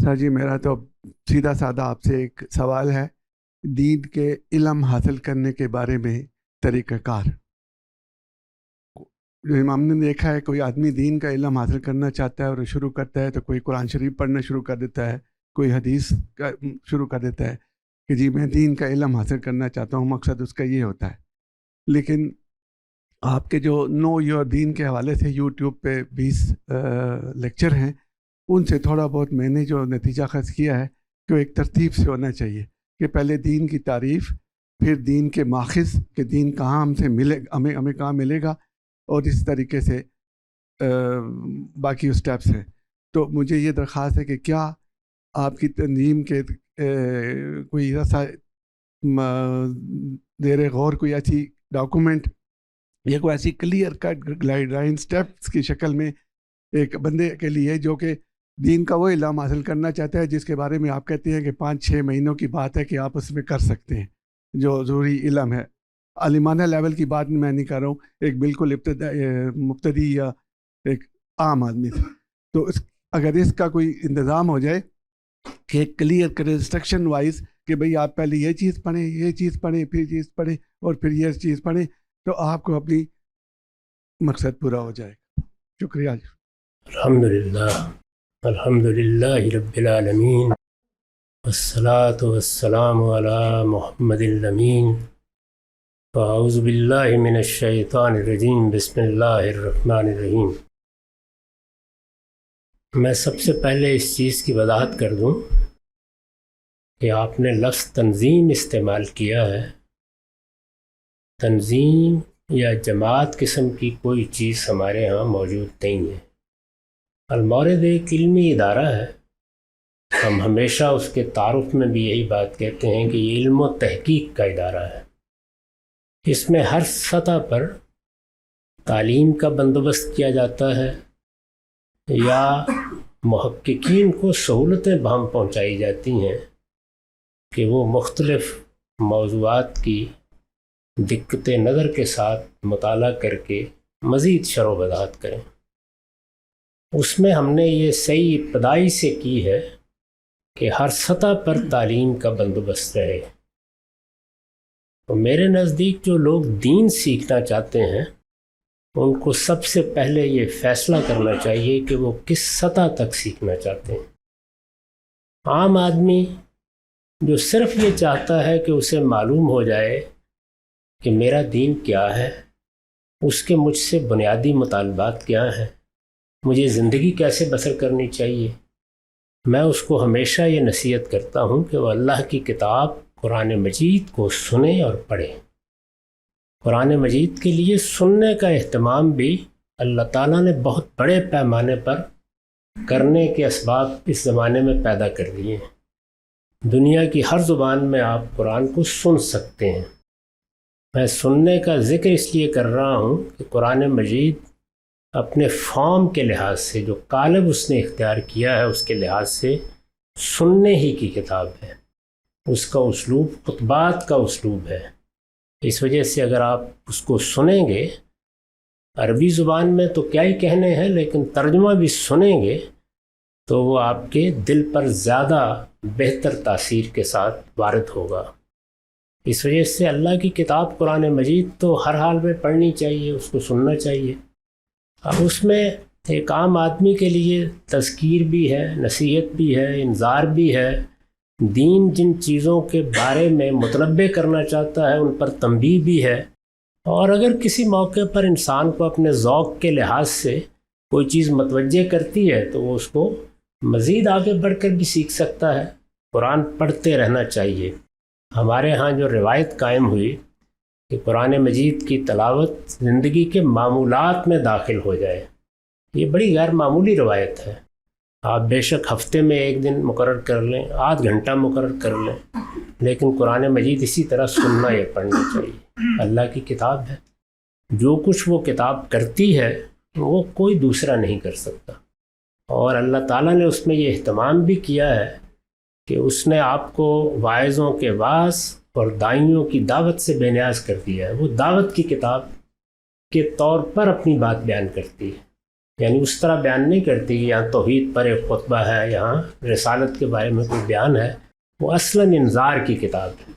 سر جی، میرا تو سیدھا سادہ آپ سے ایک سوال ہے، دین کے علم حاصل کرنے کے بارے میں طریقہ کار۔ جو ہم نے دیکھا ہے، کوئی آدمی دین کا علم حاصل کرنا چاہتا ہے اور شروع کرتا ہے تو کوئی قرآن شریف پڑھنا شروع کر دیتا ہے، کوئی حدیث کا شروع کر دیتا ہے کہ جی میں دین کا علم حاصل کرنا چاہتا ہوں، مقصد اس کا یہ ہوتا ہے۔ لیکن آپ کے جو نو یور دین کے حوالے سے یوٹیوب پہ 20 لیکچر ہیں، ان سے تھوڑا بہت میں نے جو نتیجہ خاص کیا ہے کہ وہ ایک ترتیب سے ہونا چاہیے کہ پہلے دین کی تعریف، پھر دین کے ماخذ کہ دین کہاں ہم سے ملے، ہمیں کہاں ملے گا، اور اس طریقے سے باقی اسٹیپس ہیں۔ تو مجھے یہ درخواست ہے کہ کیا آپ کی تنظیم کے کوئی ایسا زیر غور کوئی ایسی ڈاکومنٹ یا کوئی ایسی clear cut guideline steps کی شکل میں ایک بندے کے لیے جو کہ دین کا وہ علم حاصل کرنا چاہتا ہے، جس کے بارے میں آپ کہتے ہیں کہ 5-6 مہینوں کی بات ہے کہ آپ اس میں کر سکتے ہیں، جو ضروری علم ہے۔ عالمانہ لیول کی بات میں نہیں کر رہا ہوں، ایک بالکل مبتدی یا ایک عام آدمی سے۔ تو اگر اس کا کوئی انتظام ہو جائے کہ کلیئر کرے انسٹرکشن وائز کہ بھئی آپ پہلے یہ چیز پڑھیں، یہ چیز پڑھیں، پھر چیز پڑھیں اور پھر یہ چیز پڑھیں، تو آپ کو اپنی مقصد پورا ہو جائے گا۔ شکریہ۔ الحمدللہ رب العالمین، والصلاة والسلام علی محمد الامین، فاعوذ باللہ من الشیطان الرجیم، بسم اللہ الرحمن الرحیم۔ میں سب سے پہلے اس چیز کی وضاحت کر دوں کہ آپ نے لفظ تنظیم استعمال کیا ہے۔ تنظیم یا جماعت قسم کی کوئی چیز ہمارے ہاں موجود نہیں ہے۔ المورد ایک علمی ادارہ ہے، ہم ہمیشہ اس کے تعارف میں بھی یہی بات کہتے ہیں کہ یہ علم و تحقیق کا ادارہ ہے۔ اس میں ہر سطح پر تعلیم کا بندوبست کیا جاتا ہے یا محققین کو سہولتیں بہم پہنچائی جاتی ہیں کہ وہ مختلف موضوعات کی دقت نظر کے ساتھ مطالعہ کر کے مزید شرح و وضاحت کریں۔ اس میں ہم نے یہ صحیح ابتدائی سے کی ہے کہ ہر سطح پر تعلیم کا بندوبست رہے۔ تو میرے نزدیک جو لوگ دین سیکھنا چاہتے ہیں ان کو سب سے پہلے یہ فیصلہ کرنا چاہیے کہ وہ کس سطح تک سیکھنا چاہتے ہیں۔ عام آدمی جو صرف یہ چاہتا ہے کہ اسے معلوم ہو جائے کہ میرا دین کیا ہے، اس کے مجھ سے بنیادی مطالبات کیا ہیں، مجھے زندگی کیسے بسر کرنی چاہیے، میں اس کو ہمیشہ یہ نصیحت کرتا ہوں کہ وہ اللہ کی کتاب قرآن مجید کو سنے اور پڑھیں۔ قرآن مجید کے لیے سننے کا اہتمام بھی اللہ تعالیٰ نے بہت بڑے پیمانے پر کرنے کے اسباب اس زمانے میں پیدا کر دیے ہیں۔ دنیا کی ہر زبان میں آپ قرآن کو سن سکتے ہیں۔ میں سننے کا ذکر اس لیے کر رہا ہوں کہ قرآن مجید اپنے فارم کے لحاظ سے، جو قالب اس نے اختیار کیا ہے اس کے لحاظ سے سننے ہی کی کتاب ہے۔ اس کا اسلوب خطبات کا اسلوب ہے۔ اس وجہ سے اگر آپ اس کو سنیں گے، عربی زبان میں تو کیا ہی کہنے ہیں، لیکن ترجمہ بھی سنیں گے تو وہ آپ کے دل پر زیادہ بہتر تاثیر کے ساتھ وارد ہوگا۔ اس وجہ سے اللہ کی کتاب قرآن مجید تو ہر حال میں پڑھنی چاہیے، اس کو سننا چاہیے۔ اب اس میں ایک عام آدمی کے لیے تذکیر بھی ہے، نصیحت بھی ہے، انذار بھی ہے، دین جن چیزوں کے بارے میں مطلبے کرنا چاہتا ہے ان پر تنبیہ بھی ہے، اور اگر کسی موقع پر انسان کو اپنے ذوق کے لحاظ سے کوئی چیز متوجہ کرتی ہے تو وہ اس کو مزید آگے بڑھ کر بھی سیکھ سکتا ہے۔ قرآن پڑھتے رہنا چاہیے۔ ہمارے ہاں جو روایت قائم ہوئی کہ قرآن مجید کی تلاوت زندگی کے معمولات میں داخل ہو جائے، یہ بڑی غیر معمولی روایت ہے۔ آپ بے شک ہفتے میں ایک دن مقرر کر لیں، آدھ گھنٹہ مقرر کر لیں، لیکن قرآن مجید اسی طرح سننا یا پڑھنا چاہیے۔ اللہ کی کتاب ہے، جو کچھ وہ کتاب کرتی ہے وہ کوئی دوسرا نہیں کر سکتا، اور اللہ تعالیٰ نے اس میں یہ اہتمام بھی کیا ہے کہ اس نے آپ کو واعظوں کے وعظ اور داعیوں کی دعوت سے بے نیاز کر دیا ہے۔ وہ دعوت کی کتاب کے طور پر اپنی بات بیان کرتی ہے۔ یعنی اس طرح بیان نہیں کرتی کہ یہاں توحید پر ایک خطبہ ہے، یہاں رسالت کے بارے میں کوئی بیان ہے. وہ اصلاً انذار کی کتاب ہے،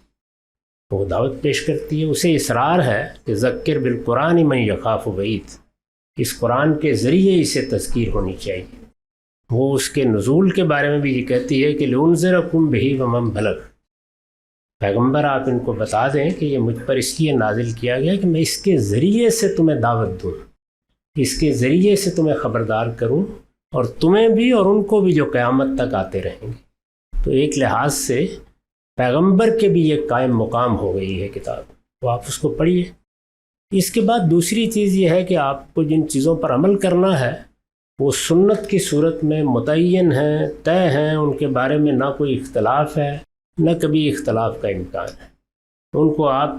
وہ دعوت پیش کرتی ہے. اسے اصرار ہے کہ ذکر بالقرآن من یخاف وعید، اس قرآن کے ذریعے اسے تذکیر ہونی چاہیے. وہ اس کے نزول کے بارے میں بھی یہ کہتی ہے کہ لِأُنذِرَكُم بِهِ وَمَن بَلَغَ، پیغمبر آپ ان کو بتا دیں کہ یہ مجھ پر اس لیے نازل کیا گیا کہ میں اس کے ذریعے سے تمہیں دعوت دوں، اس کے ذریعے سے تمہیں خبردار کروں، اور تمہیں بھی اور ان کو بھی جو قیامت تک آتے رہیں گے. تو ایک لحاظ سے پیغمبر کے بھی یہ قائم مقام ہو گئی ہے کتاب، تو آپ اس کو پڑھیے. اس کے بعد دوسری چیز یہ ہے کہ آپ کو جن چیزوں پر عمل کرنا ہے وہ سنت کی صورت میں متعین ہیں، طے ہیں، ان کے بارے میں نہ کوئی اختلاف ہے نہ کبھی اختلاف کا امکان ہے. ان کو آپ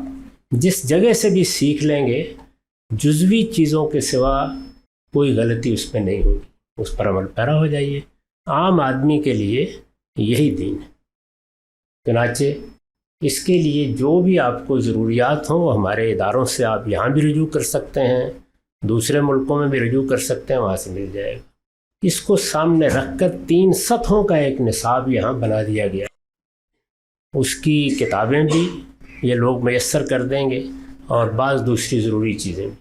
جس جگہ سے بھی سیکھ لیں گے، جزوی چیزوں کے سوا کوئی غلطی اس پہ نہیں ہوگی، اس پر عمل پیرا ہو جائیے. عام آدمی کے لیے یہی دین ہے. چنانچہ اس کے لیے جو بھی آپ کو ضروریات ہوں وہ ہمارے اداروں سے آپ یہاں بھی رجوع کر سکتے ہیں، دوسرے ملکوں میں بھی رجوع کر سکتے ہیں، وہاں سے مل جائے گا. اس کو سامنے رکھ کر 3 سطحوں کا ایک نصاب یہاں بنا دیا گیا. اس کی کتابیں بھی یہ لوگ میسر کر دیں گے اور بعض دوسری ضروری چیزیں بھی.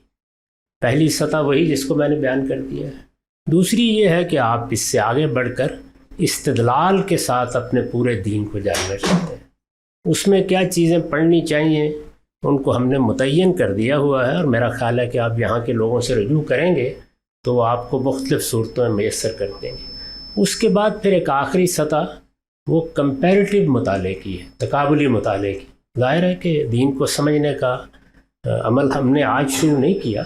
پہلی سطح وہی جس کو میں نے بیان کر دیا ہے. دوسری یہ ہے کہ آپ اس سے آگے بڑھ کر استدلال کے ساتھ اپنے پورے دین کو جاننا چاہتے ہیں. اس میں کیا چیزیں پڑھنی چاہیے ان کو ہم نے متعین کر دیا ہوا ہے، اور میرا خیال ہے کہ آپ یہاں کے لوگوں سے رجوع کریں گے تو وہ آپ کو مختلف صورتوں میں میسر کر دیں گے. اس کے بعد پھر ایک آخری سطح وہ کمپیریٹیو مطالعے کی ہے، تقابلی مطالعے کی. ظاہر ہے کہ دین کو سمجھنے کا عمل ہم نے آج شروع نہیں کیا،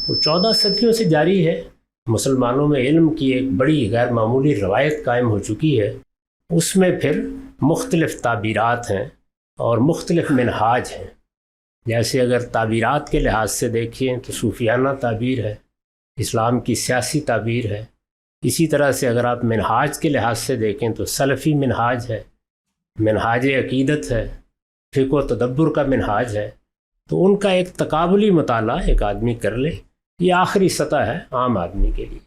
وہ 14 صدیوں سے جاری ہے. مسلمانوں میں علم کی ایک بڑی غیر معمولی روایت قائم ہو چکی ہے. اس میں پھر مختلف تعبیرات ہیں اور مختلف منہاج ہیں. جیسے اگر تعبیرات کے لحاظ سے دیکھیں تو صوفیانہ تعبیر ہے، اسلام کی سیاسی تعبیر ہے. اسی طرح سے اگر آپ منہاج کے لحاظ سے دیکھیں تو سلفی منہاج ہے، منہاج عقیدت ہے، فقہ و تدبر کا منہاج ہے. تو ان کا ایک تقابلی مطالعہ ایک آدمی کر لے. یہ آخری سطح ہے عام آدمی کے لیے.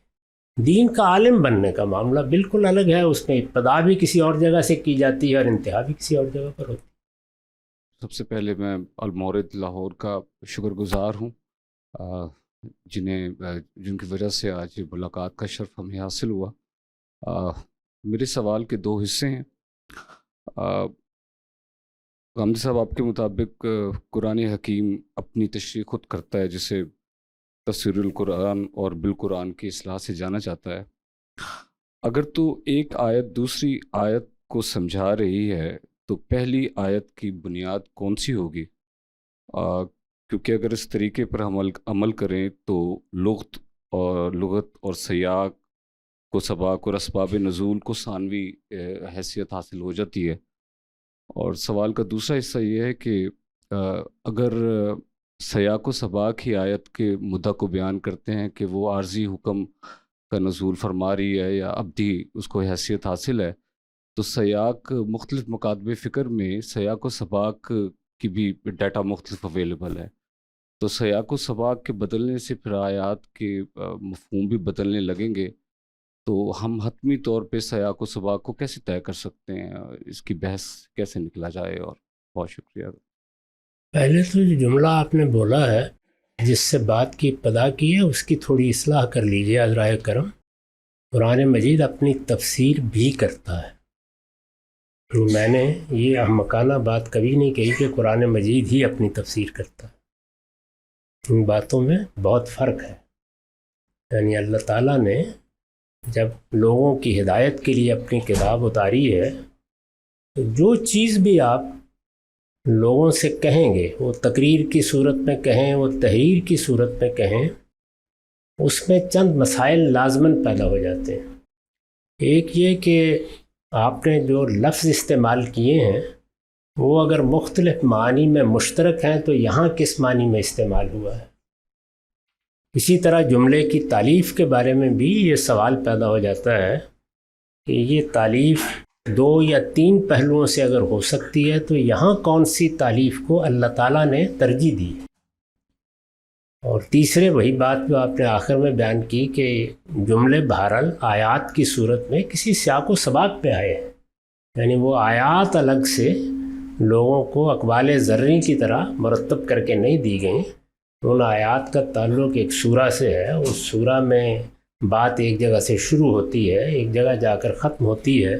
دین کا عالم بننے کا معاملہ بالکل الگ ہے، اس میں ابتدا بھی کسی اور جگہ سے کی جاتی ہے اور انتہا بھی کسی اور جگہ پر ہوتی ہے. سب سے پہلے میں المورد لاہور کا شکر گزار ہوں، جن کی وجہ سے آج ملاقات کا شرف ہمیں حاصل ہوا. میرے سوال کے 2 حصے ہیں. غامدی صاحب، آپ کے مطابق قرآن حکیم اپنی تشریح خود کرتا ہے، جسے تفسیر القرآن اور بالقرآن کی اصطلاح سے جانا جاتا ہے. اگر تو ایک آیت دوسری آیت کو سمجھا رہی ہے تو پہلی آیت کی بنیاد کون سی ہوگی؟ کیونکہ اگر اس طریقے پر ہم عمل کریں تو لغت اور سیاق کو سباق اور اسباب نزول کو ثانوی حیثیت حاصل ہو جاتی ہے. اور سوال کا دوسرا حصہ یہ ہے کہ اگر سیاق و سباق ہی آیت کے مدعا کو بیان کرتے ہیں کہ وہ عارضی حکم کا نزول فرما رہی ہے یا ابدی اس کو حیثیت حاصل ہے، تو سیاق مختلف مکاتب فکر میں سیاق و سباق کی بھی ڈیٹا مختلف اویلیبل ہے. تو سیاق و سباق کے بدلنے سے پھر آیات کے مفہوم بھی بدلنے لگیں گے. تو ہم حتمی طور پہ سیاق و سباق کو کیسے طے کر سکتے ہیں؟ اس کی بحث کیسے نکلا جائے؟ اور بہت شکریہ. پہلے تو جو جملہ آپ نے بولا ہے، جس سے بات کی ابتدا کی ہے، اس کی تھوڑی اصلاح کر لیجیے عذرائے کرم. قرآن مجید اپنی تفسیر بھی کرتا ہے. میں نے یہ احمقانہ بات کبھی نہیں کہی کہ قرآن مجید ہی اپنی تفسیر کرتا ہے. ان باتوں میں بہت فرق ہے. یعنی اللہ تعالیٰ نے جب لوگوں کی ہدایت کے لیے اپنی کتاب اتاری ہے تو جو چیز بھی آپ لوگوں سے کہیں گے، وہ تقریر کی صورت میں کہیں، وہ تحریر کی صورت میں کہیں، اس میں چند مسائل لازماً پیدا ہو جاتے ہیں. ایک یہ کہ آپ نے جو لفظ استعمال کیے ہیں وہ اگر مختلف معنی میں مشترک ہیں تو یہاں کس معنی میں استعمال ہوا ہے. اسی طرح جملے کی تالیف کے بارے میں بھی یہ سوال پیدا ہو جاتا ہے کہ یہ تالیف 2 یا 3 پہلوؤں سے اگر ہو سکتی ہے تو یہاں کون سی تالیف کو اللہ تعالیٰ نے ترجیح دی. اور تیسرے وہی بات جو آپ نے آخر میں بیان کی کہ جملے بہرحال آیات کی صورت میں کسی سیاق و سباق پہ آئے ہیں، یعنی وہ آیات الگ سے لوگوں کو اقوال زرعی کی طرح مرتب کر کے نہیں دی گئیں، ان آیات کا تعلق ایک سورہ سے ہے، اس سورہ میں بات ایک جگہ سے شروع ہوتی ہے، ایک جگہ جا کر ختم ہوتی ہے۔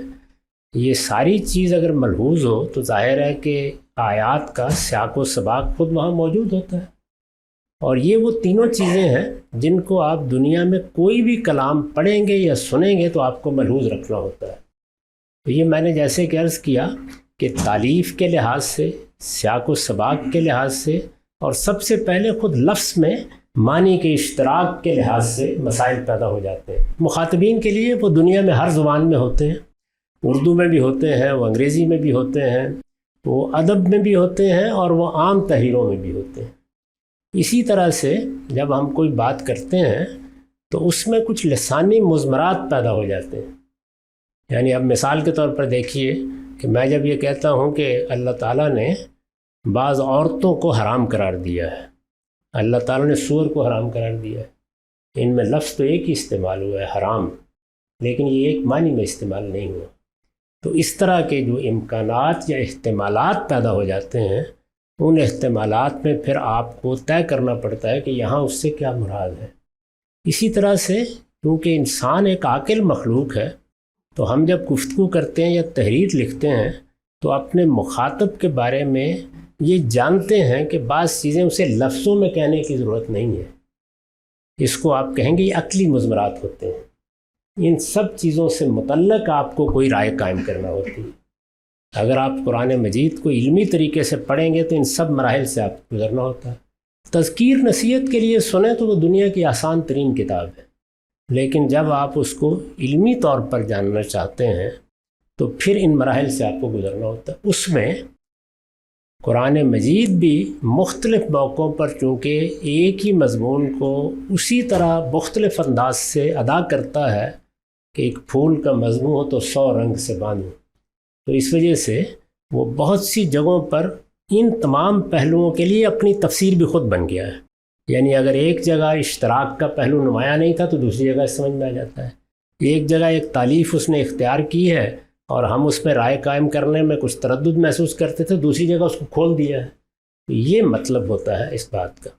یہ ساری چیز اگر ملحوظ ہو تو ظاہر ہے کہ آیات کا سیاق و سباق خود وہاں موجود ہوتا ہے، اور یہ وہ تینوں چیزیں ہیں جن کو آپ دنیا میں کوئی بھی کلام پڑھیں گے یا سنیں گے تو آپ کو ملحوظ رکھنا ہوتا ہے۔ تو یہ میں نے جیسے کہ عرض کیا کہ تالیف کے لحاظ سے، سیاق و سباق کے لحاظ سے، اور سب سے پہلے خود لفظ میں معنی کے اشتراک کے لحاظ سے مسائل پیدا ہو جاتے ہیں مخاطبین کے لیے۔ وہ دنیا میں ہر زبان میں ہوتے ہیں، اردو میں بھی ہوتے ہیں، وہ انگریزی میں بھی ہوتے ہیں، وہ ادب میں بھی ہوتے ہیں، اور وہ عام تحریروں میں بھی ہوتے ہیں۔ اسی طرح سے جب ہم کوئی بات کرتے ہیں تو اس میں کچھ لسانی مضمرات پیدا ہو جاتے ہیں، یعنی اب مثال کے طور پر دیکھیے کہ میں جب یہ کہتا ہوں کہ اللہ تعالیٰ نے بعض عورتوں کو حرام قرار دیا ہے، اللہ تعالیٰ نے سور کو حرام قرار دیا ہے، ان میں لفظ تو ایک ہی استعمال ہوا ہے حرام، لیکن یہ ایک معنی میں استعمال نہیں ہوا۔ تو اس طرح کے جو امکانات یا احتمالات پیدا ہو جاتے ہیں، ان احتمالات میں پھر آپ کو طے کرنا پڑتا ہے کہ یہاں اس سے کیا مراد ہے۔ اسی طرح سے کیونکہ انسان ایک عاقل مخلوق ہے، تو ہم جب گفتگو کرتے ہیں یا تحریر لکھتے ہیں تو اپنے مخاطب کے بارے میں یہ جانتے ہیں کہ بعض چیزیں اسے لفظوں میں کہنے کی ضرورت نہیں ہے، اس کو آپ کہیں گے یہ عقلی مضمرات ہوتے ہیں۔ ان سب چیزوں سے متعلق آپ کو کوئی رائے قائم کرنا ہوتی ہے۔ اگر آپ قرآن مجید کو علمی طریقے سے پڑھیں گے تو ان سب مراحل سے آپ کو گزرنا ہوتا ہے۔ تذکیر نصیحت کے لیے سنیں تو وہ دنیا کی آسان ترین کتاب ہے، لیکن جب آپ اس کو علمی طور پر جاننا چاہتے ہیں تو پھر ان مراحل سے آپ کو گزرنا ہوتا ہے۔ اس میں قرآن مجید بھی مختلف موقعوں پر چونکہ ایک ہی مضمون کو اسی طرح مختلف انداز سے ادا کرتا ہے کہ ایک پھول کا مضمون ہو تو 100 رنگ سے باندھو، تو اس وجہ سے وہ بہت سی جگہوں پر ان تمام پہلوؤں کے لیے اپنی تفسیر بھی خود بن گیا ہے۔ یعنی اگر ایک جگہ اشتراک کا پہلو نمایاں نہیں تھا تو دوسری جگہ سمجھ میں آ جاتا ہے، ایک جگہ ایک تالیف اس نے اختیار کی ہے اور ہم اس پہ رائے قائم کرنے میں کچھ تردد محسوس کرتے تھے، دوسری جگہ اس کو کھول دیا ہے۔ تو یہ مطلب ہوتا ہے اس بات کا۔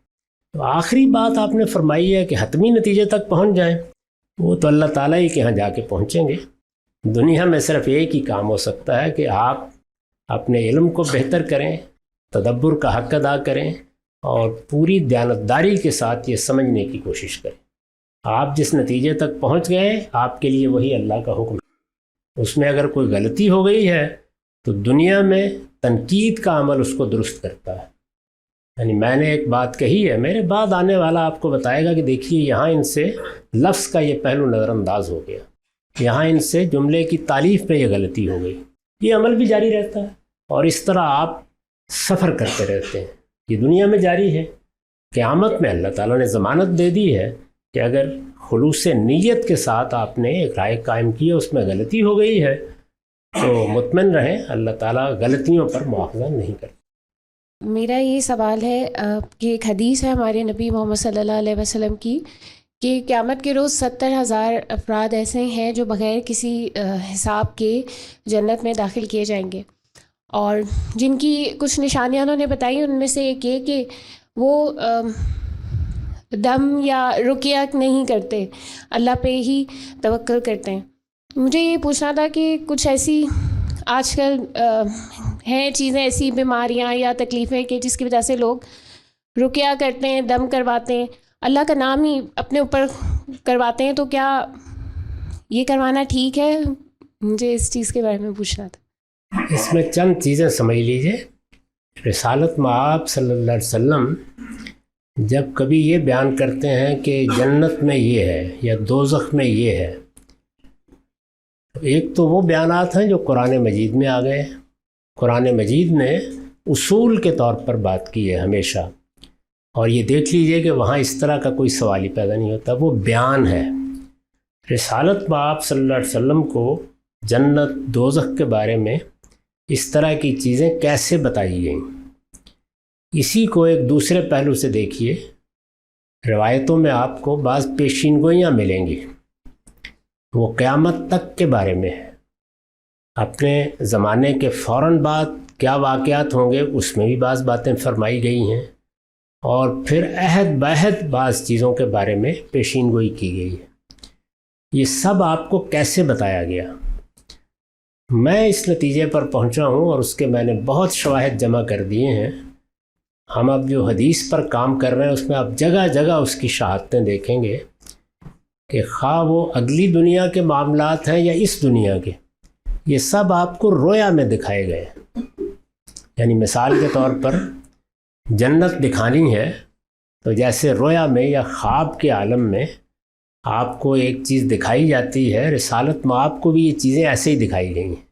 تو آخری بات آپ نے فرمائی ہے کہ حتمی نتیجے تک پہنچ جائیں، وہ تو اللہ تعالیٰ ہی کے یہاں جا کے پہنچیں گے۔ دنیا میں صرف ایک ہی کام ہو سکتا ہے کہ آپ اپنے علم کو بہتر کریں، تدبر کا حق ادا کریں، اور پوری دیانتداری کے ساتھ یہ سمجھنے کی کوشش کریں۔ آپ جس نتیجے تک پہنچ گئے آپ کے لیے وہی اللہ کا حکم ہے۔ اس میں اگر کوئی غلطی ہو گئی ہے تو دنیا میں تنقید کا عمل اس کو درست کرتا ہے۔ یعنی میں نے ایک بات کہی ہے، میرے بعد آنے والا آپ کو بتائے گا کہ دیکھیے یہاں ان سے لفظ کا یہ پہلو نظر انداز ہو گیا، یہاں ان سے جملے کی تالیف میں یہ غلطی ہو گئی۔ یہ عمل بھی جاری رہتا ہے، اور اس طرح آپ سفر کرتے رہتے ہیں۔ یہ دنیا میں جاری ہے، قیامت میں اللہ تعالیٰ نے ضمانت دے دی ہے کہ اگر خلوص نیت کے ساتھ آپ نے ایک رائے قائم کی ہے، اس میں غلطی ہو گئی ہے، تو مطمئن رہیں اللہ تعالیٰ غلطیوں پر مواخذہ نہیں کرتا۔ میرا یہ سوال ہے کہ ایک حدیث ہے ہمارے نبی محمد صلی اللہ علیہ وسلم کی کہ قیامت کے روز 70,000 افراد ایسے ہیں جو بغیر کسی حساب کے جنت میں داخل کیے جائیں گے، اور جن کی کچھ نشانیاں انہوں نے بتائی، ان میں سے ایک یہ کہ وہ دم یا رقیہ نہیں کرتے، اللہ پہ ہی توکل کرتے ہیں۔ مجھے یہ پوچھنا تھا کہ کچھ ایسی آج کل ہیں چیزیں، ایسی بیماریاں یا تکلیفیں کہ جس کی وجہ سے لوگ رقیہ کرتے ہیں، دم کرواتے ہیں، اللہ کا نام ہی اپنے اوپر کرواتے ہیں، تو کیا یہ کروانا ٹھیک ہے؟ مجھے اس چیز کے بارے میں پوچھنا تھا۔ اس میں چند چیزیں سمجھ لیجئے۔ رسالت مآب صلی اللہ علیہ وسلم جب کبھی یہ بیان کرتے ہیں کہ جنت میں یہ ہے یا دوزخ میں یہ ہے، ایک تو وہ بیانات ہیں جو قرآن مجید میں آ گئے۔ قرآن مجید نے اصول کے طور پر بات کی ہے ہمیشہ، اور یہ دیکھ لیجئے کہ وہاں اس طرح کا کوئی سوال ہی پیدا نہیں ہوتا، وہ بیان ہے۔ رسالت مآب صلی اللہ علیہ وسلم کو جنت دوزخ کے بارے میں اس طرح کی چیزیں کیسے بتائی گئیں، اسی کو ایک دوسرے پہلو سے دیکھیے روایتوں میں آپ کو بعض پیشین گوئیاں ملیں گی، وہ قیامت تک کے بارے میں ہے۔ اپنے زمانے کے فوراً بعد کیا واقعات ہوں گے اس میں بھی بعض باتیں فرمائی گئی ہیں، اور پھر عہد بعہد بعض چیزوں کے بارے میں پیشین گوئی کی گئی ہے۔ یہ سب آپ کو کیسے بتایا گیا؟ میں اس نتیجے پر پہنچا ہوں، اور اس کے میں نے بہت شواہد جمع کر دیے ہیں۔ ہم اب جو حدیث پر کام کر رہے ہیں اس میں آپ جگہ جگہ اس کی شہادتیں دیکھیں گے کہ خواہ وہ اگلی دنیا کے معاملات ہیں یا اس دنیا کے، یہ سب آپ کو رویا میں دکھائے گئے ہیں۔ یعنی مثال کے طور پر جنت دکھانی ہے تو جیسے رویا میں یا خواب کے عالم میں آپ کو ایک چیز دکھائی جاتی ہے، رسالت میں آپ کو بھی یہ چیزیں ایسے ہی دکھائی گئی ہیں۔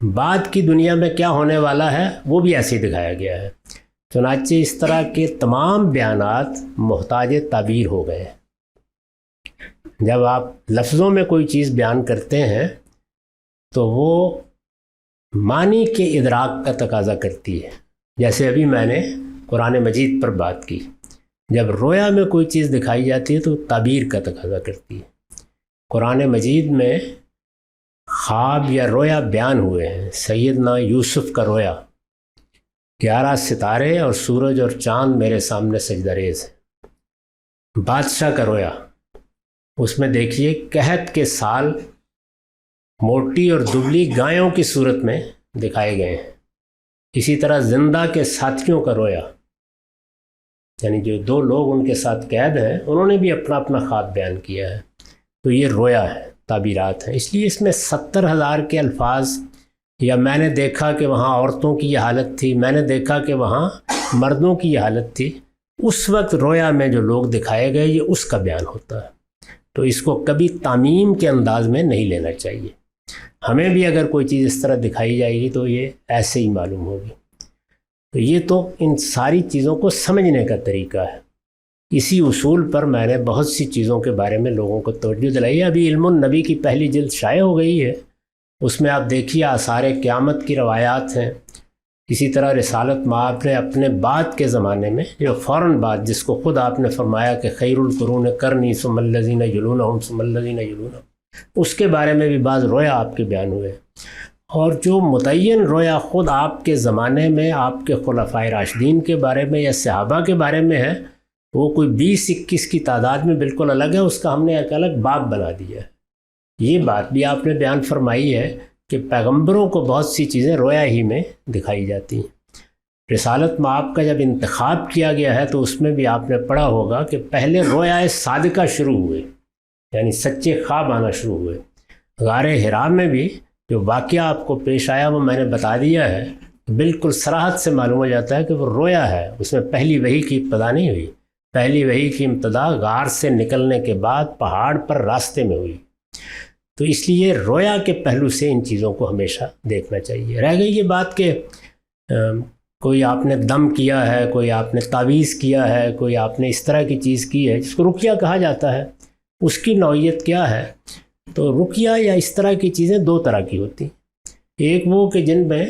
بعد کی دنیا میں کیا ہونے والا ہے وہ بھی ایسے ہی دکھایا گیا ہے۔ چنانچہ اس طرح کے تمام بیانات محتاج تعبیر ہو گئے ہیں۔ جب آپ لفظوں میں کوئی چیز بیان کرتے ہیں تو وہ معنی کے ادراک کا تقاضا کرتی ہے، جیسے ابھی میں نے قرآن مجید پر بات کی۔ جب رویا میں کوئی چیز دکھائی جاتی ہے تو تعبیر کا تقاضا کرتی ہے۔ قرآن مجید میں خواب یا رویا بیان ہوئے ہیں۔ سیدنا یوسف کا رویا، 11 ستارے اور سورج اور چاند میرے سامنے سجدہ ریز ہیں۔ بادشاہ کا رویا، اس میں دیکھیے قحط کے سال موٹی اور دبلی گایوں کی صورت میں دکھائے گئے ہیں۔ اسی طرح زندہ کے ساتھیوں کا رویا، یعنی جو 2 لوگ ان کے ساتھ قید ہیں انہوں نے بھی اپنا اپنا خواب بیان کیا ہے۔ تو یہ رویا ہے، تعبیرات ہیں۔ اس لیے اس میں 70,000 کے الفاظ، یا میں نے دیکھا کہ وہاں عورتوں کی یہ حالت تھی، میں نے دیکھا کہ وہاں مردوں کی یہ حالت تھی، اس وقت رویا میں جو لوگ دکھائے گئے یہ اس کا بیان ہوتا ہے۔ تو اس کو کبھی تعمیم کے انداز میں نہیں لینا چاہیے۔ ہمیں بھی اگر کوئی چیز اس طرح دکھائی جائے گی تو یہ ایسے ہی معلوم ہوگی۔ تو یہ تو ان ساری چیزوں کو سمجھنے کا طریقہ ہے۔ اسی اصول پر میں نے بہت سی چیزوں کے بارے میں لوگوں کو توجہ دلائی ہے۔ ابھی علم النبی کی پہلی جلد شائع ہو گئی ہے، اس میں آپ دیکھیے آثار قیامت کی روایات ہیں۔ اسی طرح رسالت مآب نے اپنے بعد کے زمانے میں، جو فوراً بعد، جس کو خود آپ نے فرمایا کہ خیر القرون قرنی ثم الذین یلونہم ثم الذین یلونہم، اس کے بارے میں بھی بعض رویا آپ کے بیان ہوئے۔ اور جو متعین رویا خود آپ کے زمانے میں آپ کے خلفائے راشدین کے بارے میں یا صحابہ کے بارے میں ہے، وہ کوئی 20-21 کی تعداد میں بالکل الگ ہے، اس کا ہم نے ایک الگ باب بنا دیا ہے۔ یہ بات بھی آپ نے بیان فرمائی ہے کہ پیغمبروں کو بہت سی چیزیں رویا ہی میں دکھائی جاتی ہیں۔ رسالت مآب کا جب انتخاب کیا گیا ہے تو اس میں بھی آپ نے پڑھا ہوگا کہ پہلے رویا صادقہ شروع ہوئے، یعنی سچے خواب آنا شروع ہوئے۔ غار حرا میں بھی جو واقعہ آپ کو پیش آیا وہ میں نے بتا دیا ہے، بالکل صراحت سے معلوم ہو جاتا ہے کہ وہ رویا ہے، اس میں پہلی وحی کی ابتدا نہیں ہوئی۔ پہلی وحی کی ابتدا غار سے نکلنے کے بعد پہاڑ پر راستے میں ہوئی۔ تو اس لیے رویا کے پہلو سے ان چیزوں کو ہمیشہ دیکھنا چاہیے۔ رہ گئی یہ بات کہ کوئی آپ نے دم کیا ہے، کوئی آپ نے تعویذ کیا ہے، کوئی آپ نے اس طرح کی چیز کی ہے جس کو رقیہ کہا جاتا ہے، اس کی نوعیت کیا ہے؟ تو رقیہ یا اس طرح کی چیزیں 2 طرح کی ہوتی ہیں۔ ایک وہ کہ جن میں،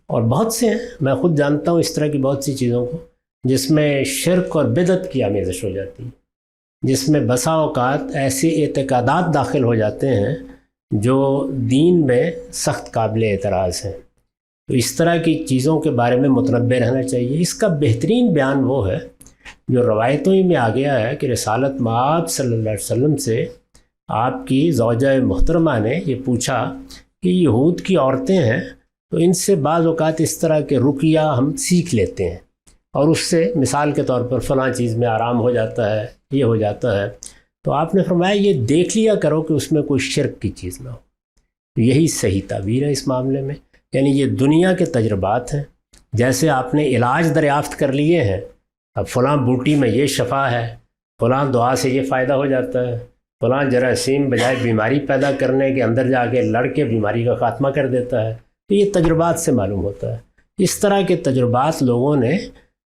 اور بہت سے ہیں، میں خود جانتا ہوں اس طرح کی بہت سی چیزوں کو، جس میں شرک اور بدعت کی آمیزش ہو جاتی ہے، جس میں بسا اوقات ایسے اعتقادات داخل ہو جاتے ہیں جو دین میں سخت قابل اعتراض ہیں۔ تو اس طرح کی چیزوں کے بارے میں متنبہ رہنا چاہیے۔ اس کا بہترین بیان وہ ہے جو روایتوں ہی میں آ گیا ہے کہ رسالت مآب صلی اللہ علیہ وسلم سے آپ کی زوجہ محترمہ نے یہ پوچھا کہ یہود کی عورتیں ہیں تو ان سے بعض اوقات اس طرح کے رقیہ ہم سیکھ لیتے ہیں، اور اس سے مثال کے طور پر فلاں چیز میں آرام ہو جاتا ہے، یہ ہو جاتا ہے۔ تو آپ نے فرمایا یہ دیکھ لیا کرو کہ اس میں کوئی شرک کی چیز نہ ہو۔ یہی صحیح تعبیر ہے اس معاملے میں، یعنی یہ دنیا کے تجربات ہیں۔ جیسے آپ نے علاج دریافت کر لیے ہیں، اب فلاں بوٹی میں یہ شفا ہے، فلاں دعا سے یہ فائدہ ہو جاتا ہے، فلاں جراثیم بجائے بیماری پیدا کرنے کے اندر جا کے لڑ کے بیماری کا خاتمہ کر دیتا ہے، تو یہ تجربات سے معلوم ہوتا ہے۔ اس طرح کے تجربات لوگوں نے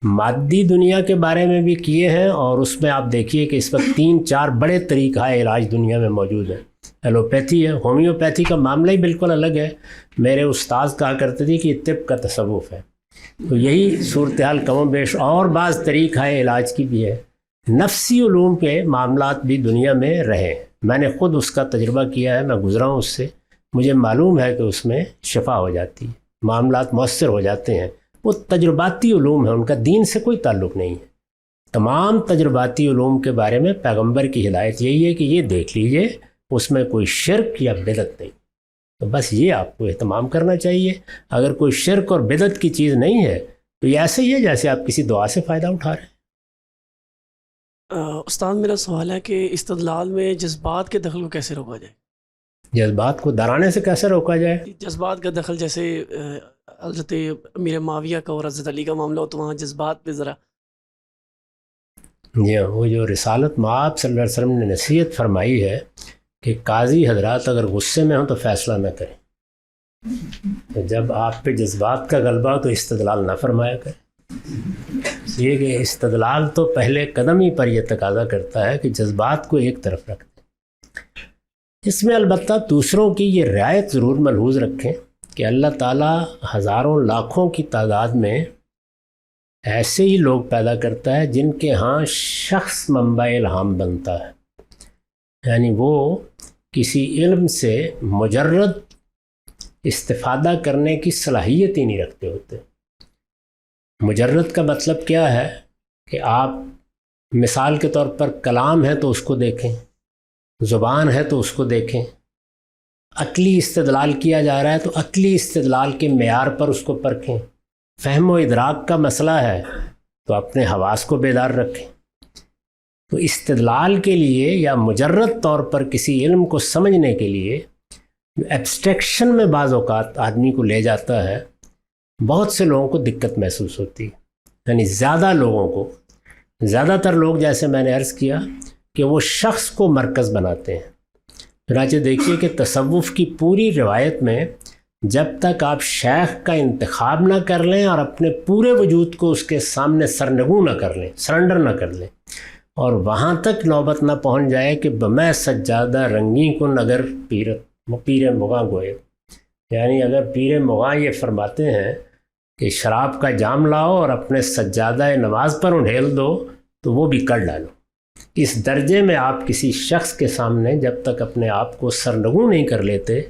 مادی دنیا کے بارے میں بھی کیے ہیں، اور اس میں آپ دیکھیے کہ اس وقت 3-4 بڑے طریقہ علاج دنیا میں موجود ہیں۔ ایلوپیتھی ہے، ہومیوپیتھی کا معاملہ ہی بالکل الگ ہے۔ میرے استاذ کہا کرتے تھے کہ یہ طب کا تصوف ہے، تو یہی صورتحال کم و بیش اور بعض طریقہ علاج کی بھی ہے۔ نفسی علوم کے معاملات بھی دنیا میں رہے. میں نے خود اس کا تجربہ کیا ہے، میں گزرا ہوں اس سے، مجھے معلوم ہے کہ اس میں شفا ہو جاتی ہے، معاملات مؤثر ہو جاتے ہیں. وہ تجرباتی علوم ہیں، ان کا دین سے کوئی تعلق نہیں ہے. تمام تجرباتی علوم کے بارے میں پیغمبر کی ہدایت یہی ہے کہ یہ دیکھ لیجئے اس میں کوئی شرک یا بدعت نہیں. تو بس یہ آپ کو اہتمام کرنا چاہیے. اگر کوئی شرک اور بدعت کی چیز نہیں ہے تو یہ ایسے ہی ہے جیسے آپ کسی دعا سے فائدہ اٹھا رہے ہیں. استاد میرا سوال ہے کہ استدلال میں جذبات کے دخل کو کیسے روکا جائے؟ جذبات کو درانے سے کیسے روکا جائے؟ جذبات کا دخل، جیسے حضرت امیر معاویہ کا اور حضرت علی کا معاملہ ہو تو وہاں جذبات پہ ذرا. جی ہاں، وہ جو رسالت مآب صلی اللہ علیہ وسلم نے نصیحت فرمائی ہے کہ قاضی حضرات اگر غصے میں ہوں تو فیصلہ نہ کریں. تو جب آپ پہ جذبات کا غلبہ ہو تو استدلال نہ فرمایا کریں. یہ کہ استدلال تو پہلے قدم ہی پر یہ تقاضا کرتا ہے کہ جذبات کو ایک طرف رکھ دیں. اس میں البتہ دوسروں کی یہ رعایت ضرور ملحوظ رکھیں کہ اللہ تعالیٰ ہزاروں لاکھوں کی تعداد میں ایسے ہی لوگ پیدا کرتا ہے جن کے ہاں شخص منبع الہام بنتا ہے. یعنی وہ کسی علم سے مجرد استفادہ کرنے کی صلاحیت ہی نہیں رکھتے ہوتے. مجرد کا مطلب کیا ہے کہ آپ مثال کے طور پر کلام ہے تو اس کو دیکھیں، زبان ہے تو اس کو دیکھیں، عقلی استدلال کیا جا رہا ہے تو عقلی استدلال کے معیار پر اس کو پرکھیں. فہم و ادراک کا مسئلہ ہے تو اپنے حواس کو بیدار رکھیں. تو استدلال کے لیے یا مجرد طور پر کسی علم کو سمجھنے کے لیے ایبسٹریکشن میں بعض اوقات آدمی کو لے جاتا ہے، بہت سے لوگوں کو دقت محسوس ہوتی ہے. یعنی زیادہ تر لوگ، جیسے میں نے عرض کیا، کہ وہ شخص کو مرکز بناتے ہیں. چنانچہ دیکھیے کہ تصوف کی پوری روایت میں جب تک آپ شیخ کا انتخاب نہ کر لیں اور اپنے پورے وجود کو اس کے سامنے سرنگو نہ کر لیں، سرنڈر نہ کر لیں، اور وہاں تک نوبت نہ پہنچ جائے کہ بمیں سجادہ رنگی کن اگر پیر مغاں گوئے. یعنی اگر پیر مغاں یہ فرماتے ہیں کہ شراب کا جام لاؤ اور اپنے سجادہ نماز پر انڈھیل دو تو وہ بھی کر ڈالو. اس درجے میں آپ کسی شخص کے سامنے جب تک اپنے آپ کو سرنگو نہیں کر لیتے،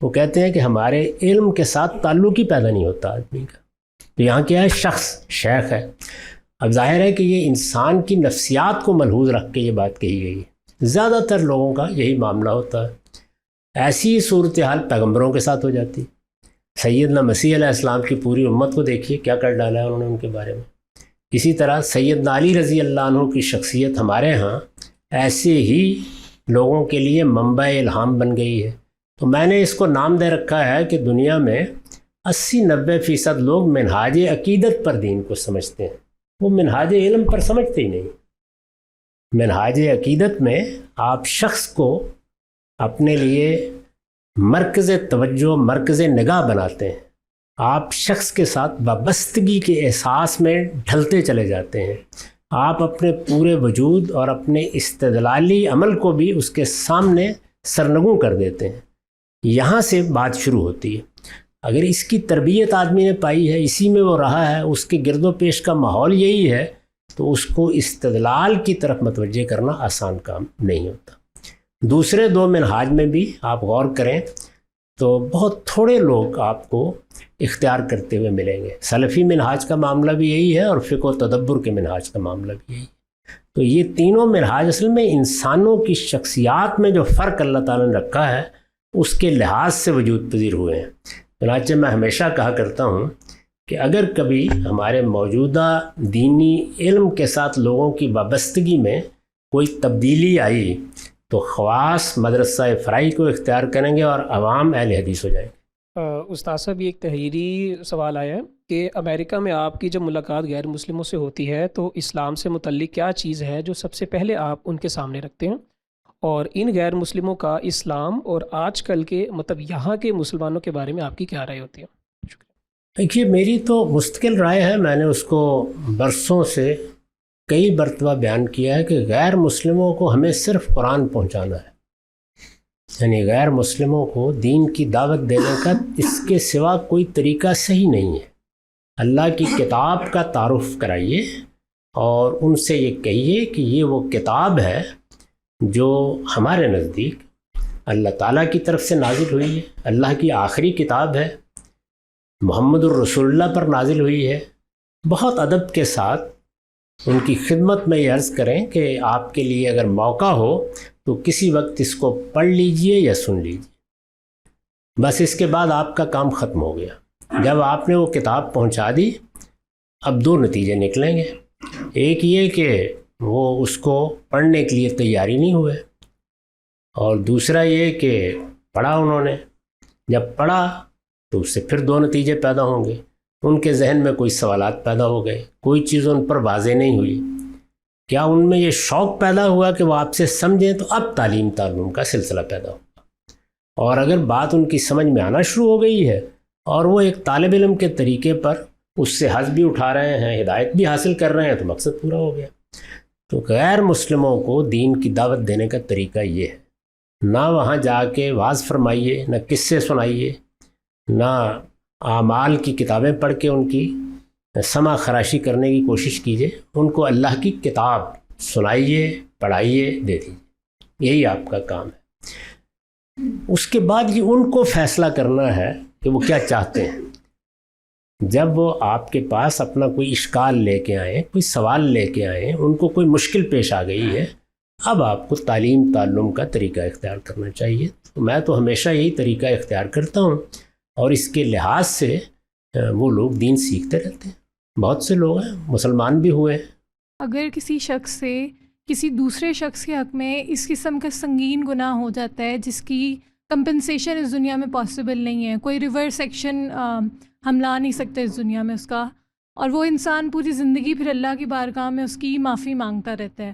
وہ کہتے ہیں کہ ہمارے علم کے ساتھ تعلق ہی پیدا نہیں ہوتا آدمی کا. تو یہاں کیا ہے؟ شخص شیخ ہے. اب ظاہر ہے کہ یہ انسان کی نفسیات کو ملحوظ رکھ کے یہ بات کہی گئی ہے. زیادہ تر لوگوں کا یہی معاملہ ہوتا ہے. ایسی صورتحال پیغمبروں کے ساتھ ہو جاتی. سیدنا مسیح علیہ السلام کی پوری امت کو دیکھیے کیا کر ڈالا ہے انہوں نے ان کے بارے میں. اسی طرح سیدنا علی رضی اللہ عنہ کی شخصیت ہمارے ہاں ایسے ہی لوگوں کے لیے منبع الہام بن گئی ہے. تو میں نے اس کو نام دے رکھا ہے کہ دنیا میں 80-90% لوگ منہاج عقیدت پر دین کو سمجھتے ہیں، وہ منہاج علم پر سمجھتے ہی نہیں. منہاج عقیدت میں آپ شخص کو اپنے لیے مرکز توجہ، مرکز نگاہ بناتے ہیں. آپ شخص کے ساتھ وابستگی کے احساس میں ڈھلتے چلے جاتے ہیں. آپ اپنے پورے وجود اور اپنے استدلالی عمل کو بھی اس کے سامنے سرنگوں کر دیتے ہیں. یہاں سے بات شروع ہوتی ہے. اگر اس کی تربیت آدمی نے پائی ہے، اسی میں وہ رہا ہے، اس کے گرد و پیش کا ماحول یہی ہے، تو اس کو استدلال کی طرف متوجہ کرنا آسان کام نہیں ہوتا. دوسرے دو منہاج میں بھی آپ غور کریں تو بہت تھوڑے لوگ آپ کو اختیار کرتے ہوئے ملیں گے. سلفی منہاج کا معاملہ بھی یہی ہے اور فقہ و تدبر کے منہاج کا معاملہ بھی یہی ہے. تو یہ تینوں منہاج اصل میں انسانوں کی شخصیات میں جو فرق اللہ تعالیٰ نے رکھا ہے اس کے لحاظ سے وجود پذیر ہوئے ہیں. چنانچہ میں ہمیشہ کہا کرتا ہوں کہ اگر کبھی ہمارے موجودہ دینی علم کے ساتھ لوگوں کی وابستگی میں کوئی تبدیلی آئی تو خواص مدرسہ فرائی کو اختیار کریں گے اور عوام اہل حدیث ہو جائیں گے. استاد صاحب، یہ ایک تحریری سوال آیا ہے کہ امریکہ میں آپ کی جب ملاقات غیر مسلموں سے ہوتی ہے تو اسلام سے متعلق کیا چیز ہے جو سب سے پہلے آپ ان کے سامنے رکھتے ہیں، اور ان غیر مسلموں کا اسلام اور آج کل کے یہاں کے مسلمانوں کے بارے میں آپ کی کیا رائے ہوتی ہے؟ دیکھیے، میری تو مستقل رائے ہے. میں نے اس کو برسوں سے کئی مرتبہ بیان کیا ہے کہ غیر مسلموں کو ہمیں صرف قرآن پہنچانا ہے. یعنی غیر مسلموں کو دین کی دعوت دینے کا اس کے سوا کوئی طریقہ صحیح نہیں ہے. اللہ کی کتاب کا تعارف کرائیے، اور ان سے یہ کہیے کہ یہ وہ کتاب ہے جو ہمارے نزدیک اللہ تعالیٰ کی طرف سے نازل ہوئی ہے، اللہ کی آخری کتاب ہے، محمد الرسول اللہ پر نازل ہوئی ہے۔ بہت ادب کے ساتھ ان کی خدمت میں یہ عرض کریں کہ آپ کے لیے اگر موقع ہو تو کسی وقت اس کو پڑھ لیجئے یا سن لیجئے، بس اس کے بعد آپ کا کام ختم ہو گیا۔ جب آپ نے وہ کتاب پہنچا دی، اب دو نتیجے نکلیں گے۔ ایک یہ کہ وہ اس کو پڑھنے کے لیے تیاری نہیں ہوئے، اور دوسرا یہ کہ پڑھا انہوں نے، جب پڑھا تو اس سے پھر دو نتیجے پیدا ہوں گے۔ ان کے ذہن میں کوئی سوالات پیدا ہو گئے، کوئی چیز ان پر واضح نہیں ہوئی، کیا ان میں یہ شوق پیدا ہوا کہ وہ آپ سے سمجھیں، تو اب تعلیم تعلم کا سلسلہ پیدا ہوگا۔ اور اگر بات ان کی سمجھ میں آنا شروع ہو گئی ہے اور وہ ایک طالب علم کے طریقے پر اس سے حظ بھی اٹھا رہے ہیں، ہدایت بھی حاصل کر رہے ہیں، تو مقصد پورا ہو گیا۔ تو غیر مسلموں کو دین کی دعوت دینے کا طریقہ یہ ہے، نہ وہاں جا کے وعظ فرمائیے، نہ قصے سنائیے، نہ اعمال کی کتابیں پڑھ کے ان کی سما خراشی کرنے کی کوشش کیجیے، ان کو اللہ کی کتاب سنائیے، پڑھائیے، دے دیجیے، یہی آپ کا کام ہے۔ اس کے بعد یہ ان کو فیصلہ کرنا ہے کہ وہ کیا چاہتے ہیں۔ جب وہ آپ کے پاس اپنا کوئی اشکال لے کے آئیں، کوئی سوال لے کے آئیں، ان کو کوئی مشکل پیش آ گئی ہے، اب آپ کو تعلیم تعلم کا طریقہ اختیار کرنا چاہیے۔ میں تو ہمیشہ یہی طریقہ اختیار کرتا ہوں، اور اس کے لحاظ سے وہ لوگ دین سیکھتے رہتے ہیں۔ بہت سے لوگ ہیں مسلمان بھی ہوئے ہیں۔ اگر کسی شخص سے کسی دوسرے شخص کے حق میں اس قسم کا سنگین گناہ ہو جاتا ہے جس کی کمپنسیشن اس دنیا میں پاسبل نہیں ہے، کوئی ریورس ایکشن ہم لا نہیں سکتے اس دنیا میں اس کا، اور وہ انسان پوری زندگی پھر اللہ کی بارگاہ میں اس کی معافی مانگتا رہتا ہے،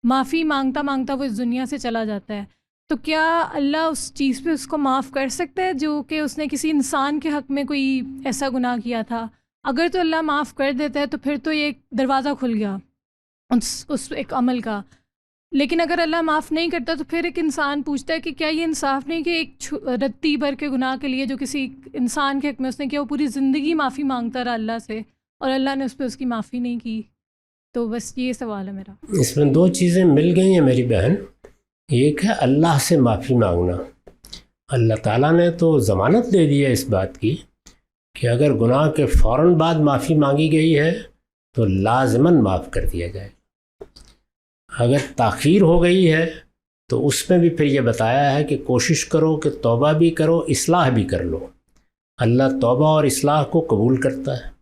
معافی مانگتا مانگتا وہ اس دنیا سے چلا جاتا ہے، تو کیا اللہ اس چیز پہ اس کو معاف کر سکتا ہے جو کہ اس نے کسی انسان کے حق میں کوئی ایسا گناہ کیا تھا؟ اگر تو اللہ معاف کر دیتا ہے تو پھر تو یہ ایک دروازہ کھل گیا اس ایک عمل کا، لیکن اگر اللہ معاف نہیں کرتا تو پھر ایک انسان پوچھتا ہے کہ کیا یہ انصاف نہیں کہ ایک رتی بھر کے گناہ کے لیے جو کسی انسان کے حق میں اس نے کیا، وہ پوری زندگی معافی مانگتا رہا اللہ سے اور اللہ نے اس پہ اس کی معافی نہیں کی؟ تو بس یہ سوال ہے میرا۔ اس میں دو چیزیں مل گئی ہیں میری بہن۔ ایک ہے اللہ سے معافی مانگنا۔ اللہ تعالیٰ نے تو ضمانت دے دی ہے اس بات کی کہ اگر گناہ کے فوراً بعد معافی مانگی گئی ہے تو لازماً معاف کر دیا جائے۔ اگر تاخیر ہو گئی ہے تو اس میں بھی پھر یہ بتایا ہے کہ کوشش کرو کہ توبہ بھی کرو، اصلاح بھی کر لو۔ اللہ توبہ اور اصلاح کو قبول کرتا ہے۔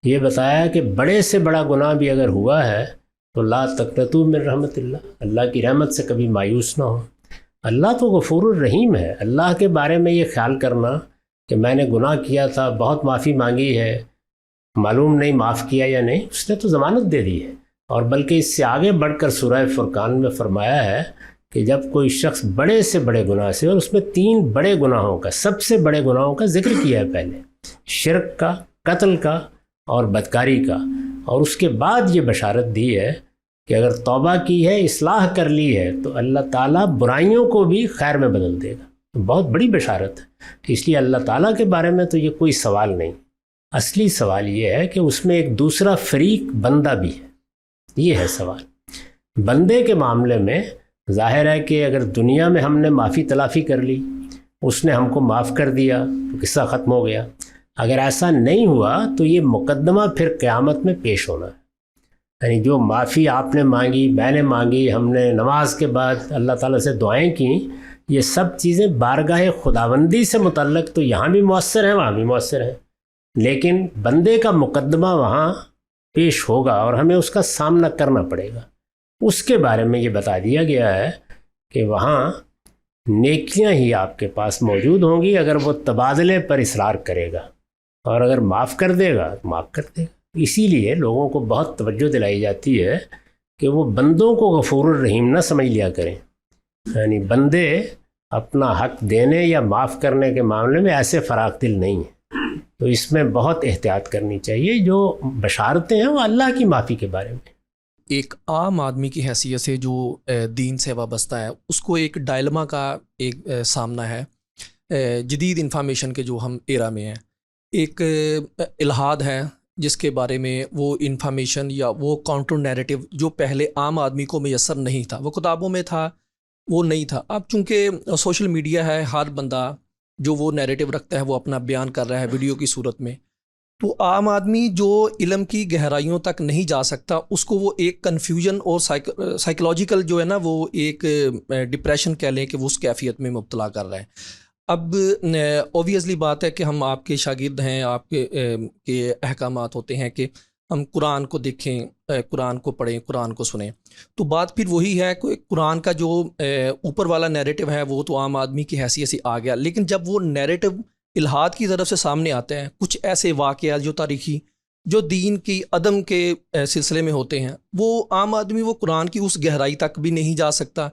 یہ بتایا کہ بڑے سے بڑا گناہ بھی اگر ہوا ہے تو لا تقنطوا من رحمت اللہ، اللہ کی رحمت سے کبھی مایوس نہ ہو۔ اللہ تو غفور الرحیم ہے۔ اللہ کے بارے میں یہ خیال کرنا کہ میں نے گناہ کیا تھا، بہت معافی مانگی ہے، معلوم نہیں معاف کیا یا نہیں، اس نے تو ضمانت دے دی ہے۔ اور بلکہ اس سے آگے بڑھ کر سورہ فرقان میں فرمایا ہے کہ جب کوئی شخص بڑے سے بڑے گناہ سے، اور اس میں 3 بڑے گناہوں کا، سب سے بڑے گناہوں کا ذکر کیا ہے پہلے، شرک کا، قتل کا اور بدکاری کا، اور اس کے بعد یہ بشارت دی ہے کہ اگر توبہ کی ہے، اصلاح کر لی ہے تو اللہ تعالیٰ برائیوں کو بھی خیر میں بدل دے گا۔ بہت بڑی بشارت ہے۔ اس لیے اللہ تعالیٰ کے بارے میں تو یہ کوئی سوال نہیں، اصلی سوال یہ ہے کہ اس میں ایک دوسرا فریق بندہ بھی ہے، یہ ہے سوال۔ بندے کے معاملے میں ظاہر ہے کہ اگر دنیا میں ہم نے معافی تلافی کر لی، اس نے ہم کو معاف کر دیا تو قصہ ختم ہو گیا۔ اگر ایسا نہیں ہوا تو یہ مقدمہ پھر قیامت میں پیش ہونا ہے، یعنی جو معافی آپ نے مانگی، میں نے مانگی، ہم نے نماز کے بعد اللہ تعالیٰ سے دعائیں کیں، یہ سب چیزیں بارگاہ خداوندی سے متعلق تو یہاں بھی مؤثر ہیں، وہاں بھی مؤثر ہیں، لیکن بندے کا مقدمہ وہاں پیش ہوگا اور ہمیں اس کا سامنا کرنا پڑے گا۔ اس کے بارے میں یہ بتا دیا گیا ہے کہ وہاں نیکیاں ہی آپ کے پاس موجود ہوں گی اگر وہ تبادلے پر اصرار کرے گا، اور اگر معاف کر دے گا تو معاف کر دے گا۔ اسی لیے لوگوں کو بہت توجہ دلائی جاتی ہے کہ وہ بندوں کو غفور الرحیم نہ سمجھ لیا کریں، یعنی بندے اپنا حق دینے یا معاف کرنے کے معاملے میں ایسے فراخ دل نہیں ہیں، تو اس میں بہت احتیاط کرنی چاہیے۔ جو بشارتیں ہیں وہ اللہ کی معافی کے بارے میں۔ ایک عام آدمی کی حیثیت سے جو دین سے وابستہ ہے، اس کو ایک ڈائلما کا ایک سامنا ہے جدید انفارمیشن کے جو ہم ایرا میں ہیں۔ ایک الحاد ہے، جس کے بارے میں وہ انفارمیشن یا وہ کاؤنٹر نیریٹو جو پہلے عام آدمی کو میسر نہیں تھا، وہ کتابوں میں تھا، وہ نہیں تھا. اب چونکہ سوشل میڈیا ہے، ہر بندہ جو وہ نیریٹو رکھتا ہے وہ اپنا بیان کر رہا ہے ویڈیو کی صورت میں، تو عام آدمی جو علم کی گہرائیوں تک نہیں جا سکتا اس کو وہ ایک کنفیوژن اور سائیکولوجیکل جو ہے نا وہ ایک ڈپریشن کہہ لیں کہ وہ اس کیفیت میں مبتلا کر رہا ہے. اب اوبویسلی بات ہے کہ ہم آپ کے شاگرد ہیں، آپ کے احکامات ہوتے ہیں کہ ہم قرآن کو دیکھیں، قرآن کو پڑھیں، قرآن کو سنیں. تو بات پھر وہی ہے کہ قرآن کا جو اوپر والا نیریٹو ہے وہ تو عام آدمی کی حیثیت سے آ گیا، لیکن جب وہ نیریٹو الہاد کی طرف سے سامنے آتے ہیں، کچھ ایسے واقعات جو تاریخی جو دین کی عدم کے سلسلے میں ہوتے ہیں، وہ عام آدمی وہ قرآن کی اس گہرائی تک بھی نہیں جا سکتا.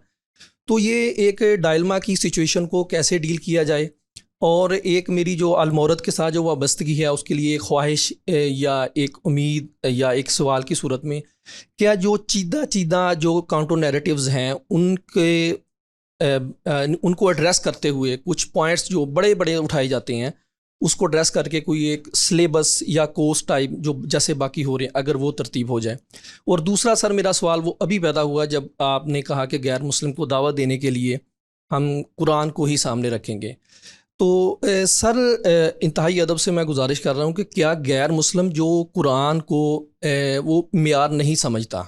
تو یہ ایک ڈائلما کی سچویشن کو کیسے ڈیل کیا جائے، اور ایک میری جو المورد کے ساتھ جو وابستگی ہے اس کے لیے ایک خواہش یا ایک امید یا ایک سوال کی صورت میں، کیا جو چیدہ جو کاؤنٹر نیریٹیوز ہیں ان کو ایڈریس کرتے ہوئے کچھ پوائنٹس جو بڑے بڑے اٹھائے جاتے ہیں اس کو ایڈریس کر کے کوئی ایک سلیبس یا کورس ٹائپ جو جیسے باقی ہو رہے ہیں اگر وہ ترتیب ہو جائے. اور دوسرا سر میرا سوال وہ ابھی پیدا ہوا جب آپ نے کہا کہ غیر مسلم کو دعوت دینے کے لیے ہم قرآن کو ہی سامنے رکھیں گے. تو سر انتہائی ادب سے میں گزارش کر رہا ہوں کہ کیا غیر مسلم جو قرآن کو وہ معیار نہیں سمجھتا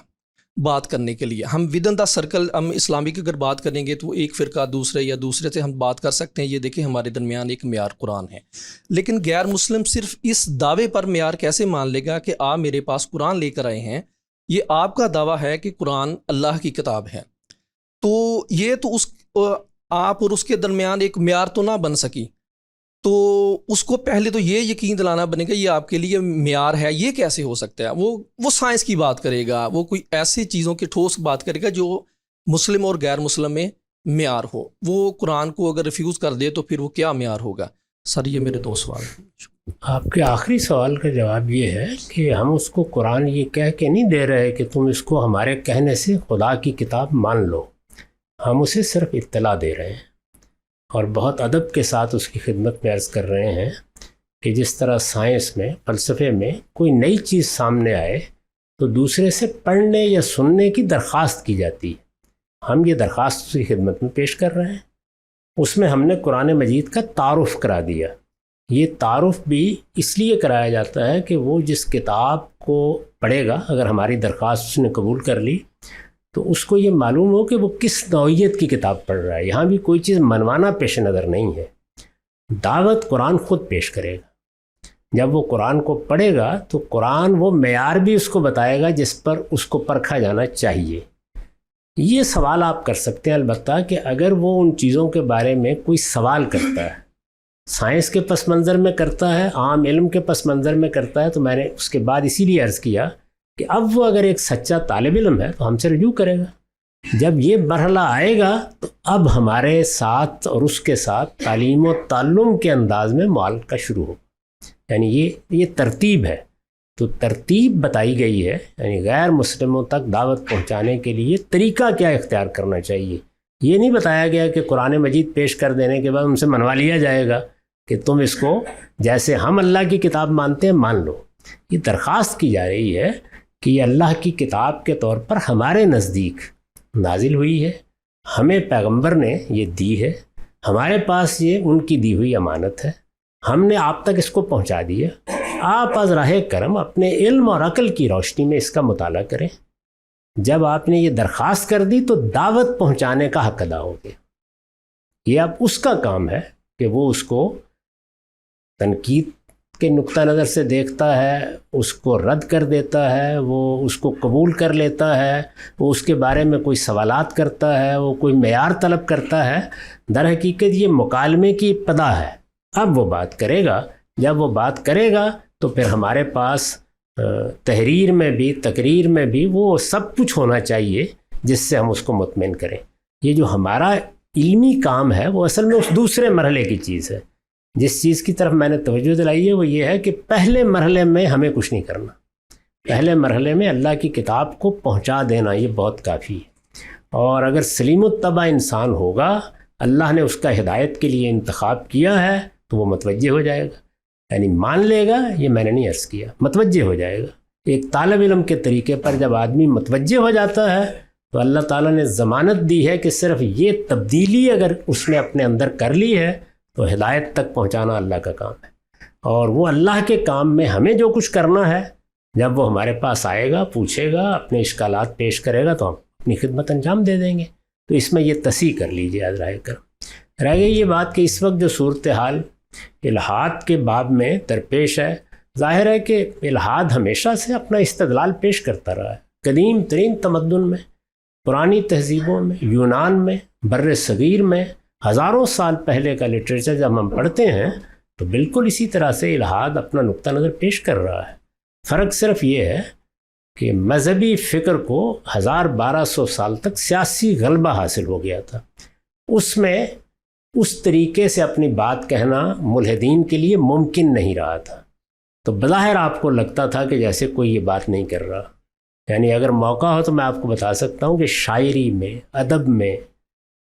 بات کرنے کے لیے، ہم ود ان دا سرکل ہم اسلامی کی اگر بات کریں گے تو ایک فرقہ دوسرے یا دوسرے سے ہم بات کر سکتے ہیں، یہ دیکھیں ہمارے درمیان ایک معیار قرآن ہے، لیکن غیر مسلم صرف اس دعوے پر معیار کیسے مان لے گا کہ آپ میرے پاس قرآن لے کر آئے ہیں، یہ آپ کا دعویٰ ہے کہ قرآن اللہ کی کتاب ہے، تو یہ تو اس آپ اور اس کے درمیان ایک معیار تو نہ بن سکی. تو اس کو پہلے تو یہ یقین دلانا بنے گا یہ آپ کے لیے معیار ہے. یہ کیسے ہو سکتا ہے؟ وہ سائنس کی بات کرے گا، وہ کوئی ایسی چیزوں کی ٹھوس بات کرے گا جو مسلم اور غیر مسلم میں معیار ہو. وہ قرآن کو اگر ریفیوز کر دے تو پھر وہ کیا معیار ہوگا؟ سر یہ میرے دو سوال. آپ کے آخری سوال کا جواب یہ ہے کہ ہم اس کو قرآن یہ کہہ کے نہیں دے رہے کہ تم اس کو ہمارے کہنے سے خدا کی کتاب مان لو، ہم اسے صرف اطلاع دے رہے ہیں اور بہت ادب کے ساتھ اس کی خدمت میں عرض کر رہے ہیں کہ جس طرح سائنس میں، فلسفے میں کوئی نئی چیز سامنے آئے تو دوسرے سے پڑھنے یا سننے کی درخواست کی جاتی ہے، ہم یہ درخواست اس کی خدمت میں پیش کر رہے ہیں. اس میں ہم نے قرآن مجید کا تعارف کرا دیا. یہ تعارف بھی اس لیے کرایا جاتا ہے کہ وہ جس کتاب کو پڑھے گا، اگر ہماری درخواست اس نے قبول کر لی تو اس کو یہ معلوم ہو کہ وہ کس نوعیت کی کتاب پڑھ رہا ہے. یہاں بھی کوئی چیز منوانا پیش نظر نہیں ہے، دعوت قرآن خود پیش کرے گا. جب وہ قرآن کو پڑھے گا تو قرآن وہ معیار بھی اس کو بتائے گا جس پر اس کو پرکھا جانا چاہیے. یہ سوال آپ کر سکتے ہیں البتہ کہ اگر وہ ان چیزوں کے بارے میں کوئی سوال کرتا ہے، سائنس کے پس منظر میں کرتا ہے، عام علم کے پس منظر میں کرتا ہے، تو میں نے اس کے بعد اسی لیے عرض کیا کہ اب وہ اگر ایک سچا طالب علم ہے تو ہم سے رجوع کرے گا. جب یہ مرحلہ آئے گا تو اب ہمارے ساتھ اور اس کے ساتھ تعلیم و تعلم کے انداز میں معالجہ شروع ہوگا. یعنی یہ ترتیب ہے. تو ترتیب بتائی گئی ہے، یعنی غیر مسلموں تک دعوت پہنچانے کے لیے طریقہ کیا اختیار کرنا چاہیے. یہ نہیں بتایا گیا کہ قرآن مجید پیش کر دینے کے بعد ان سے منوا لیا جائے گا کہ تم اس کو جیسے ہم اللہ کی کتاب مانتے ہیں مان لو. یہ درخواست کی جا رہی ہے کہ یہ اللہ کی کتاب کے طور پر ہمارے نزدیک نازل ہوئی ہے، ہمیں پیغمبر نے یہ دی ہے، ہمارے پاس یہ ان کی دی ہوئی امانت ہے، ہم نے آپ تک اس کو پہنچا دیا. آپ از راہ کرم اپنے علم اور عقل کی روشنی میں اس کا مطالعہ کریں. جب آپ نے یہ درخواست کر دی تو دعوت پہنچانے کا حق ادا ہو گیا. یہ اب اس کا کام ہے کہ وہ اس کو تنقید کے نقطہ نظر سے دیکھتا ہے، اس کو رد کر دیتا ہے، وہ اس کو قبول کر لیتا ہے، وہ اس کے بارے میں کوئی سوالات کرتا ہے، وہ کوئی معیار طلب کرتا ہے. در حقیقت یہ مکالمے کی ابتدا ہے. اب وہ بات کرے گا. جب وہ بات کرے گا تو پھر ہمارے پاس تحریر میں بھی تقریر میں بھی وہ سب کچھ ہونا چاہیے جس سے ہم اس کو مطمئن کریں. یہ جو ہمارا علمی کام ہے وہ اصل میں اس دوسرے مرحلے کی چیز ہے. جس چیز کی طرف میں نے توجہ دلائی ہے وہ یہ ہے کہ پہلے مرحلے میں ہمیں کچھ نہیں کرنا. پہلے مرحلے میں اللہ کی کتاب کو پہنچا دینا یہ بہت کافی ہے. اور اگر سلیم الطبع انسان ہوگا، اللہ نے اس کا ہدایت کے لیے انتخاب کیا ہے تو وہ متوجہ ہو جائے گا. یعنی مان لے گا، یہ میں نے نہیں عرض کیا، متوجہ ہو جائے گا. ایک طالب علم کے طریقے پر جب آدمی متوجہ ہو جاتا ہے تو اللہ تعالیٰ نے ضمانت دی ہے کہ صرف یہ تبدیلی اگر اس نے اپنے اندر کر لی ہے تو ہدایت تک پہنچانا اللہ کا کام ہے. اور وہ اللہ کے کام میں ہمیں جو کچھ کرنا ہے، جب وہ ہمارے پاس آئے گا، پوچھے گا، اپنے اشکالات پیش کرے گا تو ہم اپنی خدمت انجام دے دیں گے. تو اس میں یہ تصحیح کر لیجیے حضرائے کرم. رہ گئی یہ بات کہ اس وقت جو صورتحال الحاد کے باب میں درپیش ہے، ظاہر ہے کہ الحاد ہمیشہ سے اپنا استدلال پیش کرتا رہا ہے. قدیم ترین تمدن میں، پرانی تہذیبوں میں، یونان میں، بر صغیر میں، ہزاروں سال پہلے کا لٹریچر جب ہم پڑھتے ہیں تو بالکل اسی طرح سے الحاد اپنا نقطہ نظر پیش کر رہا ہے. فرق صرف یہ ہے کہ مذہبی فکر کو 1200 سال تک سیاسی غلبہ حاصل ہو گیا تھا. اس میں اس طریقے سے اپنی بات کہنا ملحدین کے لیے ممکن نہیں رہا تھا. تو بظاہر آپ کو لگتا تھا کہ جیسے کوئی یہ بات نہیں کر رہا. یعنی اگر موقع ہو تو میں آپ کو بتا سکتا ہوں کہ شاعری میں، ادب میں،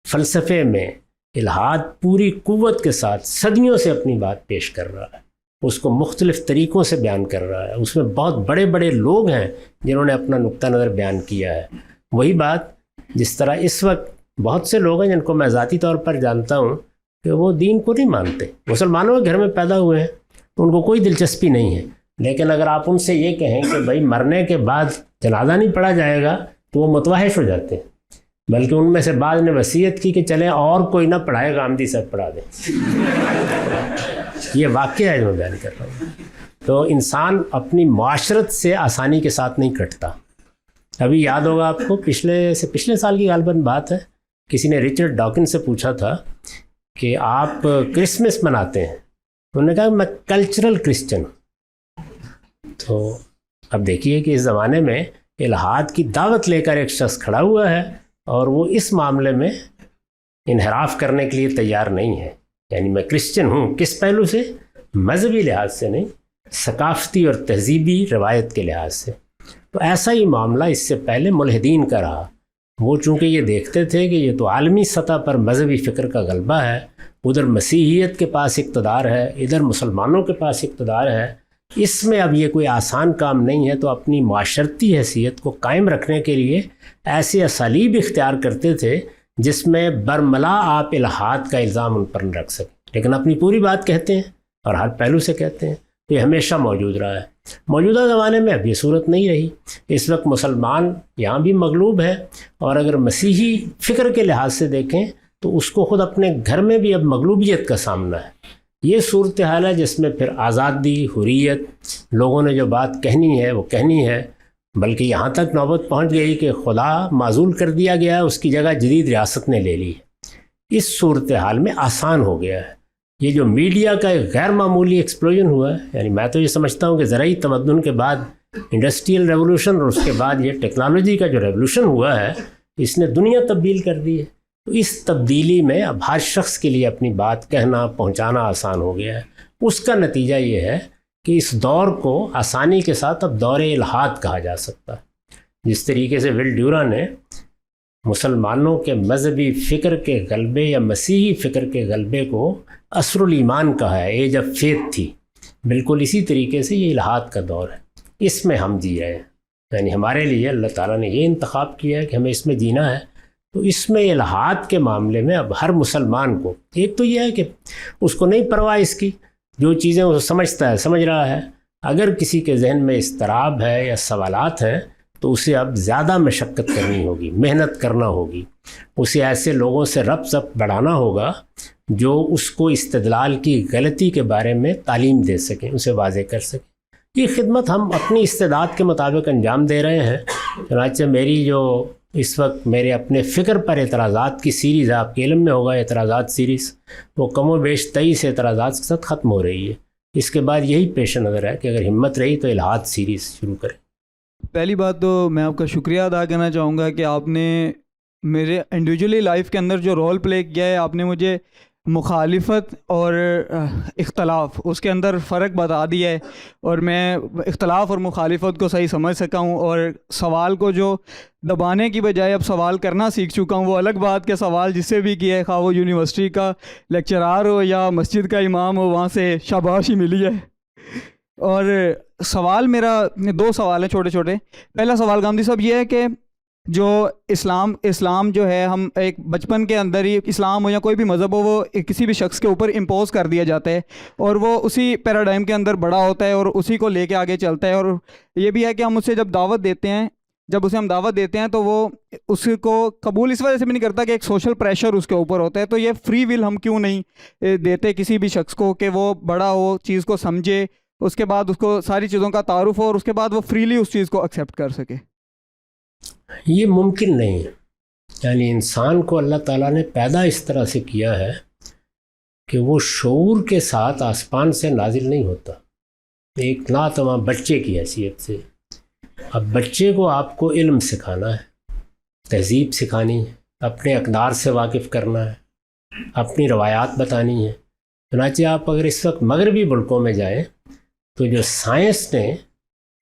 فلسفے میں الحاد پوری قوت کے ساتھ صدیوں سے اپنی بات پیش کر رہا ہے، اس کو مختلف طریقوں سے بیان کر رہا ہے. اس میں بہت بڑے بڑے لوگ ہیں جنہوں نے اپنا نقطہ نظر بیان کیا ہے. وہی بات جس طرح اس وقت بہت سے لوگ ہیں جن کو میں ذاتی طور پر جانتا ہوں کہ وہ دین کو نہیں مانتے، مسلمانوں کے گھر میں پیدا ہوئے ہیں، ان کو کوئی دلچسپی نہیں ہے. لیکن اگر آپ ان سے یہ کہیں کہ بھائی مرنے کے بعد جنازہ نہیں پڑھا جائے گا تو وہ متوحش ہو جاتے ہیں. بلکہ ان میں سے بعض نے وصیت کی کہ چلیں اور کوئی نہ پڑھائے گا، آمدی صاحب پڑھا دیں. یہ واقعہ ہے جو میں بیان کر رہا ہوں. تو انسان اپنی معاشرت سے آسانی کے ساتھ نہیں کٹتا. ابھی یاد ہوگا آپ کو پچھلے سال کی غالباً بات ہے، کسی نے رچرڈ ڈاکن سے پوچھا تھا کہ آپ کرسمس مناتے ہیں؟ انہوں نے کہا میں کلچرل کرسچن. تو اب دیکھیے کہ اس زمانے میں الحاد کی دعوت لے کر ایک شخص کھڑا ہوا ہے اور وہ اس معاملے میں انحراف کرنے کے لیے تیار نہیں ہے. یعنی میں کرسچن ہوں، کس پہلو سے؟ مذہبی لحاظ سے نہیں، ثقافتی اور تہذیبی روایت کے لحاظ سے. تو ایسا ہی معاملہ اس سے پہلے ملحدین کا رہا. وہ چونکہ یہ دیکھتے تھے کہ یہ تو عالمی سطح پر مذہبی فکر کا غلبہ ہے، ادھر مسیحیت کے پاس اقتدار ہے، ادھر مسلمانوں کے پاس اقتدار ہے، اس میں اب یہ کوئی آسان کام نہیں ہے. تو اپنی معاشرتی حیثیت کو قائم رکھنے کے لیے ایسے اسالیب اختیار کرتے تھے جس میں برملا آپ الحاد کا الزام ان پر نہ رکھ سکیں، لیکن اپنی پوری بات کہتے ہیں اور ہر پہلو سے کہتے ہیں. تو یہ ہمیشہ موجود رہا ہے. موجودہ زمانے میں اب یہ صورت نہیں رہی. اس وقت مسلمان یہاں بھی مغلوب ہے، اور اگر مسیحی فکر کے لحاظ سے دیکھیں تو اس کو خود اپنے گھر میں بھی اب مغلوبیت کا سامنا ہے. یہ صورتحال ہے جس میں پھر آزادی، حریت، لوگوں نے جو بات کہنی ہے وہ کہنی ہے. بلکہ یہاں تک نوبت پہنچ گئی کہ خدا معزول کر دیا گیا ہے، اس کی جگہ جدید ریاست نے لے لی ہے. اس صورتحال میں آسان ہو گیا ہے. یہ جو میڈیا کا ایک غیر معمولی ایکسپلوژن ہوا ہے، یعنی میں تو یہ سمجھتا ہوں کہ زرعی تمدن کے بعد انڈسٹریل ریولوشن اور اس کے بعد یہ ٹیکنالوجی کا جو ریولوشن ہوا ہے، اس نے دنیا تبدیل کر دی ہے. تو اس تبدیلی میں اب ہر شخص کے لیے اپنی بات کہنا، پہنچانا آسان ہو گیا ہے. اس کا نتیجہ یہ ہے کہ اس دور کو آسانی کے ساتھ اب دور الحاد کہا جا سکتا ہے. جس طریقے سے ول ڈیورا نے مسلمانوں کے مذہبی فکر کے غلبے یا مسیحی فکر کے غلبے کو عصر الایمان کہا ہے، ایج آف فیتھ تھی، بالکل اسی طریقے سے یہ الحاد کا دور ہے. اس میں ہم جی رہے ہیں. یعنی ہمارے لیے اللہ تعالیٰ نے یہ انتخاب کیا ہے کہ ہمیں اس میں جینا ہے. تو اس میں الحاد کے معاملے میں اب ہر مسلمان کو ایک تو یہ ہے کہ اس کو نہیں پرواہ اس کی، جو چیزیں وہ سمجھتا ہے سمجھ رہا ہے. اگر کسی کے ذہن میں اضطراب ہے یا سوالات ہیں تو اسے اب زیادہ مشقت کرنی ہوگی، محنت کرنا ہوگی. اسے ایسے لوگوں سے ربط بڑھانا ہوگا جو اس کو استدلال کی غلطی کے بارے میں تعلیم دے سکیں، اسے واضح کر سکیں. یہ خدمت ہم اپنی استعداد کے مطابق انجام دے رہے ہیں. چنانچہ میری جو اس وقت میرے اپنے فکر پر اعتراضات کی سیریز ہے، آپ کے علم میں ہوگا اعتراضات سیریز، وہ کم و بیش 23 اعتراضات کے ساتھ ختم ہو رہی ہے. اس کے بعد یہی پیش نظر ہے کہ اگر ہمت رہی تو الحاد سیریز شروع کریں. پہلی بات تو میں آپ کا شکریہ ادا کرنا چاہوں گا کہ آپ نے میرے انڈیویجولی لائف کے اندر جو رول پلے کیا ہے، آپ نے مجھے مخالفت اور اختلاف اس کے اندر فرق بتا دیا ہے، اور میں اختلاف اور مخالفت کو صحیح سمجھ سکا ہوں، اور سوال کو جو دبانے کی بجائے اب سوال کرنا سیکھ چکا ہوں. وہ الگ بات کہ سوال جس سے بھی کیا ہے، خواہ وہ یونیورسٹی کا لیکچرار ہو یا مسجد کا امام ہو، وہاں سے شاباشی ملی ہے. اور سوال میرا 2 سوال ہیں چھوٹے چھوٹے. پہلا سوال گاندھی صاحب یہ ہے کہ جو اسلام جو ہے ہم ایک بچپن کے اندر ہی اسلام ہو یا کوئی بھی مذہب ہو وہ کسی بھی شخص کے اوپر امپوز کر دیا جاتا ہے اور وہ اسی پیراڈائم کے اندر بڑا ہوتا ہے اور اسی کو لے کے آگے چلتا ہے. اور یہ بھی ہے کہ ہم اسے جب اسے ہم دعوت دیتے ہیں تو وہ اس کو قبول اس وجہ سے بھی نہیں کرتا کہ ایک سوشل پریشر اس کے اوپر ہوتا ہے. تو یہ فری ول ہم کیوں نہیں دیتے کسی بھی شخص کو کہ وہ بڑا ہو, چیز کو سمجھے, اس کے بعد اس کو ساری چیزوں کا تعارف ہو اور اس کے بعد وہ فریلی اس چیز کو ایکسیپٹ کر سکے؟ یہ ممکن نہیں ہے. یعنی انسان کو اللہ تعالیٰ نے پیدا اس طرح سے کیا ہے کہ وہ شعور کے ساتھ آسمان سے نازل نہیں ہوتا, ایک ناتواں بچے کی حیثیت سے. اب بچے کو آپ کو علم سکھانا ہے, تہذیب سکھانی ہے, اپنے اقدار سے واقف کرنا ہے, اپنی روایات بتانی ہے. چنانچہ آپ اگر اس وقت مغربی ملکوں میں جائیں تو جو سائنس نے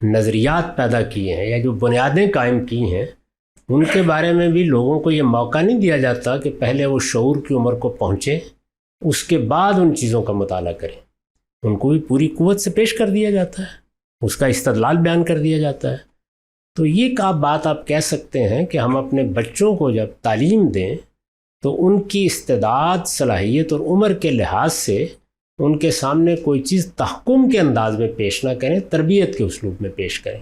نظریات پیدا کیے ہیں یا جو بنیادیں قائم کی ہیں ان کے بارے میں بھی لوگوں کو یہ موقع نہیں دیا جاتا کہ پہلے وہ شعور کی عمر کو پہنچیں, اس کے بعد ان چیزوں کا مطالعہ کریں. ان کو بھی پوری قوت سے پیش کر دیا جاتا ہے, اس کا استدلال بیان کر دیا جاتا ہے. تو یہ بات آپ کہہ سکتے ہیں کہ ہم اپنے بچوں کو جب تعلیم دیں تو ان کی استعداد, صلاحیت اور عمر کے لحاظ سے ان کے سامنے کوئی چیز تحکم کے انداز میں پیش نہ کریں, تربیت کے اسلوب میں پیش کریں.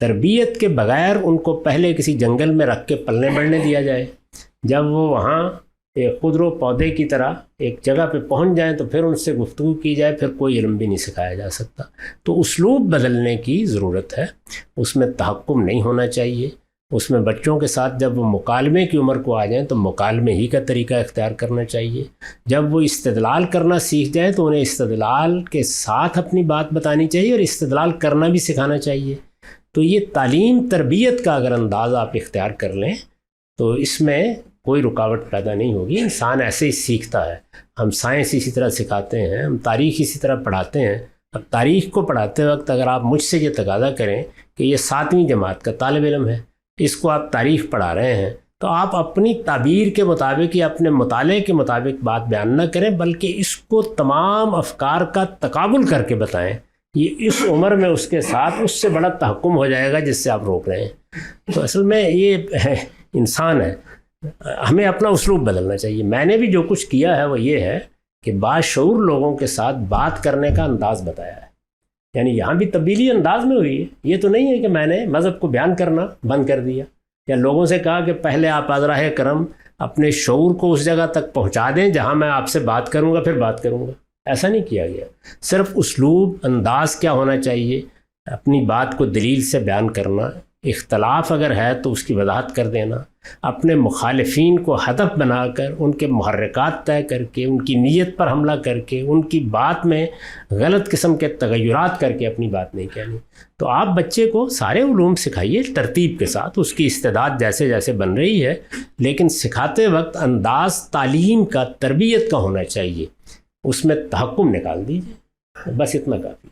تربیت کے بغیر ان کو پہلے کسی جنگل میں رکھ کے پلنے بڑھنے دیا جائے, جب وہ وہاں ایک خودرو پودے کی طرح ایک جگہ پہ پہنچ جائیں تو پھر ان سے گفتگو کی جائے, پھر کوئی علم بھی نہیں سکھایا جا سکتا. تو اسلوب بدلنے کی ضرورت ہے, اس میں تحکم نہیں ہونا چاہیے. اس میں بچوں کے ساتھ جب وہ مکالمے کی عمر کو آ جائیں تو مکالمے ہی کا طریقہ اختیار کرنا چاہیے. جب وہ استدلال کرنا سیکھ جائیں تو انہیں استدلال کے ساتھ اپنی بات بتانی چاہیے اور استدلال کرنا بھی سکھانا چاہیے. تو یہ تعلیم تربیت کا اگر انداز آپ اختیار کر لیں تو اس میں کوئی رکاوٹ پیدا نہیں ہوگی. انسان ایسے ہی سیکھتا ہے. ہم سائنس اسی طرح سکھاتے ہیں, ہم تاریخ اسی طرح پڑھاتے ہیں. اب تاریخ کو پڑھاتے وقت اگر آپ مجھ سے یہ تقاضا کریں کہ یہ 7ویں جماعت کا طالب علم ہے, اس کو آپ تاریخ پڑھا رہے ہیں, تو آپ اپنی تعبیر کے مطابق یا اپنے مطالعے کے مطابق بات بیان نہ کریں بلکہ اس کو تمام افکار کا تقابل کر کے بتائیں. یہ اس عمر میں اس کے ساتھ اس سے بڑا تحکم ہو جائے گا جس سے آپ روک رہے ہیں. تو اصل میں یہ انسان ہے, ہمیں اپنا اسلوب بدلنا چاہیے. میں نے بھی جو کچھ کیا ہے وہ یہ ہے کہ باشعور لوگوں کے ساتھ بات کرنے کا انداز بتایا ہے. یعنی یہاں بھی تبدیلی انداز میں ہوئی ہے. یہ تو نہیں ہے کہ میں نے مذہب کو بیان کرنا بند کر دیا یا لوگوں سے کہا کہ پہلے آپ ازراہ کرم اپنے شعور کو اس جگہ تک پہنچا دیں جہاں میں آپ سے بات کروں گا پھر بات کروں گا. ایسا نہیں کیا گیا. صرف اسلوب, انداز کیا ہونا چاہیے, اپنی بات کو دلیل سے بیان کرنا, اختلاف اگر ہے تو اس کی وضاحت کر دینا, اپنے مخالفین کو ہدف بنا کر ان کے محرکات طے کر کے ان کی نیت پر حملہ کر کے ان کی بات میں غلط قسم کے تغیرات کر کے اپنی بات نہیں کہنی. تو آپ بچے کو سارے علوم سکھائیے ترتیب کے ساتھ, اس کی استعداد جیسے جیسے بن رہی ہے, لیکن سکھاتے وقت انداز تعلیم کا, تربیت کا ہونا چاہیے, اس میں تحکم نکال دیجیے, بس اتنا کافی.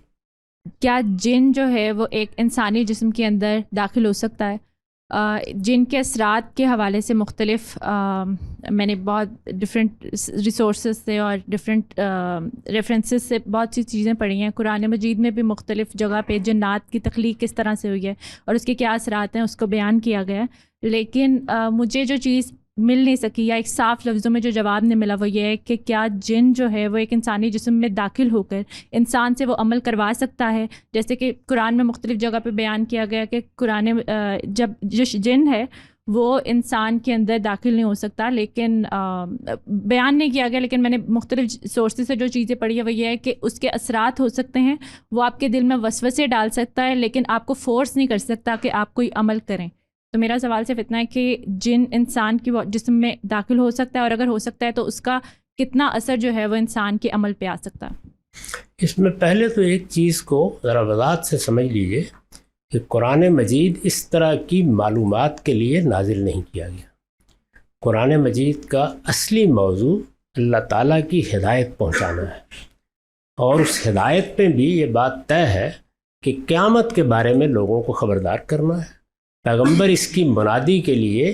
کیا جن جو ہے وہ ایک انسانی جسم کے اندر داخل ہو سکتا ہے؟ جن کے اثرات کے حوالے سے مختلف میں نے بہت ڈفرینٹ ریسورسز سے اور ڈفرینٹ ریفرنسز سے بہت سی چیزیں پڑھی ہیں. قرآن مجید میں بھی مختلف جگہ پہ جنات کی تخلیق کس طرح سے ہوئی ہے اور اس کے کیا اثرات ہیں اس کو بیان کیا گیا ہے. لیکن مجھے جو چیز مل نہیں سکی یا ایک صاف لفظوں میں جو جواب نہیں ملا وہ یہ ہے کہ کیا جن جو ہے وہ ایک انسانی جسم میں داخل ہو کر انسان سے وہ عمل کروا سکتا ہے؟ جیسے کہ قرآن میں مختلف جگہ پہ بیان کیا گیا کہ قرآن جب جو جن ہے وہ انسان کے اندر داخل نہیں ہو سکتا, لیکن بیان نہیں کیا گیا. لیکن میں نے مختلف سورسز سے جو چیزیں پڑھی ہے وہ یہ ہے کہ اس کے اثرات ہو سکتے ہیں, وہ آپ کے دل میں وسوسے ڈال سکتا ہے لیکن آپ کو فورس نہیں کر سکتا کہ آپ کوئی عمل کریں. تو میرا سوال صرف اتنا ہے کہ جن انسان کی جسم میں داخل ہو سکتا ہے اور اگر ہو سکتا ہے تو اس کا کتنا اثر جو ہے وہ انسان کے عمل پہ آ سکتا ہے؟ اس میں پہلے تو ایک چیز کو ذرا وضاحت سے سمجھ لیجئے کہ قرآن مجید اس طرح کی معلومات کے لیے نازل نہیں کیا گیا. قرآن مجید کا اصلی موضوع اللہ تعالیٰ کی ہدایت پہنچانا ہے, اور اس ہدایت میں بھی یہ بات طے ہے کہ قیامت کے بارے میں لوگوں کو خبردار کرنا ہے. پیغمبر اس کی منادی کے لیے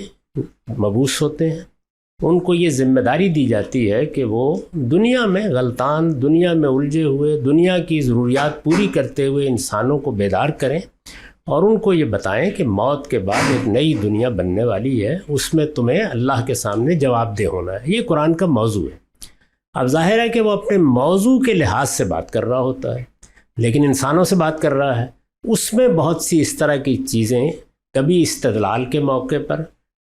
مبعوث ہوتے ہیں, ان کو یہ ذمہ داری دی جاتی ہے کہ وہ دنیا میں غلطان، دنیا میں الجھے ہوئے، دنیا کی ضروریات پوری کرتے ہوئے انسانوں کو بیدار کریں اور ان کو یہ بتائیں کہ موت کے بعد ایک نئی دنیا بننے والی ہے، اس میں تمہیں اللہ کے سامنے جواب دہ ہونا ہے۔ یہ قرآن کا موضوع ہے۔ اب ظاہر ہے کہ وہ اپنے موضوع کے لحاظ سے بات کر رہا ہوتا ہے، لیکن انسانوں سے بات کر رہا ہے، اس میں بہت سی اس طرح کی چیزیں کبھی استدلال کے موقع پر،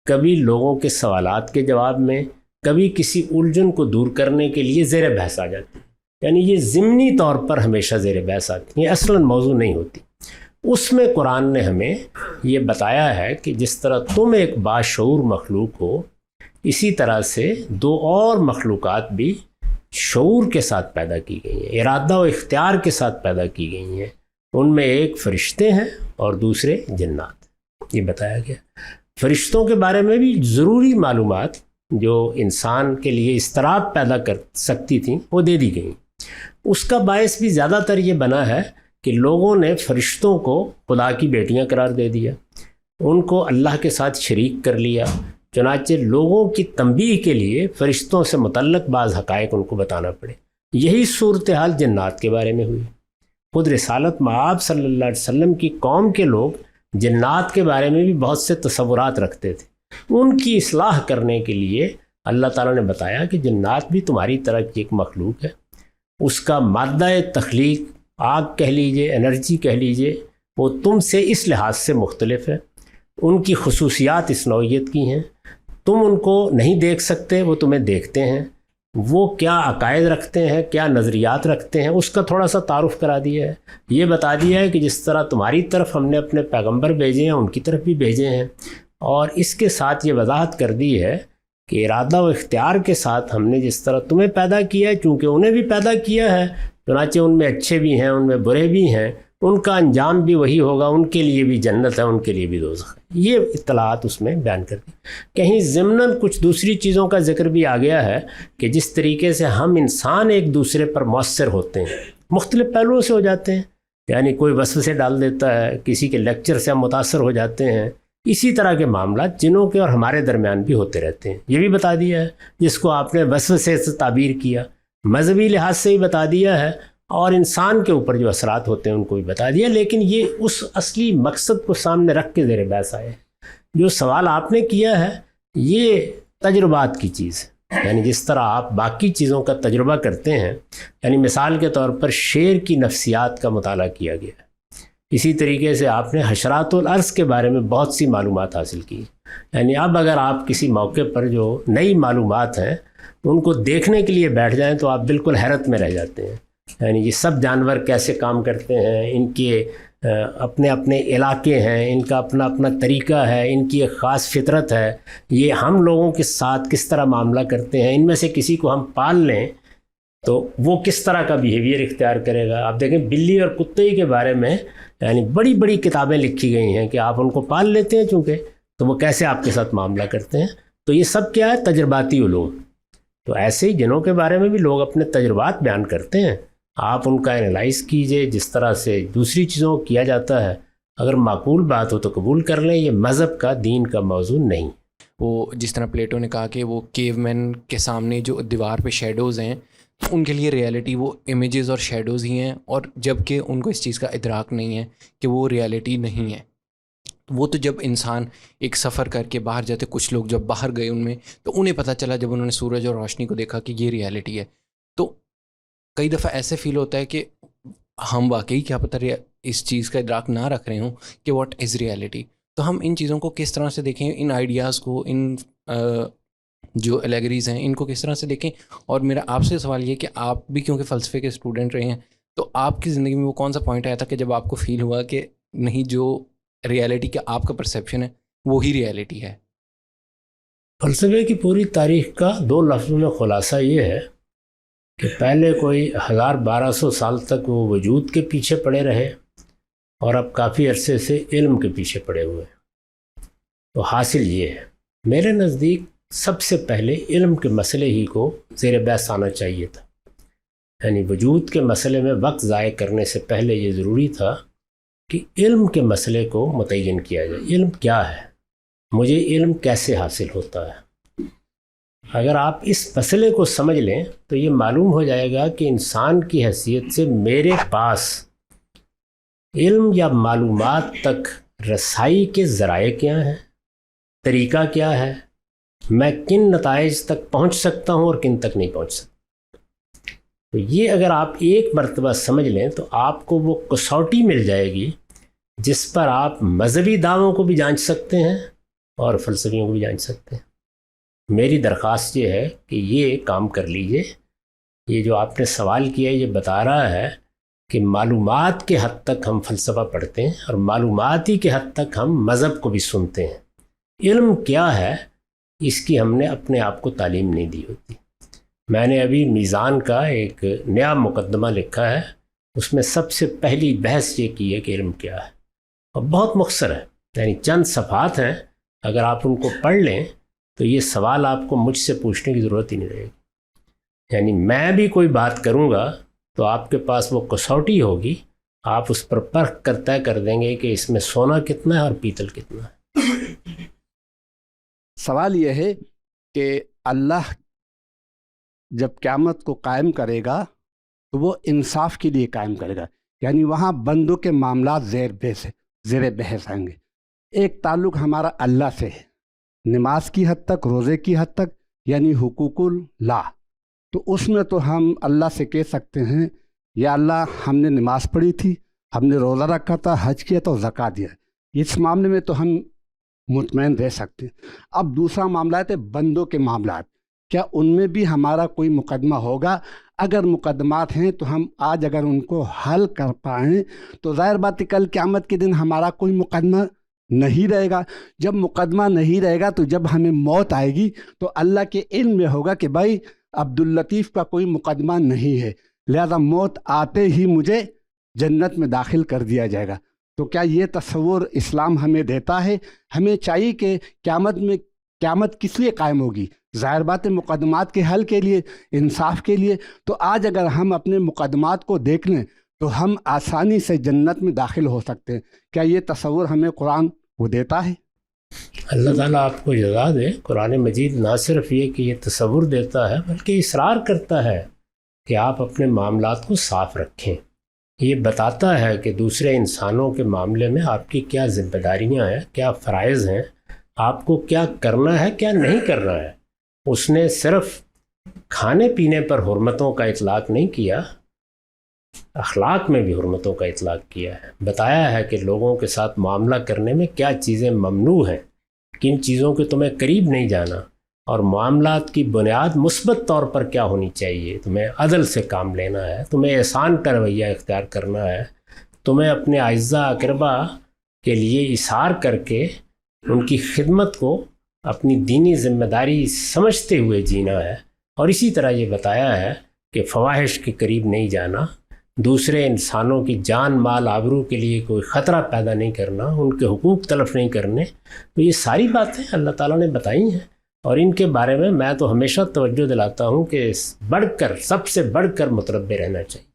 کبھی لوگوں کے سوالات کے جواب میں، کبھی کسی الجھن کو دور کرنے کے لیے زیر بحث آ جاتی ہے۔ یعنی یہ ضمنی طور پر ہمیشہ زیر بحث آتی ہیں، یہ اصلاً موضوع نہیں ہوتی۔ اس میں قرآن نے ہمیں یہ بتایا ہے کہ جس طرح تم ایک باشعور مخلوق ہو، اسی طرح سے دو اور مخلوقات بھی شعور کے ساتھ پیدا کی گئی ہیں، ارادہ و اختیار کے ساتھ پیدا کی گئی ہیں۔ ان میں ایک فرشتے ہیں اور دوسرے جنات، یہ بتایا گیا۔ فرشتوں کے بارے میں بھی ضروری معلومات جو انسان کے لیے اضطراب پیدا کر سکتی تھیں وہ دے دی گئیں۔ اس کا باعث بھی زیادہ تر یہ بنا ہے کہ لوگوں نے فرشتوں کو خدا کی بیٹیاں قرار دے دیا، ان کو اللہ کے ساتھ شریک کر لیا، چنانچہ لوگوں کی تنبیہ کے لیے فرشتوں سے متعلق بعض حقائق ان کو بتانا پڑے۔ یہی صورتحال جنات کے بارے میں ہوئی۔ خود رسالت مآب صلی اللہ علیہ وسلم کی قوم کے لوگ جنات کے بارے میں بھی بہت سے تصورات رکھتے تھے۔ ان کی اصلاح کرنے کے لیے اللہ تعالیٰ نے بتایا کہ جنات بھی تمہاری طرح کی ایک مخلوق ہے، اس کا مادہ تخلیق، آگ کہہ لیجئے، انرجی کہہ لیجئے، وہ تم سے اس لحاظ سے مختلف ہے، ان کی خصوصیات اس نوعیت کی ہیں، تم ان کو نہیں دیکھ سکتے، وہ تمہیں دیکھتے ہیں، وہ کیا عقائد رکھتے ہیں، کیا نظریات رکھتے ہیں، اس کا تھوڑا سا تعارف کرا دیا ہے۔ یہ بتا دیا ہے کہ جس طرح تمہاری طرف ہم نے اپنے پیغمبر بھیجے ہیں، ان کی طرف بھی بھیجے ہیں، اور اس کے ساتھ یہ وضاحت کر دی ہے کہ ارادہ و اختیار کے ساتھ ہم نے جس طرح تمہیں پیدا کیا ہے، چونکہ انہیں بھی پیدا کیا ہے، چنانچہ ان میں اچھے بھی ہیں، ان میں برے بھی ہیں، ان کا انجام بھی وہی ہوگا، ان کے لیے بھی جنت ہے، ان کے لیے بھی دوزخ ہے۔ یہ اطلاعات اس میں بیان کر دی۔ کہیں ضمناً کچھ دوسری چیزوں کا ذکر بھی آ گیا ہے کہ جس طریقے سے ہم انسان ایک دوسرے پر مؤثر ہوتے ہیں، مختلف پہلوؤں سے ہو جاتے ہیں، یعنی کوئی وسوسے ڈال دیتا ہے، کسی کے لیکچر سے ہم متاثر ہو جاتے ہیں، اسی طرح کے معاملات جنوں کے اور ہمارے درمیان بھی ہوتے رہتے ہیں۔ یہ بھی بتا دیا ہے، جس کو آپ نے وسوسے سے تعبیر کیا، مذہبی لحاظ سے ہی بتا دیا ہے، اور انسان کے اوپر جو اثرات ہوتے ہیں ان کو بھی بتا دیا، لیکن یہ اس اصلی مقصد کو سامنے رکھ کے زیر بحث آئے۔ جو سوال آپ نے کیا ہے یہ تجربات کی چیز ہے، یعنی جس طرح آپ باقی چیزوں کا تجربہ کرتے ہیں، یعنی مثال کے طور پر شیر کی نفسیات کا مطالعہ کیا گیا ہے، اسی طریقے سے آپ نے حشرات الارض کے بارے میں بہت سی معلومات حاصل کی، یعنی اب اگر آپ کسی موقع پر جو نئی معلومات ہیں ان کو دیکھنے کے لیے بیٹھ جائیں تو آپ بالکل حیرت میں رہ جاتے ہیں۔ یعنی یہ سب جانور کیسے کام کرتے ہیں، ان کے اپنے اپنے علاقے ہیں، ان کا اپنا اپنا طریقہ ہے، ان کی ایک خاص فطرت ہے، یہ ہم لوگوں کے ساتھ کس طرح معاملہ کرتے ہیں، ان میں سے کسی کو ہم پال لیں تو وہ کس طرح کا بیہیویئر اختیار کرے گا۔ آپ دیکھیں بلی اور کتے کے بارے میں یعنی بڑی بڑی کتابیں لکھی گئی ہیں کہ آپ ان کو پال لیتے ہیں چونکہ، تو وہ کیسے آپ کے ساتھ معاملہ کرتے ہیں۔ تو یہ سب کیا ہے؟ تجرباتی علوم۔ تو ایسے ہی جنوں کے بارے میں بھی لوگ اپنے تجربات بیان کرتے ہیں، آپ ان کا انالائز کیجئے، جس طرح سے دوسری چیزوں کو کیا جاتا ہے، اگر معقول بات ہو تو قبول کر لیں، یہ مذہب کا، دین کا موضوع نہیں۔ وہ جس طرح پلیٹو نے کہا کہ وہ کیو مین کے سامنے جو دیوار پہ شیڈوز ہیں، ان کے لیے ریالٹی وہ امیجز اور شیڈوز ہی ہیں، اور جب کہ ان کو اس چیز کا ادراک نہیں ہے کہ وہ ریالٹی نہیں ہے۔ وہ تو جب انسان ایک سفر کر کے باہر جاتے، کچھ لوگ جب باہر گئے ان میں، تو انہیں پتہ چلا جب انہوں نے سورج اور روشنی کو دیکھا کہ یہ ریالٹی ہے۔ تو کئی دفعہ ایسے فیل ہوتا ہے کہ ہم واقعی کیا پتہ اس چیز کا ادراک نہ رکھ رہے ہوں کہ واٹ از ریالٹی۔ تو ہم ان چیزوں کو کس طرح سے دیکھیں، ان آئیڈیاز کو، ان جو الیگریز ہیں، ان کو کس طرح سے دیکھیں۔ اور میرا آپ سے سوال یہ کہ آپ بھی کیونکہ فلسفے کے اسٹوڈنٹ رہے ہیں، تو آپ کی زندگی میں وہ کون سا پوائنٹ آیا تھا کہ جب آپ کو فیل ہوا کہ نہیں، جو ریالٹی کا آپ کا پرسیپشن ہے وہی ریالٹی ہے؟ فلسفے کی پوری تاریخ کا دو لفظوں میں خلاصہ یہ ہے کہ پہلے کوئی 1200 سال تک وہ وجود کے پیچھے پڑے رہے، اور اب کافی عرصے سے علم کے پیچھے پڑے ہوئے ہیں۔ تو حاصل یہ ہے، میرے نزدیک سب سے پہلے علم کے مسئلے ہی کو زیر بحث آنا چاہیے تھا، یعنی وجود کے مسئلے میں وقت ضائع کرنے سے پہلے یہ ضروری تھا کہ علم کے مسئلے کو متعین کیا جائے۔ علم کیا ہے؟ مجھے علم کیسے حاصل ہوتا ہے؟ اگر آپ اس مسئلے کو سمجھ لیں تو یہ معلوم ہو جائے گا کہ انسان کی حیثیت سے میرے پاس علم یا معلومات تک رسائی کے ذرائع کیا ہیں، طریقہ کیا ہے، میں کن نتائج تک پہنچ سکتا ہوں اور کن تک نہیں پہنچ سکتا. تو یہ اگر آپ ایک مرتبہ سمجھ لیں تو آپ کو وہ کسوٹی مل جائے گی جس پر آپ مذہبی دعووں کو بھی جانچ سکتے ہیں اور فلسفیوں کو بھی جانچ سکتے ہیں. میری درخواست یہ ہے کہ یہ کام کر لیجئے. یہ جو آپ نے سوال کیا ہے یہ بتا رہا ہے کہ معلومات کے حد تک ہم فلسفہ پڑھتے ہیں اور معلوماتی کے حد تک ہم مذہب کو بھی سنتے ہیں. علم کیا ہے اس کی ہم نے اپنے آپ کو تعلیم نہیں دی ہوتی. میں نے ابھی میزان کا ایک نیا مقدمہ لکھا ہے، اس میں سب سے پہلی بحث یہ کی ہے کہ علم کیا ہے، اور بہت مختصر ہے، یعنی چند صفحات ہیں. اگر آپ ان کو پڑھ لیں تو یہ سوال آپ کو مجھ سے پوچھنے کی ضرورت ہی نہیں رہے گی. یعنی میں بھی کوئی بات کروں گا تو آپ کے پاس وہ کسوٹی ہوگی، آپ اس پر پرکھ کر طے کر دیں گے کہ اس میں سونا کتنا ہے اور پیتل کتنا ہے. سوال یہ ہے کہ اللہ جب قیامت کو قائم کرے گا تو وہ انصاف کے لیے قائم کرے گا، یعنی وہاں بندوں کے معاملات زیر بحث آئیں گے. ایک تعلق ہمارا اللہ سے ہے، نماز کی حد تک، روزے کی حد تک، یعنی حقوق اللہ. تو اس میں تو ہم اللہ سے کہہ سکتے ہیں یا اللہ ہم نے نماز پڑھی تھی، ہم نے روزہ رکھا تھا، حج کیا تو زکوٰۃ دیا. اس معاملے میں تو ہم مطمئن رہ سکتے ہیں. اب دوسرا معاملہ ہے بندوں کے معاملات، کیا ان میں بھی ہمارا کوئی مقدمہ ہوگا؟ اگر مقدمات ہیں تو ہم آج اگر ان کو حل کر پائیں تو ظاہر بات ہے کل قیامت کے دن ہمارا کوئی مقدمہ نہیں رہے گا. جب مقدمہ نہیں رہے گا تو جب ہمیں موت آئے گی تو اللہ کے علم میں ہوگا کہ بھائی عبداللطیف کا کوئی مقدمہ نہیں ہے، لہذا موت آتے ہی مجھے جنت میں داخل کر دیا جائے گا. تو کیا یہ تصور اسلام ہمیں دیتا ہے؟ ہمیں چاہیے کہ قیامت کس لیے قائم ہوگی؟ ظاہر بات ہے مقدمات کے حل کے لیے، انصاف کے لیے. تو آج اگر ہم اپنے مقدمات کو دیکھ لیں تو ہم آسانی سے جنت میں داخل ہو سکتے ہیں. کیا یہ تصور ہمیں قرآن وہ دیتا ہے؟ اللہ تعالیٰ آپ کو جزا دے. قرآن مجید نہ صرف یہ کہ یہ تصور دیتا ہے بلکہ اصرار کرتا ہے کہ آپ اپنے معاملات کو صاف رکھیں. یہ بتاتا ہے کہ دوسرے انسانوں کے معاملے میں آپ کی کیا ذمہ داریاں ہیں، کیا فرائض ہیں، آپ کو کیا کرنا ہے کیا نہیں کرنا ہے. اس نے صرف کھانے پینے پر حرمتوں کا اطلاق نہیں کیا، اخلاق میں بھی حرمتوں کا اطلاق کیا ہے. بتایا ہے کہ لوگوں کے ساتھ معاملہ کرنے میں کیا چیزیں ممنوع ہیں، کن چیزوں کے تمہیں قریب نہیں جانا، اور معاملات کی بنیاد مثبت طور پر کیا ہونی چاہیے. تمہیں عدل سے کام لینا ہے، تمہیں احسان کا رویہ اختیار کرنا ہے، تمہیں اپنے اعزاء اقربا کے لیے اثار کر کے ان کی خدمت کو اپنی دینی ذمہ داری سمجھتے ہوئے جینا ہے. اور اسی طرح یہ بتایا ہے کہ فواحش کے قریب نہیں جانا، دوسرے انسانوں کی جان مال آبرو کے لیے کوئی خطرہ پیدا نہیں کرنا، ان کے حقوق تلف نہیں کرنے. تو یہ ساری باتیں اللہ تعالیٰ نے بتائی ہیں، اور ان کے بارے میں تو ہمیشہ توجہ دلاتا ہوں کہ بڑھ کر، سب سے بڑھ کر متربع رہنا چاہیے،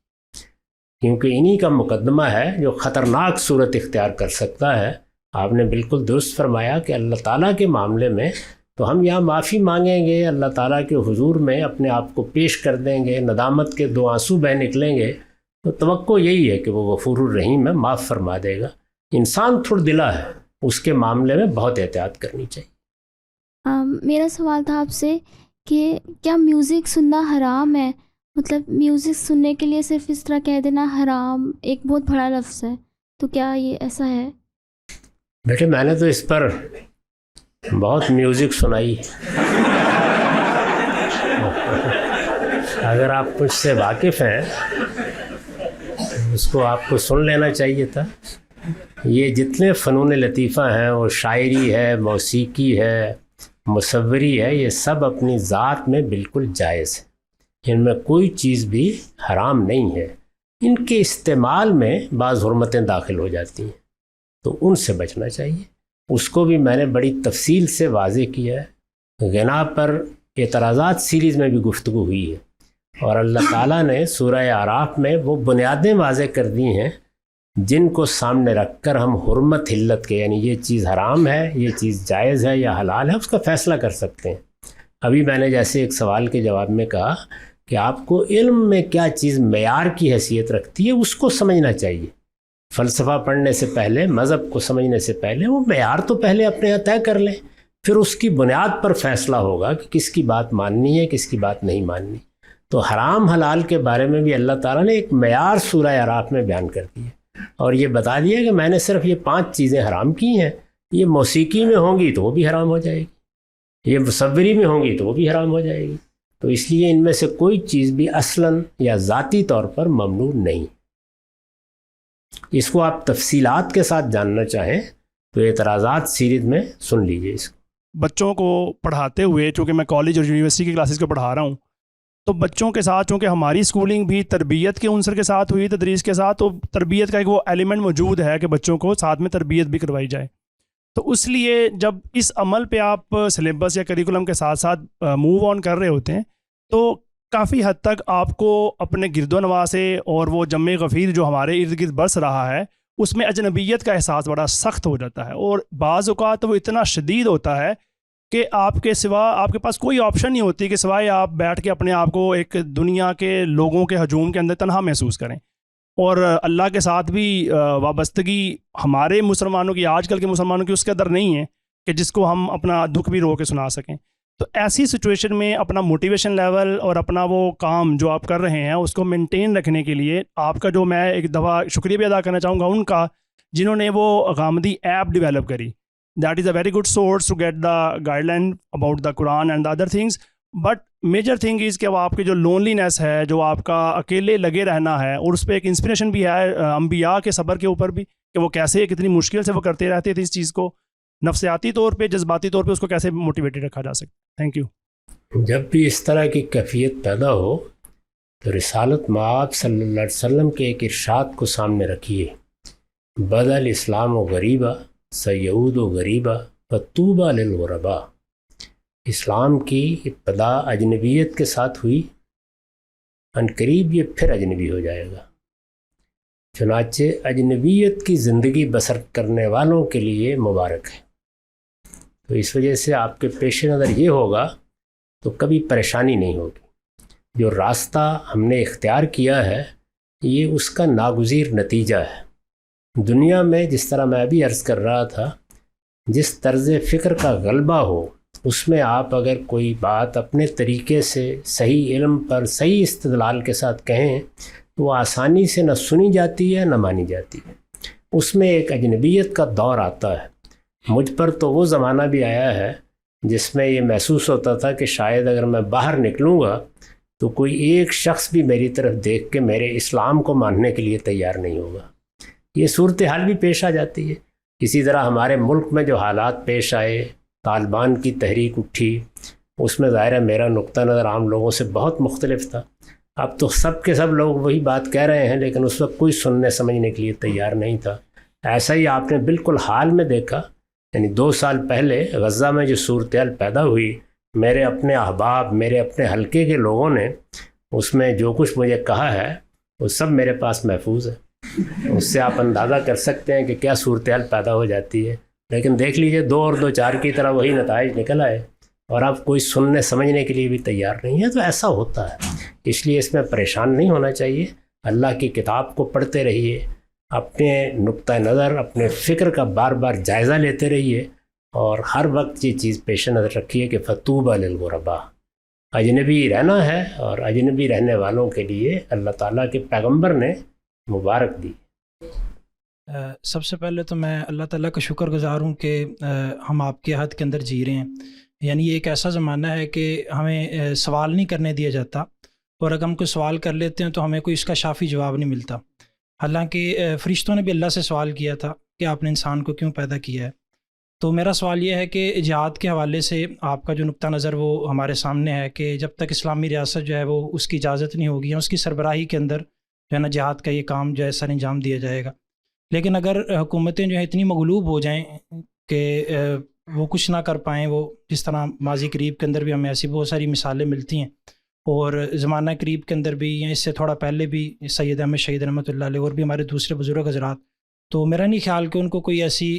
کیونکہ انہی کا مقدمہ ہے جو خطرناک صورت اختیار کر سکتا ہے. آپ نے بالکل درست فرمایا کہ اللہ تعالیٰ کے معاملے میں تو ہم یہاں معافی مانگیں گے، اللہ تعالیٰ کے حضور میں اپنے آپ کو پیش کر دیں گے، ندامت کے 2 آنسو بہہ نکلیں گے، تو توقع یہی ہے کہ وہ غفور الرحیم ہے، معاف فرما دے گا. انسان تھوڑ دلا ہے، اس کے معاملے میں بہت احتیاط کرنی چاہیے. میرا سوال تھا آپ سے کہ کیا میوزک سننا حرام ہے؟ مطلب میوزک سننے کے لیے صرف اس طرح کہہ دینا حرام ایک بہت بڑا لفظ ہے، تو کیا یہ ایسا ہے؟ بیٹے میں نے تو اس پر بہت میوزک سنائی. اگر آپ مجھ سے واقف ہیں اس کو آپ کو سن لینا چاہیے تھا. یہ جتنے فنون لطیفہ ہیں، وہ شاعری ہے، موسیقی ہے، مصوری ہے، یہ سب اپنی ذات میں بالکل جائز ہے. ان میں کوئی چیز بھی حرام نہیں ہے. ان کے استعمال میں بعض حرمتیں داخل ہو جاتی ہیں تو ان سے بچنا چاہیے. اس کو بھی میں نے بڑی تفصیل سے واضح کیا ہے. غنا پر اعتراضات سیریز میں بھی گفتگو ہوئی ہے، اور اللہ تعالیٰ نے سورہ اعراف میں وہ بنیادیں واضح کر دی ہیں جن کو سامنے رکھ کر ہم حرمت حلت کے، یعنی یہ چیز حرام ہے، یہ چیز جائز ہے یا حلال ہے، اس کا فیصلہ کر سکتے ہیں. ابھی میں نے جیسے ایک سوال کے جواب میں کہا کہ آپ کو علم میں کیا چیز معیار کی حیثیت رکھتی ہے اس کو سمجھنا چاہیے. فلسفہ پڑھنے سے پہلے، مذہب کو سمجھنے سے پہلے وہ معیار تو پہلے اپنے یہاں طے کر لیں، پھر اس کی بنیاد پر فیصلہ ہوگا کہ کس کی بات ماننی ہے کس کی بات نہیں ماننی. تو حرام حلال کے بارے میں بھی اللہ تعالیٰ نے ایک معیار سورہ اعراف میں بیان کر دی ہے اور یہ بتا دیا کہ میں نے صرف یہ 5 چیزیں حرام کی ہیں. یہ موسیقی میں ہوں گی تو وہ بھی حرام ہو جائے گی، یہ مصوری میں ہوں گی تو وہ بھی حرام ہو جائے گی. تو اس لیے ان میں سے کوئی چیز بھی اصلاً یا ذاتی طور پر ممنوع نہیں. اس کو آپ تفصیلات کے ساتھ جاننا چاہیں تو اعتراضات سیرت میں سن لیجئے. اس کو بچوں کو پڑھاتے ہوئے، چونکہ میں کالج اور یونیورسٹی کی کلاسز کو پڑھا رہا ہوں، تو بچوں کے ساتھ چونکہ ہماری اسکولنگ بھی تربیت کے عنصر کے ساتھ ہوئی، تدریس کے ساتھ، تو تربیت کا ایک وہ ایلیمنٹ موجود ہے کہ بچوں کو ساتھ میں تربیت بھی کروائی جائے. تو اس لیے جب اس عمل پہ آپ سلیبس یا کریکولم کے ساتھ ساتھ موو آن کر رہے ہوتے ہیں تو کافی حد تک آپ کو اپنے گرد و نواح سے اور وہ جمع غفیر جو ہمارے ارد گرد برس رہا ہے اس میں اجنبیت کا احساس بڑا سخت ہو جاتا ہے، اور بعض اوقات وہ اتنا شدید ہوتا ہے کہ آپ کے سوا آپ کے پاس کوئی آپشن نہیں ہوتی کہ سوائے آپ بیٹھ کے اپنے آپ کو ایک دنیا کے لوگوں کے ہجوم کے اندر تنہا محسوس کریں. اور اللہ کے ساتھ بھی وابستگی ہمارے مسلمانوں کی، آج کل کے مسلمانوں کی اس قدر نہیں ہے کہ جس کو ہم اپنا دکھ بھی رو کے سنا سکیں. تو ایسی سچویشن میں اپنا موٹیویشن لیول اور اپنا وہ کام جو آپ کر رہے ہیں اس کو مینٹین رکھنے کے لیے آپ کا، جو میں ایک دفعہ شکریہ بھی ادا کرنا چاہوں گا ان کا جنہوں نے وہ غامدی ایپ ڈیولپ کری. That is a very good source to get the guideline about the Quran and the other things. But major thing is کہ وہ آپ کی جو لونلینس ہے، جو آپ کا اکیلے لگے رہنا ہے، اور اس پہ ایک انسپریشن بھی ہے انبیاء کے صبر کے اوپر بھی کہ وہ کیسے کتنی مشکل سے وہ کرتے رہتے تھے اس چیز کو، نفسیاتی طور پہ جذباتی طور پہ اس کو کیسے موٹیویٹڈ رکھا جا سکتا. Thank you. جب بھی اس طرح کی کیفیت پیدا ہو تو رسالت مآب صلی اللہ علیہ وسلم کے ایک ارشاد کو سامنے رکھیے: بدل الاسلام و غریبہ سیعود و غریبہ فطوبى للغرباء. اسلام کی ابتدا اجنبیت کے ساتھ ہوئی، عنقریب یہ پھر اجنبی ہو جائے گا. چنانچہ اجنبیت کی زندگی بسر کرنے والوں کے لیے مبارک ہے. تو اس وجہ سے آپ کے پیش نظر یہ ہوگا تو کبھی پریشانی نہیں ہوگی. جو راستہ ہم نے اختیار کیا ہے یہ اس کا ناگزیر نتیجہ ہے. دنیا میں جس طرح میں ابھی عرض کر رہا تھا، جس طرز فکر کا غلبہ ہو اس میں آپ اگر کوئی بات اپنے طریقے سے صحیح علم پر صحیح استدلال کے ساتھ کہیں تو وہ آسانی سے نہ سنی جاتی ہے نہ مانی جاتی ہے. اس میں ایک اجنبیت کا دور آتا ہے. مجھ پر تو وہ زمانہ بھی آیا ہے جس میں یہ محسوس ہوتا تھا کہ شاید اگر میں باہر نکلوں گا تو کوئی ایک شخص بھی میری طرف دیکھ کے میرے اسلام کو ماننے کے لیے تیار نہیں ہوگا. یہ صورتحال بھی پیش آ جاتی ہے. اسی طرح ہمارے ملک میں جو حالات پیش آئے، طالبان کی تحریک اٹھی، اس میں ظاہر ہے میرا نقطہ نظر عام لوگوں سے بہت مختلف تھا. اب تو سب کے سب لوگ وہی بات کہہ رہے ہیں، لیکن اس وقت کوئی سننے سمجھنے کے لیے تیار نہیں تھا. ایسا ہی آپ نے بالکل حال میں دیکھا، یعنی 2 سال پہلے غزہ میں جو صورتحال پیدا ہوئی، میرے اپنے احباب، میرے اپنے حلقے کے لوگوں نے اس میں جو کچھ مجھے کہا ہے وہ سب میرے پاس محفوظ ہے. اس سے آپ اندازہ کر سکتے ہیں کہ کیا صورتحال پیدا ہو جاتی ہے. لیکن دیکھ لیجئے 2 اور 2 4 کی طرح وہی نتائج نکل آئے اور آپ کوئی سننے سمجھنے کے لیے بھی تیار نہیں ہے. تو ایسا ہوتا ہے، اس لیے اس میں پریشان نہیں ہونا چاہیے. اللہ کی کتاب کو پڑھتے رہیے، اپنے نقطہ نظر، اپنے فکر کا بار بار جائزہ لیتے رہیے، اور ہر وقت یہ چیز پیش نظر رکھیے کہ فطوبى للغرباء. اجنبی رہنا ہے اور اجنبی رہنے والوں کے لیے اللہ تعالیٰ کے پیغمبر نے مبارک دی. سب سے پہلے تو میں اللہ تعالیٰ کا شکر گزار ہوں کہ ہم آپ کے عہد کے اندر جی رہے ہیں. یعنی یہ ایک ایسا زمانہ ہے کہ ہمیں سوال نہیں کرنے دیا جاتا، اور اگر ہم کوئی سوال کر لیتے ہیں تو ہمیں کوئی اس کا شافی جواب نہیں ملتا. حالانکہ فرشتوں نے بھی اللہ سے سوال کیا تھا کہ آپ نے انسان کو کیوں پیدا کیا ہے. تو میرا سوال یہ ہے کہ جہاد کے حوالے سے آپ کا جو نقطہ نظر وہ ہمارے سامنے ہے کہ جب تک اسلامی ریاست جو ہے وہ اس کی اجازت نہیں ہوگی، اس کی سربراہی کے اندر جو ہے نا جہاد کا یہ کام جو ہے سر انجام دیا جائے گا. لیکن اگر حکومتیں جو ہیں اتنی مغلوب ہو جائیں کہ وہ کچھ نہ کر پائیں، وہ جس طرح ماضی قریب کے اندر بھی ہمیں ایسی بہت ساری مثالیں ملتی ہیں، اور زمانہ قریب کے اندر بھی یا اس سے تھوڑا پہلے بھی سید احمد شہید رحمۃ اللہ علیہ اور بھی ہمارے دوسرے بزرگ حضرات، تو میرا نہیں خیال کہ ان کو کوئی ایسی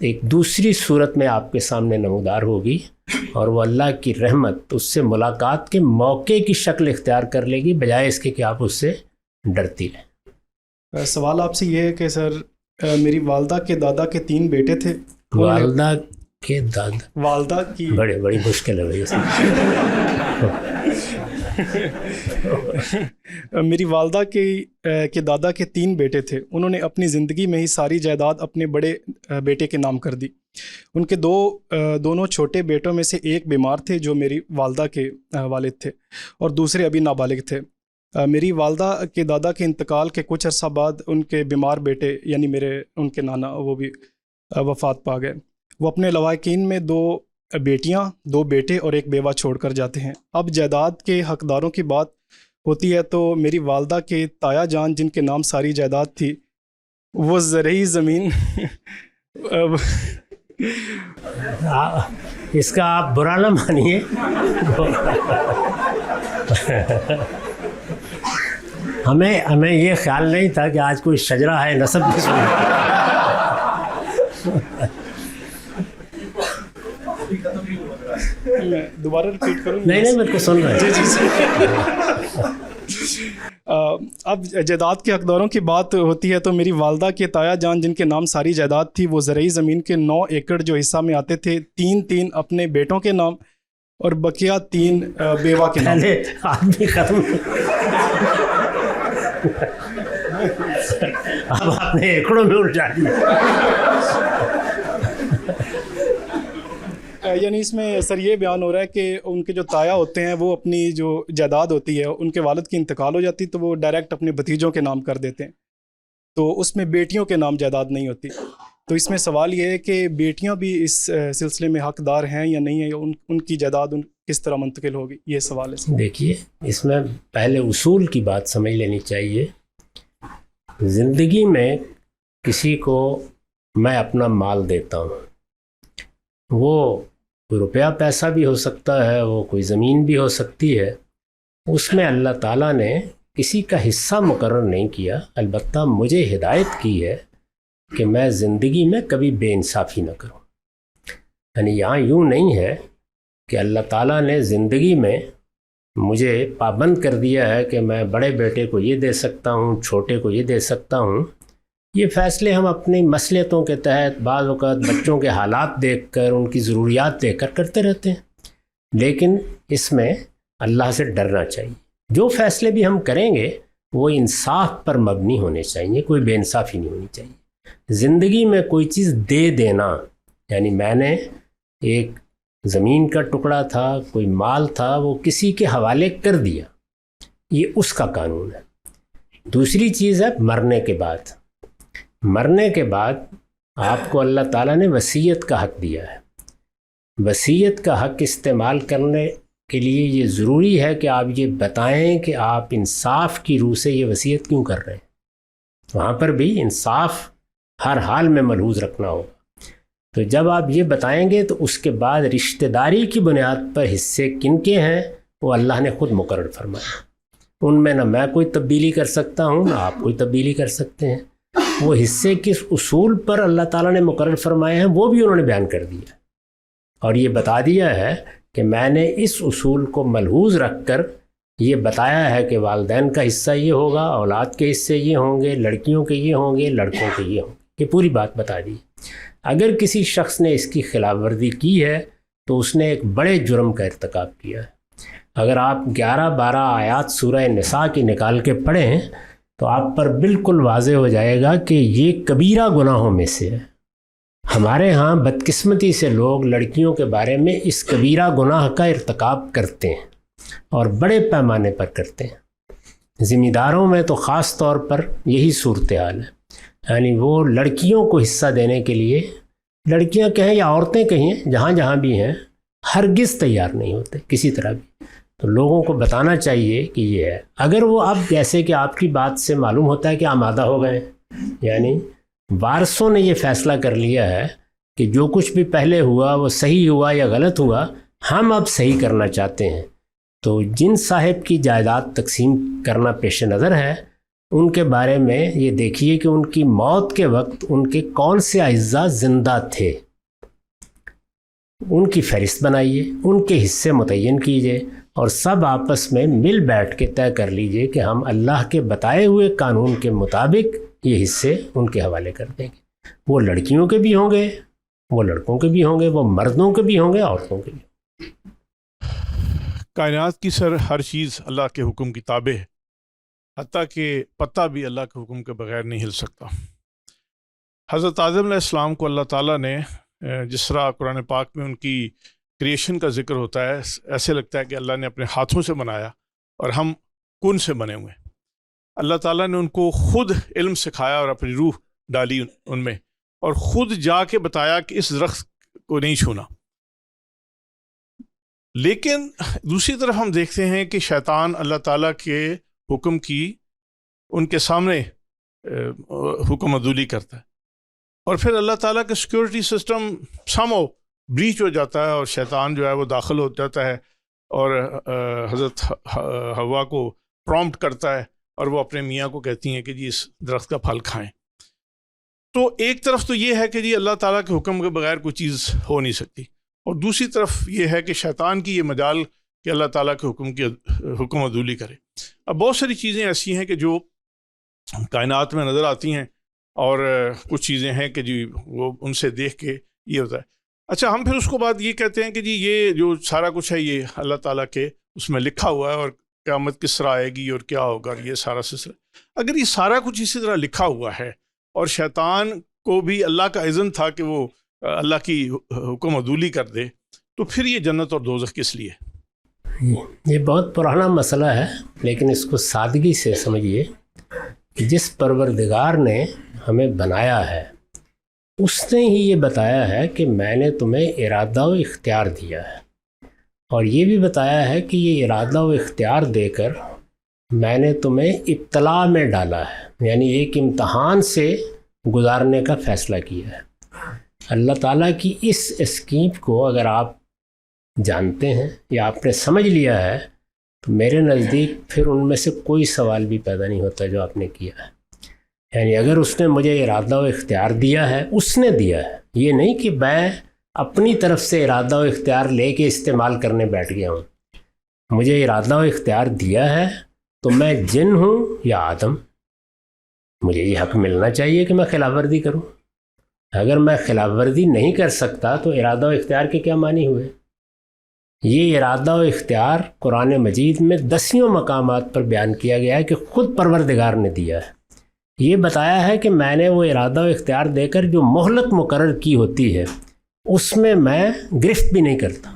ایک دوسری صورت میں آپ کے سامنے نمودار ہوگی، اور وہ اللہ کی رحمت اس سے ملاقات کے موقع کی شکل اختیار کر لے گی، بجائے اس کے کہ آپ اس سے ڈرتی رہیں۔ سوال آپ سے یہ ہے کہ سر میری والدہ کے دادا کے 3 بیٹے تھے۔ والدہ کے دادا، والدہ کی بڑی مشکل ہے بھائی۔ میری والدہ کے دادا کے 3 بیٹے تھے، انہوں نے اپنی زندگی میں ہی ساری جائیداد اپنے بڑے بیٹے کے نام کر دی۔ ان کے دونوں چھوٹے بیٹوں میں سے ایک بیمار تھے جو میری والدہ کے والد تھے، اور دوسرے ابھی نابالغ تھے۔ میری والدہ کے دادا کے انتقال کے کچھ عرصہ بعد ان کے بیمار بیٹے یعنی ان کے نانا وہ بھی وفات پا گئے۔ وہ اپنے لواحقین میں 2 بیٹیاں، 2 بیٹے اور ایک بیوہ چھوڑ کر جاتے ہیں۔ اب جائیداد کے حقداروں کی بات ہوتی ہے تو میری والدہ کے تایا جان جن کے نام ساری جائیداد تھی، وہ زرعی زمین اس کا آپ برا نہ مانیے، ہمیں یہ خیال نہیں تھا کہ آج کوئی شجرہ ہے نسب کی دوبارہ ریپیٹ کروں؟ نہیں میرے کو سن رہا ہے۔ اب جائیداد کے حقداروں کی بات ہوتی ہے تو میری والدہ کے تایا جان جن کے نام ساری جائیداد تھی، وہ زرعی زمین کے 9 ایکڑ جو حصہ میں آتے تھے 3 اپنے بیٹوں کے نام اور بقیہ 3 بیوہ کے نام۔ آدمی ختم، اب آپ نے ایکڑوں میں الجھا دیا۔ یعنی اس میں سر یہ بیان ہو رہا ہے کہ ان کے جو تایا ہوتے ہیں وہ اپنی جو جائیداد ہوتی ہے، ان کے والد کی انتقال ہو جاتی تو وہ ڈائریکٹ اپنے بھتیجوں کے نام کر دیتے ہیں، تو اس میں بیٹیوں کے نام جائیداد نہیں ہوتی۔ تو اس میں سوال یہ ہے کہ بیٹیاں بھی اس سلسلے میں حقدار ہیں یا نہیں ہیں، یا ان کی جائیداد کس طرح منتقل ہوگی، یہ سوال ہے۔ دیکھیے اس میں پہلے اصول کی بات سمجھ لینی چاہیے۔ زندگی میں کسی کو میں اپنا مال دیتا ہوں، وہ کوئی روپیہ پیسہ بھی ہو سکتا ہے، وہ کوئی زمین بھی ہو سکتی ہے، اس میں اللہ تعالیٰ نے کسی کا حصہ مقرر نہیں کیا، البتہ مجھے ہدایت کی ہے کہ میں زندگی میں کبھی بے انصافی نہ کروں۔ یعنی یہاں یوں نہیں ہے کہ اللہ تعالیٰ نے زندگی میں مجھے پابند کر دیا ہے کہ میں بڑے بیٹے کو یہ دے سکتا ہوں، چھوٹے کو یہ دے سکتا ہوں۔ یہ فیصلے ہم اپنی مصلحتوں کے تحت بعض اوقات بچوں کے حالات دیکھ کر، ان کی ضروریات دیکھ کر کرتے رہتے ہیں، لیکن اس میں اللہ سے ڈرنا چاہیے۔ جو فیصلے بھی ہم کریں گے وہ انصاف پر مبنی ہونے چاہیے، کوئی بے انصافی نہیں ہونی چاہیے۔ زندگی میں کوئی چیز دے دینا، یعنی میں نے ایک زمین کا ٹکڑا تھا، کوئی مال تھا، وہ کسی کے حوالے کر دیا، یہ اس کا قانون ہے۔ دوسری چیز ہے مرنے کے بعد۔ مرنے کے بعد آپ کو اللہ تعالیٰ نے وصیت کا حق دیا ہے۔ وصیت کا حق استعمال کرنے کے لیے یہ ضروری ہے کہ آپ یہ بتائیں کہ آپ انصاف کی روح سے یہ وصیت کیوں کر رہے ہیں۔ وہاں پر بھی انصاف ہر حال میں ملحوظ رکھنا ہوگا۔ تو جب آپ یہ بتائیں گے تو اس کے بعد رشتہ داری کی بنیاد پر حصے کن کے ہیں وہ اللہ نے خود مقرر فرمایا۔ ان میں نہ میں کوئی تبدیلی کر سکتا ہوں نہ آپ کوئی تبدیلی کر سکتے ہیں۔ وہ حصے کس اصول پر اللہ تعالیٰ نے مقرر فرمائے ہیں وہ بھی انہوں نے بیان کر دیا، اور یہ بتا دیا ہے کہ میں نے اس اصول کو ملحوظ رکھ کر یہ بتایا ہے کہ والدین کا حصہ یہ ہوگا، اولاد کے حصے یہ ہوں گے، لڑکیوں کے یہ ہوں گے، لڑکوں کے یہ ہوں گے۔ یہ پوری بات بتا دی۔ اگر کسی شخص نے اس کی خلاف ورزی کی ہے تو اس نے ایک بڑے جرم کا ارتکاب کیا ہے۔ اگر آپ 11-12 آیات سورہ نساء کی نکال کے پڑھیں تو آپ پر بالکل واضح ہو جائے گا کہ یہ کبیرہ گناہوں میں سے ہے۔ ہمارے ہاں بدقسمتی سے لوگ لڑکیوں کے بارے میں اس کبیرہ گناہ کا ارتکاب کرتے ہیں اور بڑے پیمانے پر کرتے ہیں۔ ذمہ داروں میں تو خاص طور پر یہی صورتحال ہے، یعنی وہ لڑکیوں کو حصہ دینے کے لیے، لڑکیاں کہیں یا عورتیں کہیں، جہاں بھی ہیں، ہرگز تیار نہیں ہوتے کسی طرح بھی۔ تو لوگوں کو بتانا چاہیے کہ یہ ہے۔ اگر وہ اب جیسے کہ آپ کی بات سے معلوم ہوتا ہے کہ آمادہ ہو گئے، یعنی وارثوں نے یہ فیصلہ کر لیا ہے کہ جو کچھ بھی پہلے ہوا وہ صحیح ہوا یا غلط ہوا، ہم اب صحیح کرنا چاہتے ہیں، تو جن صاحب کی جائیداد تقسیم کرنا پیش نظر ہے ان کے بارے میں یہ دیکھیے کہ ان کی موت کے وقت ان کے کون سے اعزاء زندہ تھے، ان کی فہرست بنائیے، ان کے حصے متعین کیجیے اور سب آپس میں مل بیٹھ کے طے کر لیجئے کہ ہم اللہ کے بتائے ہوئے قانون کے مطابق یہ حصے ان کے حوالے کر دیں گے۔ وہ لڑکیوں کے بھی ہوں گے، وہ لڑکوں کے بھی ہوں گے، وہ مردوں کے بھی ہوں گے، عورتوں کے بھی۔ کائنات کی سر ہر چیز اللہ کے حکم کی تابع ہے، حتیٰ کہ پتا بھی اللہ کے حکم کے بغیر نہیں ہل سکتا۔ حضرت آدم علیہ السلام کو اللہ تعالیٰ نے جس طرح قرآن پاک میں ان کی کریشن کا ذکر ہوتا ہے، ایسے لگتا ہے کہ اللہ نے اپنے ہاتھوں سے بنایا اور ہم کن سے بنے ہوئے ہیں۔ اللہ تعالیٰ نے ان کو خود علم سکھایا اور اپنی روح ڈالی ان میں، اور خود جا کے بتایا کہ اس درخت کو نہیں چھونا۔ لیکن دوسری طرف ہم دیکھتے ہیں کہ شیطان اللہ تعالیٰ کے حکم کی ان کے سامنے حکم عدولی کرتا ہے، اور پھر اللہ تعالیٰ کا سیکورٹی سسٹم سمو بریچ ہو جاتا ہے، اور شیطان جو ہے وہ داخل ہو جاتا ہے اور حضرت حوا کو پرومپٹ کرتا ہے، اور وہ اپنے میاں کو کہتی ہیں کہ جی اس درخت کا پھل کھائیں۔ تو ایک طرف تو یہ ہے کہ جی اللہ تعالیٰ کے حکم کے بغیر کوئی چیز ہو نہیں سکتی، اور دوسری طرف یہ ہے کہ شیطان کی یہ مجال کہ اللہ تعالیٰ کے حکم عدولی کرے۔ اب بہت ساری چیزیں ایسی ہیں کہ جو کائنات میں نظر آتی ہیں، اور کچھ چیزیں ہیں کہ جی وہ ان سے دیکھ کے یہ ہوتا ہے۔ اچھا، ہم پھر اس کو بعد یہ کہتے ہیں کہ جی یہ جو سارا کچھ ہے یہ اللہ تعالیٰ کے اس میں لکھا ہوا ہے، اور قیامت کس طرح آئے گی اور کیا ہوگا، یہ سارا سلسلہ۔ اگر یہ سارا کچھ اسی طرح لکھا ہوا ہے، اور شیطان کو بھی اللہ کا اذن تھا کہ وہ اللہ کی حکم عدولی کر دے، تو پھر یہ جنت اور دوزخ کس لیے؟ یہ بہت پرانا مسئلہ ہے، لیکن اس کو سادگی سے سمجھیے کہ جس پروردگار نے ہمیں بنایا ہے اس نے ہی یہ بتایا ہے کہ میں نے تمہیں ارادہ و اختیار دیا ہے، اور یہ بھی بتایا ہے کہ یہ ارادہ و اختیار دے کر میں نے تمہیں ابتلاء میں ڈالا ہے، یعنی ایک امتحان سے گزارنے کا فیصلہ کیا ہے۔ اللہ تعالیٰ کی اس اسکیم کو اگر آپ جانتے ہیں یا آپ نے سمجھ لیا ہے تو میرے نزدیک پھر ان میں سے کوئی سوال بھی پیدا نہیں ہوتا جو آپ نے کیا ہے۔ یعنی اگر اس نے مجھے ارادہ و اختیار دیا ہے، اس نے دیا ہے، یہ نہیں کہ میں اپنی طرف سے ارادہ و اختیار لے کے استعمال کرنے بیٹھ گیا ہوں۔ مجھے ارادہ و اختیار دیا ہے تو میں جن ہوں یا آدم، مجھے یہ حق ملنا چاہیے کہ میں خلاف ورزی کروں۔ اگر میں خلاف ورزی نہیں کر سکتا تو ارادہ و اختیار کے کیا معنی ہوئے؟ یہ ارادہ و اختیار قرآن مجید میں 10 مقامات پر بیان کیا گیا ہے کہ خود پروردگار نے دیا ہے۔ یہ بتایا ہے کہ میں نے وہ ارادہ و اختیار دے کر جو مہلت مقرر کی ہوتی ہے اس میں گرفت بھی نہیں کرتا۔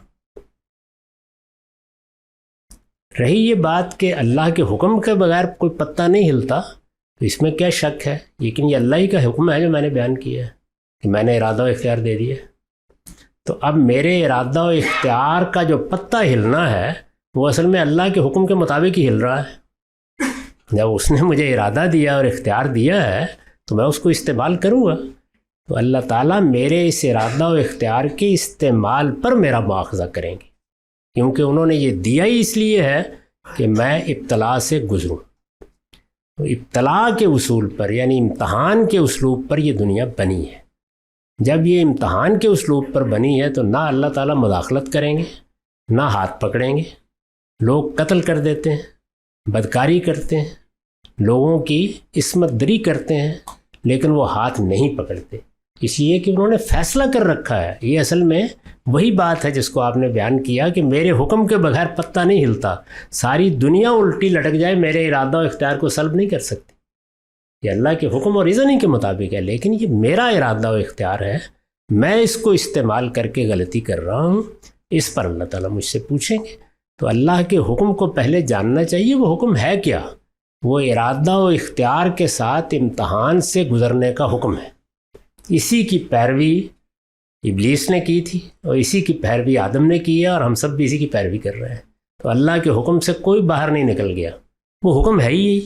رہی یہ بات کہ اللہ کے حکم کے بغیر کوئی پتا نہیں ہلتا، تو اس میں کیا شک ہے؟ لیکن یہ اللہ ہی کا حکم ہے جو میں نے بیان کیا ہے کہ میں نے ارادہ و اختیار دے دیا۔ تو اب میرے ارادہ و اختیار کا جو پتہ ہلنا ہے وہ اصل میں اللہ کے حکم کے مطابق ہی ہل رہا ہے۔ جب اس نے مجھے ارادہ دیا اور اختیار دیا ہے تو میں اس کو استعمال کروں گا۔ تو اللہ تعالیٰ میرے اس ارادہ و اختیار کے استعمال پر میرا مواخذہ کریں گے، کیونکہ انہوں نے یہ دیا ہی اس لیے ہے کہ میں ابتلاء سے گزروں۔ تو ابتلاء کے اصول پر، یعنی امتحان کے اسلوب پر یہ دنیا بنی ہے۔ جب یہ امتحان کے اسلوب پر بنی ہے تو نہ اللہ تعالیٰ مداخلت کریں گے، نہ ہاتھ پکڑیں گے۔ لوگ قتل کر دیتے ہیں، بدکاری کرتے ہیں، لوگوں کی عصمت دری کرتے ہیں، لیکن وہ ہاتھ نہیں پکڑتے، اس لیے کہ انہوں نے فیصلہ کر رکھا ہے۔ یہ اصل میں وہی بات ہے جس کو آپ نے بیان کیا کہ میرے حکم کے بغیر پتہ نہیں ہلتا، ساری دنیا الٹی لٹک جائے میرے ارادہ و اختیار کو سلب نہیں کر سکتی۔ یہ اللہ کے حکم اور اذن ہی کے مطابق ہے، لیکن یہ میرا ارادہ و اختیار ہے، میں اس کو استعمال کر کے غلطی کر رہا ہوں، اس پر اللہ تعالیٰ مجھ سے پوچھیں گے۔ تو اللہ کے حکم کو پہلے جاننا چاہیے، وہ حکم ہے کیا؟ وہ ارادہ و اختیار کے ساتھ امتحان سے گزرنے کا حکم ہے۔ اسی کی پیروی ابلیس نے کی تھی، اور اسی کی پیروی آدم نے کی ہے، اور ہم سب بھی اسی کی پیروی کر رہے ہیں۔ تو اللہ کے حکم سے کوئی باہر نہیں نکل گیا، وہ حکم ہے ہی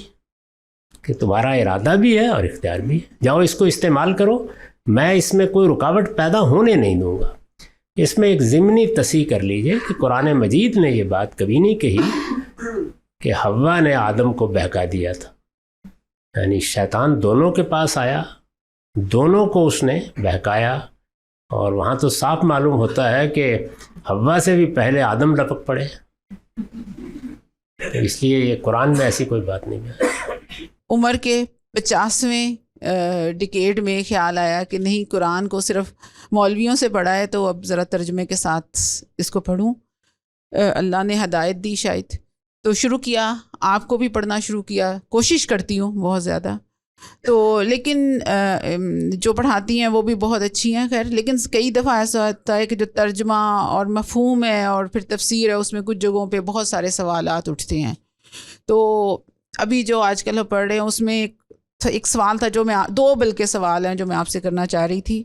کہ تمہارا ارادہ بھی ہے اور اختیار بھی ہے، جاؤ اس کو استعمال کرو، میں اس میں کوئی رکاوٹ پیدا ہونے نہیں دوں گا۔ اس میں ایک ضمنی تصحیح کر لیجئے کہ قرآن مجید نے یہ بات کبھی نہیں کہی کہ حوا نے آدم کو بہکا دیا تھا۔ یعنی شیطان دونوں کے پاس آیا، دونوں کو اس نے بہکایا، اور وہاں تو صاف معلوم ہوتا ہے کہ حوا سے بھی پہلے آدم لپک پڑے. اس لیے یہ قرآن میں ایسی کوئی بات نہیں ہے. عمر کے 50ویں ڈیکیڈ میں خیال آیا کہ نہیں، قرآن کو صرف مولویوں سے پڑھا ہے تو اب ذرا ترجمے کے ساتھ اس کو پڑھوں. اللہ نے ہدایت دی شاید، تو شروع کیا. آپ کو بھی پڑھنا شروع کیا. کوشش کرتی ہوں بہت زیادہ تو، لیکن جو پڑھاتی ہیں وہ بھی بہت اچھی ہیں خیر، لیکن کئی دفعہ ایسا ہوتا ہے کہ جو ترجمہ اور مفہوم ہے اور پھر تفسیر ہے، اس میں کچھ جگہوں پہ بہت سارے سوالات اٹھتے ہیں. تو ابھی جو آج کل ہم پڑھ رہے ہیں اس میں ایک سوال تھا جو میں بلکہ سوال ہیں جو میں آپ سے کرنا چاہ رہی تھی.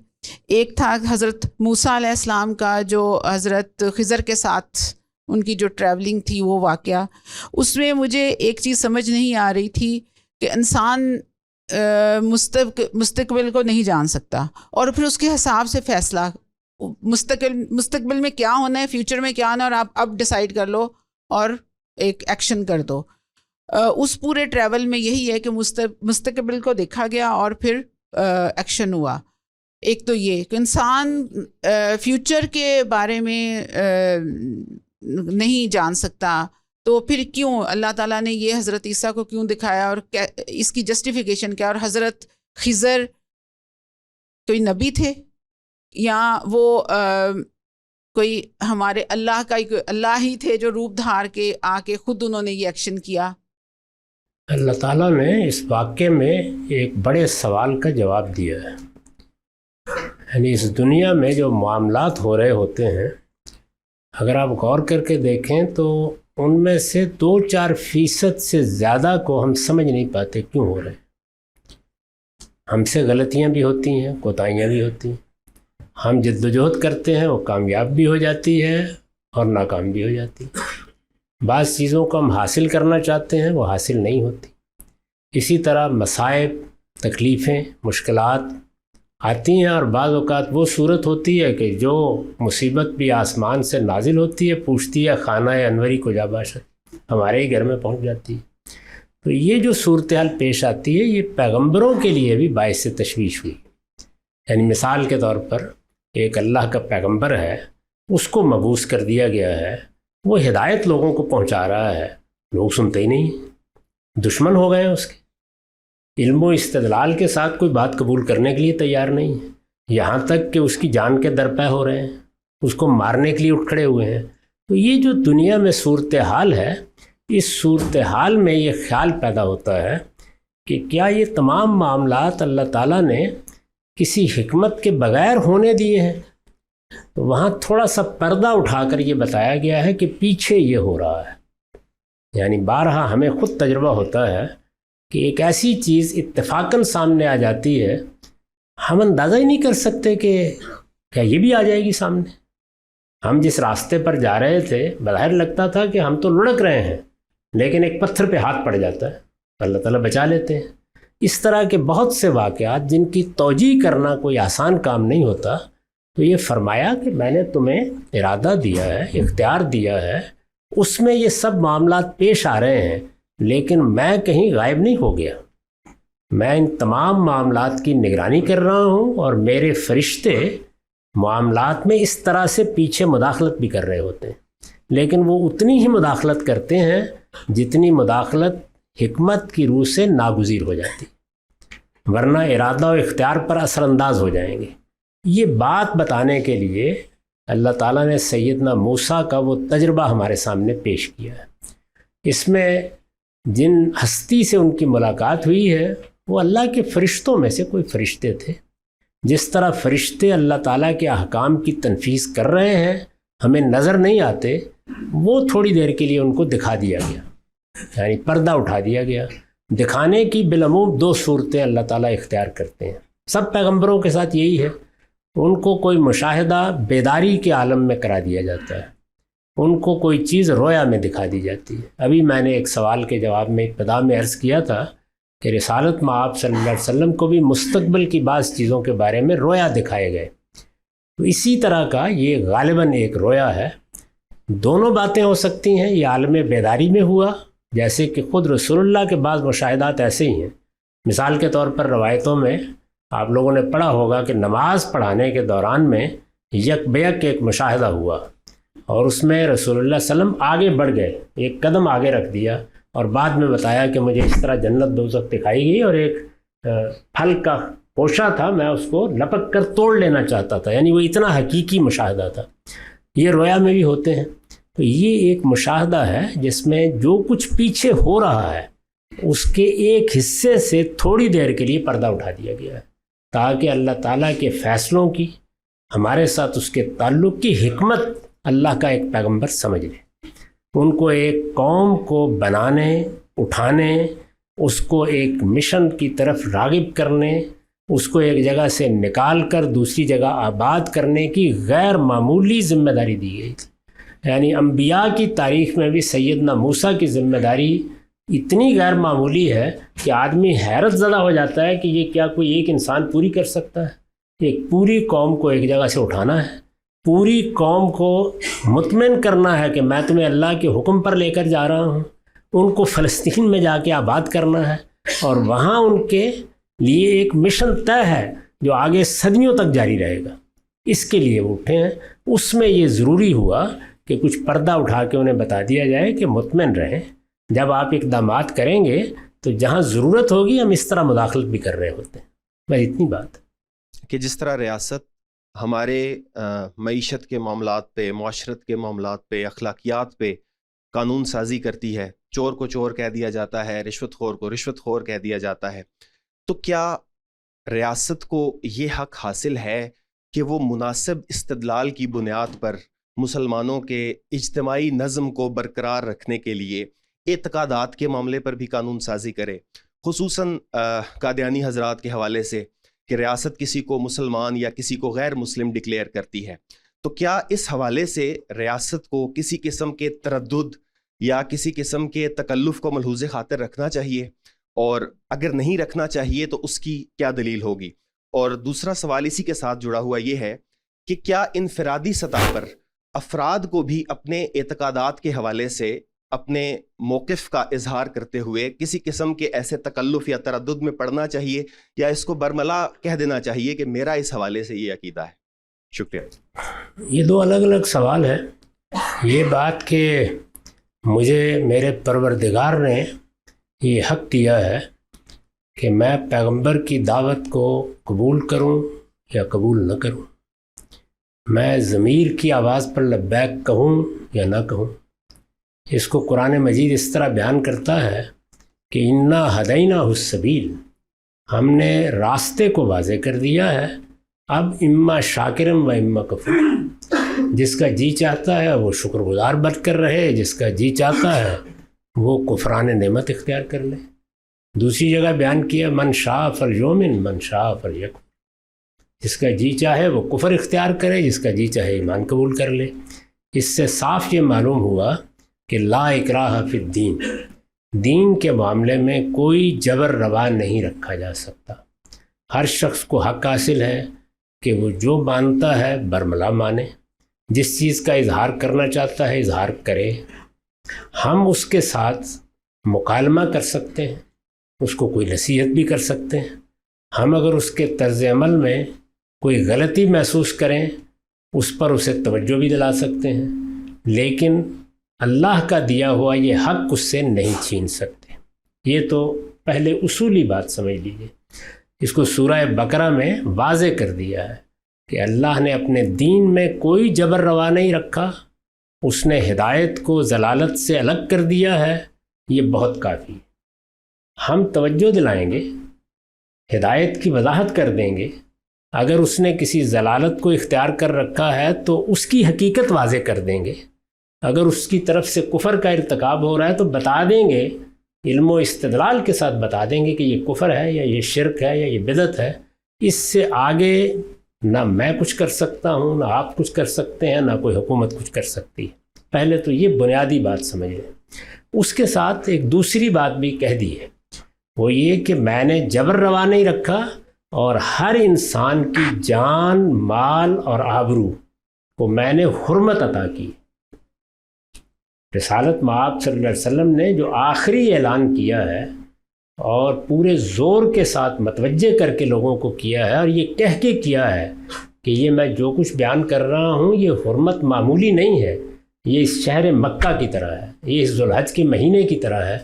ایک تھا حضرت موسیٰ علیہ السلام کا جو حضرت خضر کے ساتھ ان کی جو ٹریولنگ تھی وہ واقعہ. اس میں مجھے ایک چیز سمجھ نہیں آ رہی تھی کہ انسان مستقبل کو نہیں جان سکتا اور پھر اس کے حساب سے فیصلہ مستقبل میں کیا ہونا ہے، فیوچر میں کیا ہونا ہے، اور آپ اب ڈیسائیڈ کر لو اور ایک ایکشن کر دو. اس پورے ٹریول میں یہی ہے کہ مستقبل کو دیکھا گیا اور پھر ایکشن ہوا. ایک تو یہ کہ انسان فیوچر کے بارے میں نہیں جان سکتا، تو پھر کیوں اللہ تعالیٰ نے یہ حضرت عیسیٰ کو کیوں دکھایا اور اس کی جسٹیفیکیشن کیا؟ اور حضرت خضر کوئی نبی تھے یا وہ کوئی ہمارے اللہ ہی تھے جو روپ دھار کے آ کے خود انہوں نے یہ ایکشن کیا؟ اللہ تعالیٰ نے اس واقعے میں ایک بڑے سوال کا جواب دیا ہے. یعنی اس دنیا میں جو معاملات ہو رہے ہوتے ہیں، اگر آپ غور کر کے دیکھیں تو ان میں سے 2-4% سے زیادہ کو ہم سمجھ نہیں پاتے کیوں ہو رہے ہیں. ہم سے غلطیاں بھی ہوتی ہیں، کوتاہیاں بھی ہوتی ہیں. ہم جد و جہد کرتے ہیں، وہ کامیاب بھی ہو جاتی ہے اور ناکام بھی ہو جاتی ہے. بعض چیزوں کو ہم حاصل کرنا چاہتے ہیں، وہ حاصل نہیں ہوتی. اسی طرح مصائب، تکلیفیں، مشکلات آتی ہیں، اور بعض اوقات وہ صورت ہوتی ہے کہ جو مصیبت بھی آسمان سے نازل ہوتی ہے، پوچھتی ہے خانہ انوری کو جا باشد، ہمارے ہی گھر میں پہنچ جاتی ہے. تو یہ جو صورتحال پیش آتی ہے، یہ پیغمبروں کے لیے بھی باعث تشویش ہوئی. یعنی مثال کے طور پر ایک اللہ کا پیغمبر ہے، اس کو مبعوث کر دیا گیا ہے، وہ ہدایت لوگوں کو پہنچا رہا ہے، لوگ سنتے ہی نہیں، دشمن ہو گئے ہیں اس کے. علم و استدلال کے ساتھ کوئی بات قبول کرنے کے لیے تیار نہیں ہے، یہاں تک کہ اس کی جان کے درپے ہو رہے ہیں، اس کو مارنے کے لیے اٹھ کھڑے ہوئے ہیں. تو یہ جو دنیا میں صورتحال ہے، اس صورتحال میں یہ خیال پیدا ہوتا ہے کہ کیا یہ تمام معاملات اللہ تعالیٰ نے کسی حکمت کے بغیر ہونے دیے ہیں؟ تو وہاں تھوڑا سا پردہ اٹھا کر یہ بتایا گیا ہے کہ پیچھے یہ ہو رہا ہے. یعنی بارہا ہمیں خود تجربہ ہوتا ہے کہ ایک ایسی چیز اتفاقاً سامنے آ جاتی ہے، ہم اندازہ ہی نہیں کر سکتے کہ کیا یہ بھی آ جائے گی سامنے. ہم جس راستے پر جا رہے تھے، بظاہر لگتا تھا کہ ہم تو لڑک رہے ہیں، لیکن ایک پتھر پہ ہاتھ پڑ جاتا ہے، اللہ تعالیٰ بچا لیتے ہیں. اس طرح کے بہت سے واقعات جن کی توجیہ کرنا کوئی آسان کام نہیں ہوتا. تو یہ فرمایا کہ میں نے تمہیں ارادہ دیا ہے، اختیار دیا ہے، اس میں یہ سب معاملات پیش آ رہے ہیں، لیکن میں کہیں غائب نہیں ہو گیا. میں ان تمام معاملات کی نگرانی کر رہا ہوں، اور میرے فرشتے معاملات میں اس طرح سے پیچھے مداخلت بھی کر رہے ہوتے ہیں، لیکن وہ اتنی ہی مداخلت کرتے ہیں جتنی مداخلت حکمت کی روح سے ناگزیر ہو جاتی، ورنہ ارادہ و اختیار پر اثر انداز ہو جائیں گے. یہ بات بتانے کے لیے اللہ تعالیٰ نے سیدنا موسیٰ کا وہ تجربہ ہمارے سامنے پیش کیا ہے. اس میں جن ہستی سے ان کی ملاقات ہوئی ہے، وہ اللہ کے فرشتوں میں سے کوئی فرشتے تھے. جس طرح فرشتے اللہ تعالیٰ کے احکام کی تنفیذ کر رہے ہیں، ہمیں نظر نہیں آتے، وہ تھوڑی دیر کے لیے ان کو دکھا دیا گیا، یعنی پردہ اٹھا دیا گیا. دکھانے کی بالعموم 2 صورتیں اللہ تعالیٰ اختیار کرتے ہیں. سب پیغمبروں کے ساتھ یہی ہے. ان کو کوئی مشاہدہ بیداری کے عالم میں کرا دیا جاتا ہے، ان کو کوئی چیز رویا میں دکھا دی جاتی ہے. ابھی میں نے ایک سوال کے جواب میں ابتدا میں عرض کیا تھا کہ رسالت مآب صلی اللہ علیہ وسلم کو بھی مستقبل کی بعض چیزوں کے بارے میں رویا دکھائے گئے. تو اسی طرح کا یہ غالباً ایک رویا ہے. دونوں باتیں ہو سکتی ہیں. یہ عالم بیداری میں ہوا، جیسے کہ خود رسول اللہ کے بعض مشاہدات ایسے ہی ہیں مثال کے طور پر روایتوں میں آپ لوگوں نے پڑھا ہوگا کہ نماز پڑھانے کے دوران میں یک بیک ایک مشاہدہ ہوا اور اس میں رسول اللہ صلی اللہ علیہ وسلم آگے بڑھ گئے، ایک قدم آگے رکھ دیا اور بعد میں بتایا کہ مجھے اس طرح جنت دوزخ دکھائی گئی اور ایک پھل کا پوشا تھا، میں اس کو لپک کر توڑ لینا چاہتا تھا، یعنی وہ اتنا حقیقی مشاہدہ تھا۔ یہ رویا میں بھی ہوتے ہیں، تو یہ ایک مشاہدہ ہے جس میں جو کچھ پیچھے ہو رہا ہے اس کے ایک حصے سے تھوڑی دیر کے لیے پردہ اٹھا دیا گیا ہے تاکہ اللہ تعالیٰ کے فیصلوں کی، ہمارے ساتھ اس کے تعلق کی حکمت اللہ کا ایک پیغمبر سمجھ لے۔ ان کو ایک قوم کو بنانے، اٹھانے، اس کو ایک مشن کی طرف راغب کرنے، اس کو ایک جگہ سے نکال کر دوسری جگہ آباد کرنے کی غیر معمولی ذمہ داری دی گئی تھی۔ یعنی انبیاء کی تاریخ میں بھی سیدنا موسیٰ کی ذمہ داری اتنی غیر معمولی ہے کہ آدمی حیرت زدہ ہو جاتا ہے کہ یہ کیا کوئی ایک انسان پوری کر سکتا ہے؟ ایک پوری قوم کو ایک جگہ سے اٹھانا ہے، پوری قوم کو مطمئن کرنا ہے کہ میں تمہیں اللہ کے حکم پر لے کر جا رہا ہوں، ان کو فلسطین میں جا کے آباد کرنا ہے اور وہاں ان کے لیے ایک مشن طے ہے جو آگے صدیوں تک جاری رہے گا۔ اس کے لیے وہ اٹھے ہیں۔ اس میں یہ ضروری ہوا کہ کچھ پردہ اٹھا کے انہیں بتا دیا جائے کہ مطمئن رہیں، جب آپ اقدامات کریں گے تو جہاں ضرورت ہوگی ہم اس طرح مداخلت بھی کر رہے ہوتے ہیں۔ بس اتنی بات کہ جس طرح ریاست ہمارے معیشت کے معاملات پہ، معاشرت کے معاملات پہ، اخلاقیات پہ قانون سازی کرتی ہے، چور کو چور کہہ دیا جاتا ہے، رشوت خور کو رشوت خور کہہ دیا جاتا ہے، تو کیا ریاست کو یہ حق حاصل ہے کہ وہ مناسب استدلال کی بنیاد پر مسلمانوں کے اجتماعی نظم کو برقرار رکھنے کے لیے اعتقادات کے معاملے پر بھی قانون سازی کرے، خصوصاً قادیانی حضرات کے حوالے سے کہ ریاست کسی کو مسلمان یا کسی کو غیر مسلم ڈکلیئر کرتی ہے؟ تو کیا اس حوالے سے ریاست کو کسی قسم کے تردد یا کسی قسم کے تکلف کو ملحوظ خاطر رکھنا چاہیے، اور اگر نہیں رکھنا چاہیے تو اس کی کیا دلیل ہوگی؟ اور دوسرا سوال اسی کے ساتھ جڑا ہوا یہ ہے کہ کیا انفرادی سطح پر افراد کو بھی اپنے اعتقادات کے حوالے سے اپنے موقف کا اظہار کرتے ہوئے کسی قسم کے ایسے تکلف یا تردد میں پڑنا چاہیے، یا اس کو برملا کہہ دینا چاہیے کہ میرا اس حوالے سے یہ عقیدہ ہے؟ شکریہ۔ یہ دو الگ الگ سوال ہیں۔ یہ بات کہ مجھے میرے پروردگار نے یہ حق دیا ہے کہ میں پیغمبر کی دعوت کو قبول کروں یا قبول نہ کروں، میں ضمیر کی آواز پر لبیک کہوں یا نہ کہوں، اس کو قرآن مجید اس طرح بیان کرتا ہے کہ انا ہدینہ السبیل، ہم نے راستے کو واضح کر دیا ہے، اب اما شاکرم و اما کفور، جس کا جی چاہتا ہے وہ شکر گزار بن کر رہے، جس کا جی چاہتا ہے وہ کفران نعمت اختیار کر لے۔ دوسری جگہ بیان کیا من شاء فلیؤمن من شاء فلیکفر، جس کا جی چاہے وہ کفر اختیار کرے، جس کا جی چاہے ایمان قبول کر لے۔ اس سے صاف یہ معلوم ہوا کہ لا اکراہ فی الدین، دین کے معاملے میں کوئی جبر روا نہیں رکھا جا سکتا۔ ہر شخص کو حق حاصل ہے کہ وہ جو مانتا ہے برملا مانے، جس چیز کا اظہار کرنا چاہتا ہے اظہار کرے۔ ہم اس کے ساتھ مکالمہ کر سکتے ہیں، اس کو کوئی نصیحت بھی کر سکتے ہیں۔ ہم اگر اس کے طرز عمل میں کوئی غلطی محسوس کریں اس پر اسے توجہ بھی دلا سکتے ہیں، لیکن اللہ کا دیا ہوا یہ حق اس سے نہیں چھین سکتے۔ یہ تو پہلے اصولی بات سمجھ لیجیے۔ اس کو سورہ بقرہ میں واضح کر دیا ہے کہ اللہ نے اپنے دین میں کوئی جبر روا نہیں رکھا، اس نے ہدایت کو ضلالت سے الگ کر دیا ہے، یہ بہت کافی ہے۔ ہم توجہ دلائیں گے، ہدایت کی وضاحت کر دیں گے۔ اگر اس نے کسی ضلالت کو اختیار کر رکھا ہے تو اس کی حقیقت واضح کر دیں گے۔ اگر اس کی طرف سے کفر کا ارتکاب ہو رہا ہے تو بتا دیں گے، علم و استدلال کے ساتھ بتا دیں گے کہ یہ کفر ہے یا یہ شرک ہے یا یہ بدعت ہے۔ اس سے آگے نہ میں کچھ کر سکتا ہوں، نہ آپ کچھ کر سکتے ہیں، نہ کوئی حکومت کچھ کر سکتی ہے۔ پہلے تو یہ بنیادی بات سمجھ لیں۔ اس کے ساتھ ایک دوسری بات بھی کہہ دی ہے، وہ یہ کہ میں نے جبر روا نہیں رکھا اور ہر انسان کی جان، مال اور آبرو کو میں نے حرمت عطا کی۔ رسالت مآب صلی اللہ علیہ وسلم نے جو آخری اعلان کیا ہے اور پورے زور کے ساتھ متوجہ کر کے لوگوں کو کیا ہے، اور یہ کہہ کے کیا ہے کہ یہ میں جو کچھ بیان کر رہا ہوں یہ حرمت معمولی نہیں ہے، یہ اس شہر مکہ کی طرح ہے، یہ اس ذوالحج کے مہینے کی طرح ہے۔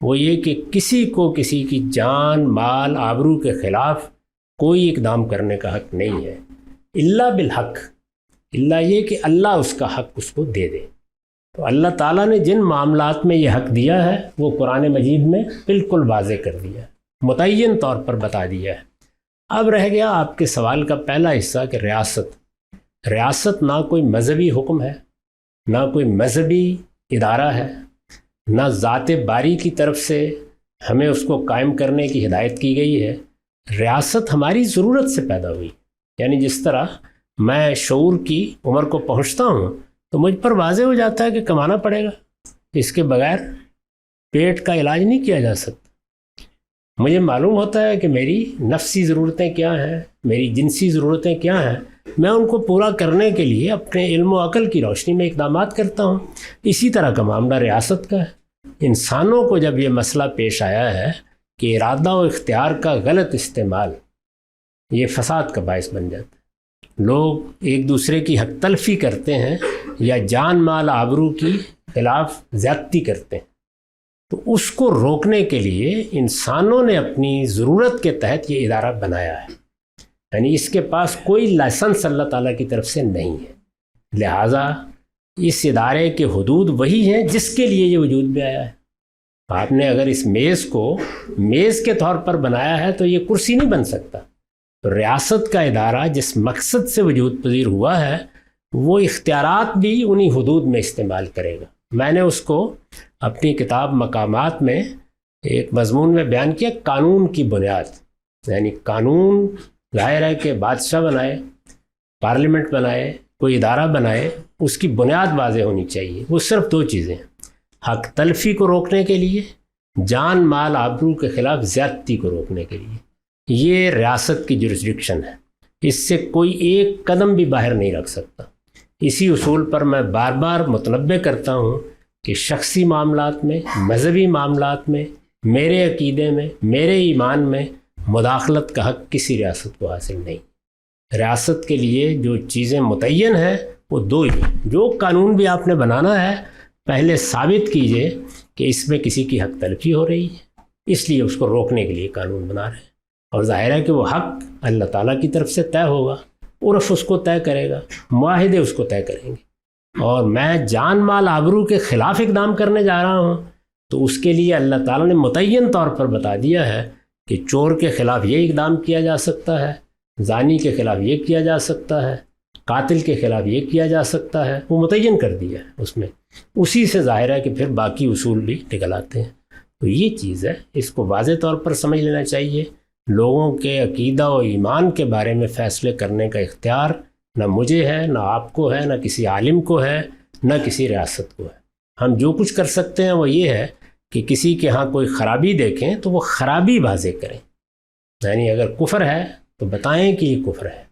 وہ یہ کہ کسی کو کسی کی جان مال آبرو کے خلاف کوئی اقدام کرنے کا حق نہیں ہے، الا بالحق، الا یہ کہ اللہ اس کا حق اس کو دے دے۔ تو اللہ تعالیٰ نے جن معاملات میں یہ حق دیا ہے وہ قرآن مجید میں بالکل واضح کر دیا ہے، متعین طور پر بتا دیا ہے۔ اب رہ گیا آپ کے سوال کا پہلا حصہ کہ ریاست نہ کوئی مذہبی حکم ہے، نہ کوئی مذہبی ادارہ ہے، نہ ذات باری کی طرف سے ہمیں اس کو قائم کرنے کی ہدایت کی گئی ہے۔ ریاست ہماری ضرورت سے پیدا ہوئی، یعنی جس طرح میں شعور کی عمر کو پہنچتا ہوں تو مجھ پر واضح ہو جاتا ہے کہ کمانا پڑے گا، اس کے بغیر پیٹ کا علاج نہیں کیا جا سکتا۔ مجھے معلوم ہوتا ہے کہ میری نفسی ضرورتیں کیا ہیں، میری جنسی ضرورتیں کیا ہیں، میں ان کو پورا کرنے کے لیے اپنے علم و عقل کی روشنی میں اقدامات کرتا ہوں۔ اسی طرح کا معاملہ ریاست کا ہے۔ انسانوں کو جب یہ مسئلہ پیش آیا ہے کہ ارادہ و اختیار کا غلط استعمال یہ فساد کا باعث بن جاتا ہے، لوگ ایک دوسرے کی حق تلفی کرتے ہیں یا جان مال آبرو کی خلاف زیادتی کرتے ہیں، تو اس کو روکنے کے لیے انسانوں نے اپنی ضرورت کے تحت یہ ادارہ بنایا ہے، یعنی اس کے پاس کوئی لائسنس اللہ تعالیٰ کی طرف سے نہیں ہے، لہٰذا اس ادارے کے حدود وہی ہیں جس کے لیے یہ وجود میں آیا ہے۔ آپ نے اگر اس میز کو میز کے طور پر بنایا ہے تو یہ کرسی نہیں بن سکتا۔ تو ریاست کا ادارہ جس مقصد سے وجود پذیر ہوا ہے وہ اختیارات بھی انہی حدود میں استعمال کرے گا۔ میں نے اس کو اپنی کتاب مقامات میں ایک مضمون میں بیان کیا، قانون کی بنیاد، یعنی قانون ظاہر ہے کہ بادشاہ بنائے، پارلیمنٹ بنائے، کوئی ادارہ بنائے، اس کی بنیاد واضح ہونی چاہیے۔ وہ صرف دو چیزیں ہیں، حق تلفی کو روکنے کے لیے، جان مال آبرو کے خلاف زیادتی کو روکنے کے لیے۔ یہ ریاست کی جورسڈکشن ہے، اس سے کوئی ایک قدم بھی باہر نہیں رکھ سکتا۔ اسی اصول پر میں بار بار متنبہ کرتا ہوں کہ شخصی معاملات میں، مذہبی معاملات میں، میرے عقیدے میں، میرے ایمان میں مداخلت کا حق کسی ریاست کو حاصل نہیں۔ ریاست کے لیے جو چیزیں متعین ہیں وہ دو ہی ہیں۔ جو قانون بھی آپ نے بنانا ہے پہلے ثابت کیجئے کہ اس میں کسی کی حق تلفی ہو رہی ہے، اس لیے اس کو روکنے کے لیے قانون بنا رہے ہیں، اور ظاہر ہے کہ وہ حق اللہ تعالیٰ کی طرف سے طے ہوگا، عرف اس کو طے کرے گا، معاہدے اس کو طے کریں گے۔ اور میں جان مال آبرو کے خلاف اقدام کرنے جا رہا ہوں تو اس کے لیے اللہ تعالیٰ نے متعین طور پر بتا دیا ہے کہ چور کے خلاف یہ اقدام کیا جا سکتا ہے، زانی کے خلاف یہ کیا جا سکتا ہے، قاتل کے خلاف یہ کیا جا سکتا ہے، وہ متعین کر دیا ہے اس میں۔ اسی سے ظاہر ہے کہ پھر باقی اصول بھی نکل آتے ہیں۔ تو یہ چیز ہے، اس کو واضح طور پر سمجھ لینا چاہیے۔ لوگوں کے عقیدہ و ایمان کے بارے میں فیصلے کرنے کا اختیار نہ مجھے ہے، نہ آپ کو ہے، نہ کسی عالم کو ہے، نہ کسی ریاست کو ہے۔ ہم جو کچھ کر سکتے ہیں وہ یہ ہے کہ کسی کے ہاں کوئی خرابی دیکھیں تو وہ خرابی واضح کریں، یعنی اگر کفر ہے تو بتائیں کہ یہ کفر ہے،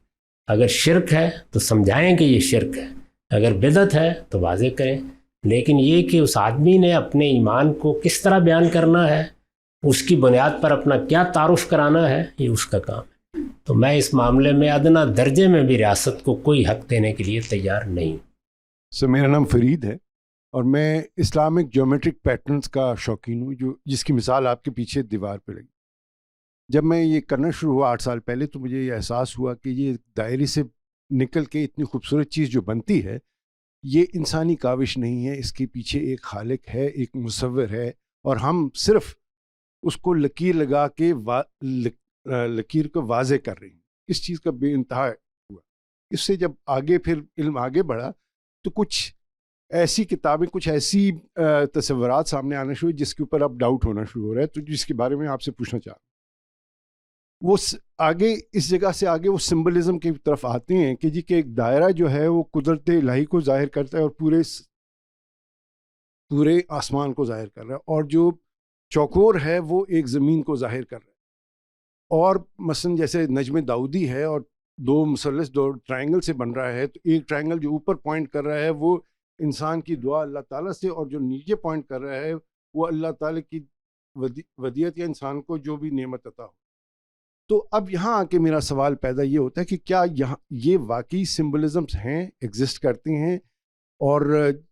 اگر شرک ہے تو سمجھائیں کہ یہ شرک ہے، اگر بدعت ہے تو واضح کریں۔ لیکن یہ کہ اس آدمی نے اپنے ایمان کو کس طرح بیان کرنا ہے، اس کی بنیاد پر اپنا کیا تعارف کرانا ہے، یہ اس کا کام ہے۔ تو میں اس معاملے میں ادنا درجے میں بھی ریاست کو کوئی حق دینے کے لیے تیار نہیں۔ میرا نام فرید ہے اور میں اسلامک جیومیٹرک پیٹرنز کا شوقین ہوں، جس کی مثال آپ کے پیچھے دیوار پہ لگی۔ جب میں یہ کرنا شروع ہوا 8 سال پہلے تو مجھے یہ احساس ہوا کہ یہ دائرے سے نکل کے اتنی خوبصورت چیز جو بنتی ہے یہ انسانی کاوش نہیں ہے، اس کے پیچھے ایک خالق ہے، ایک مصور ہے، اور ہم صرف اس کو لکیر لگا کے لکیر کو واضح کر رہے ہیں۔ اس چیز کا بے انتہا ہوا۔ اس سے جب آگے پھر علم آگے بڑھا تو کچھ ایسی کتابیں، کچھ ایسی تصورات سامنے آنا شروع جس کے اوپر اب ڈاؤٹ ہونا شروع ہو رہا ہے، تو جس کے بارے میں آپ سے پوچھنا چاہ رہا ہوں۔ وہ آگے اس جگہ سے آگے وہ سمبلزم کی طرف آتے ہیں کہ جی کہ ایک دائرہ جو ہے وہ قدرت الہی کو ظاہر کرتا ہے اور پورے آسمان کو ظاہر کر رہا ہے، اور جو چوکور ہے وہ ایک زمین کو ظاہر کر رہا ہے۔ اور مثلا جیسے نجم داؤدی ہے اور 2 مثلث 2 ٹرائنگل سے بن رہا ہے، تو ایک ٹرائنگل جو اوپر پوائنٹ کر رہا ہے وہ انسان کی دعا اللہ تعالیٰ سے، اور جو نیچے پوائنٹ کر رہا ہے وہ اللہ تعالیٰ کی ودیعت یا انسان کو جو بھی نعمت عطا ہو. تو اب یہاں آ کے میرا سوال پیدا یہ ہوتا ہے کہ کیا یہاں یہ واقعی سمبلزمس ہیں، ایگزسٹ کرتے ہیں؟ اور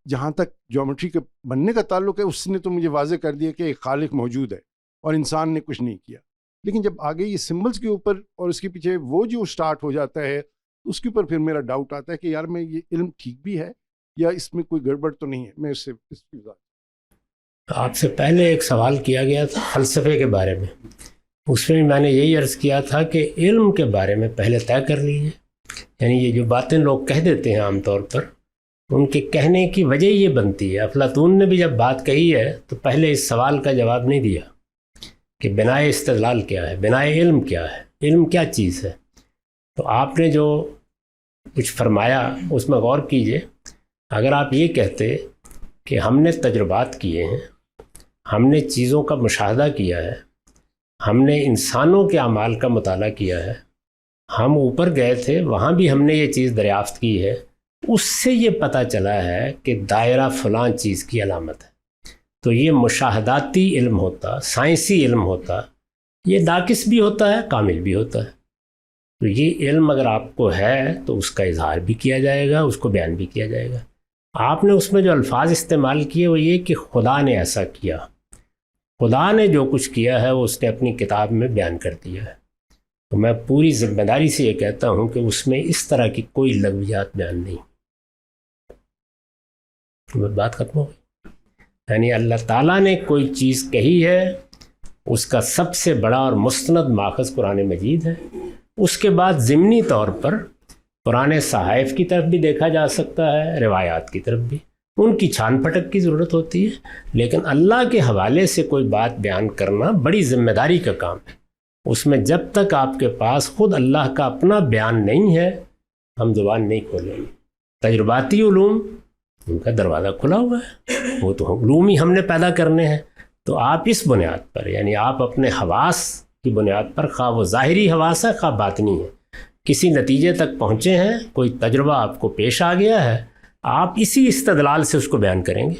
جہاں تک جیومیٹری کے بننے کا تعلق ہے، اس نے تو مجھے واضح کر دیا کہ ایک خالق موجود ہے اور انسان نے کچھ نہیں کیا. لیکن جب آگے یہ سمبلز کے اوپر اور اس کے پیچھے وہ جو سٹارٹ ہو جاتا ہے، اس کے اوپر پھر میرا ڈاؤٹ آتا ہے کہ یار میں یہ علم ٹھیک بھی ہے یا اس میں کوئی گڑبڑ تو نہیں ہے. میں اس کی آپ سے پہلے ایک سوال کیا گیا تھا فلسفے کے بارے میں، اس میں میں نے یہی عرض کیا تھا کہ علم کے بارے میں پہلے طے کر لیجیے. یعنی یہ جو باتیں لوگ کہہ دیتے ہیں عام طور پر، ان کے کہنے کی وجہ یہ بنتی ہے. افلاطون نے بھی جب بات کہی ہے تو پہلے اس سوال کا جواب نہیں دیا کہ بناء استدلال کیا ہے، بناء علم کیا ہے، علم کیا چیز ہے. تو آپ نے جو کچھ فرمایا اس میں غور کیجئے. اگر آپ یہ کہتے کہ ہم نے تجربات کیے ہیں، ہم نے چیزوں کا مشاہدہ کیا ہے، ہم نے انسانوں کے اعمال کا مطالعہ کیا ہے، ہم اوپر گئے تھے وہاں بھی ہم نے یہ چیز دریافت کی ہے، اس سے یہ پتہ چلا ہے کہ دائرہ فلاں چیز کی علامت ہے، تو یہ مشاہداتی علم ہوتا، سائنسی علم ہوتا، یہ ناقص بھی ہوتا ہے، کامل بھی ہوتا ہے. تو یہ علم اگر آپ کو ہے تو اس کا اظہار بھی کیا جائے گا، اس کو بیان بھی کیا جائے گا. آپ نے اس میں جو الفاظ استعمال کیے وہ یہ کہ خدا نے ایسا کیا. خدا نے جو کچھ کیا ہے وہ اس نے اپنی کتاب میں بیان کر دیا ہے. تو میں پوری ذمہ داری سے یہ کہتا ہوں کہ اس میں اس طرح کی کوئی لغویات بیان نہیں. بات ختم ہو گئی. یعنی اللہ تعالیٰ نے کوئی چیز کہی ہے، اس کا سب سے بڑا اور مستند ماخذ قرآن مجید ہے. اس کے بعد ضمنی طور پر پرانے صحائف کی طرف بھی دیکھا جا سکتا ہے، روایات کی طرف بھی، ان کی چھان پھٹک کی ضرورت ہوتی ہے. لیکن اللہ کے حوالے سے کوئی بات بیان کرنا بڑی ذمہ داری کا کام ہے. اس میں جب تک آپ کے پاس خود اللہ کا اپنا بیان نہیں ہے ہم زبان نہیں کھولیں گے. تجرباتی علوم ان کا دروازہ کھلا ہوا ہے، وہ تو علوم ہی ہم نے پیدا کرنے ہیں. تو آپ اس بنیاد پر، یعنی آپ اپنے حواس کی بنیاد پر، خواہ وہ ظاہری حواس ہے خواہ باطنی ہے، کسی نتیجے تک پہنچے ہیں، کوئی تجربہ آپ کو پیش آ گیا ہے، آپ اسی استدلال سے اس کو بیان کریں گے.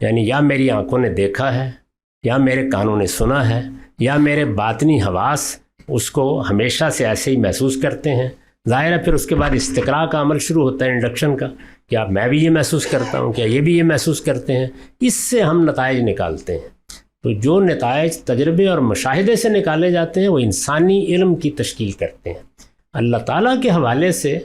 یعنی یا میری آنکھوں نے دیکھا ہے، یا میرے کانوں نے سنا ہے، یا میرے باطنی حواس اس کو ہمیشہ سے ایسے ہی محسوس کرتے ہیں. ظاہر ہے پھر اس کے بعد استقراء کا عمل شروع ہوتا ہے، انڈکشن کا، کہ اب میں بھی یہ محسوس کرتا ہوں، کیا یہ بھی یہ محسوس کرتے ہیں. اس سے ہم نتائج نکالتے ہیں. تو جو نتائج تجربے اور مشاہدے سے نکالے جاتے ہیں وہ انسانی علم کی تشکیل کرتے ہیں. اللہ تعالیٰ کے حوالے سے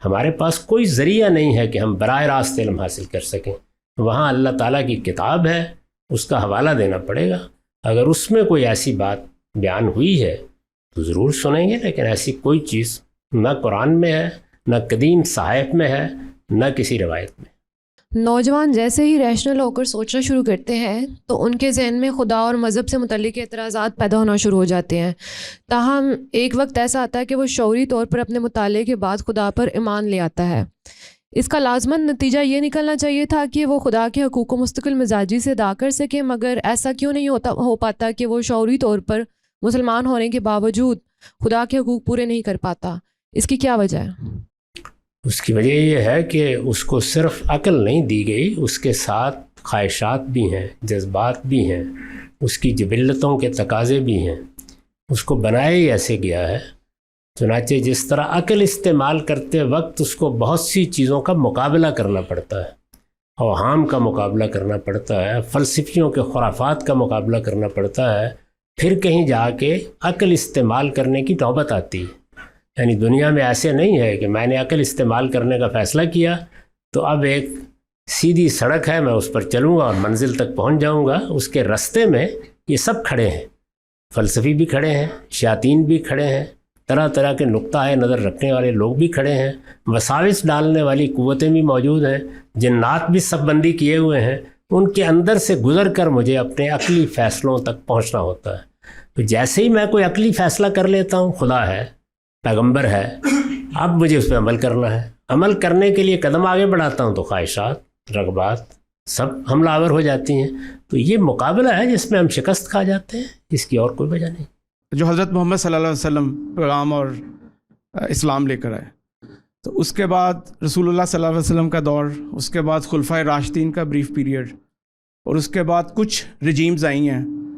ہمارے پاس کوئی ذریعہ نہیں ہے کہ ہم براہ راست علم حاصل کر سکیں. وہاں اللہ تعالیٰ کی کتاب ہے، اس کا حوالہ دینا پڑے گا. اگر اس میں کوئی ایسی بات بیان ہوئی ہے تو ضرور سنیں گے، لیکن ایسی کوئی چیز نہ قرآن میں ہے، نہ قدیم صحائف میں ہے، نہ کسی روایت میں. نوجوان جیسے ہی ریشنل ہو کر سوچنا شروع کرتے ہیں تو ان کے ذہن میں خدا اور مذہب سے متعلق اعتراضات پیدا ہونا شروع ہو جاتے ہیں. تاہم ایک وقت ایسا آتا ہے کہ وہ شعوری طور پر اپنے مطالعے کے بعد خدا پر ایمان لے آتا ہے. اس کا لازماً نتیجہ یہ نکلنا چاہیے تھا کہ وہ خدا کے حقوق کو مستقل مزاجی سے ادا کر سکیں، مگر ایسا کیوں نہیں ہو پاتا کہ وہ شعوری طور پر مسلمان ہونے کے باوجود خدا کے حقوق پورے نہیں کر پاتا؟ اس کی کیا وجہ ہے؟ اس کی وجہ یہ ہے کہ اس کو صرف عقل نہیں دی گئی، اس کے ساتھ خواہشات بھی ہیں، جذبات بھی ہیں، اس کی جبلتوں کے تقاضے بھی ہیں. اس کو بنایا ہی ایسے گیا ہے. چنانچہ جس طرح عقل استعمال کرتے وقت اس کو بہت سی چیزوں کا مقابلہ کرنا پڑتا ہے، اوہام کا مقابلہ کرنا پڑتا ہے، فلسفیوں کے خرافات کا مقابلہ کرنا پڑتا ہے، پھر کہیں جا کے عقل استعمال کرنے کی نوبت آتی ہے. یعنی دنیا میں ایسے نہیں ہے کہ میں نے عقل استعمال کرنے کا فیصلہ کیا تو اب ایک سیدھی سڑک ہے، میں اس پر چلوں گا اور منزل تک پہنچ جاؤں گا. اس کے رستے میں یہ سب کھڑے ہیں، فلسفی بھی کھڑے ہیں، شیاطین بھی کھڑے ہیں، طرح طرح کے نقطہ نظر رکھنے والے لوگ بھی کھڑے ہیں، وساوس ڈالنے والی قوتیں بھی موجود ہیں، جنات بھی سب بندی کیے ہوئے ہیں. ان کے اندر سے گزر کر مجھے اپنے عقلی فیصلوں تک پہنچنا ہوتا ہے. تو جیسے ہی میں کوئی عقلی فیصلہ کر لیتا ہوں، خدا ہے، پیغمبر ہے، اب مجھے اس پہ عمل کرنا ہے. عمل کرنے کے لیے قدم آگے بڑھاتا ہوں تو خواہشات، رغبات سب حملہ آور ہو جاتی ہیں. تو یہ مقابلہ ہے جس میں ہم شکست کھا جاتے ہیں، اس کی اور کوئی وجہ نہیں. جو حضرت محمد صلی اللہ علیہ وسلم پیغام اور اسلام لے کر آئے، تو اس کے بعد رسول اللہ صلی اللہ علیہ وسلم کا دور، اس کے بعد خلفائے راشدین کا بریف پیریڈ، اور اس کے بعد کچھ رجیمز آئی ہیں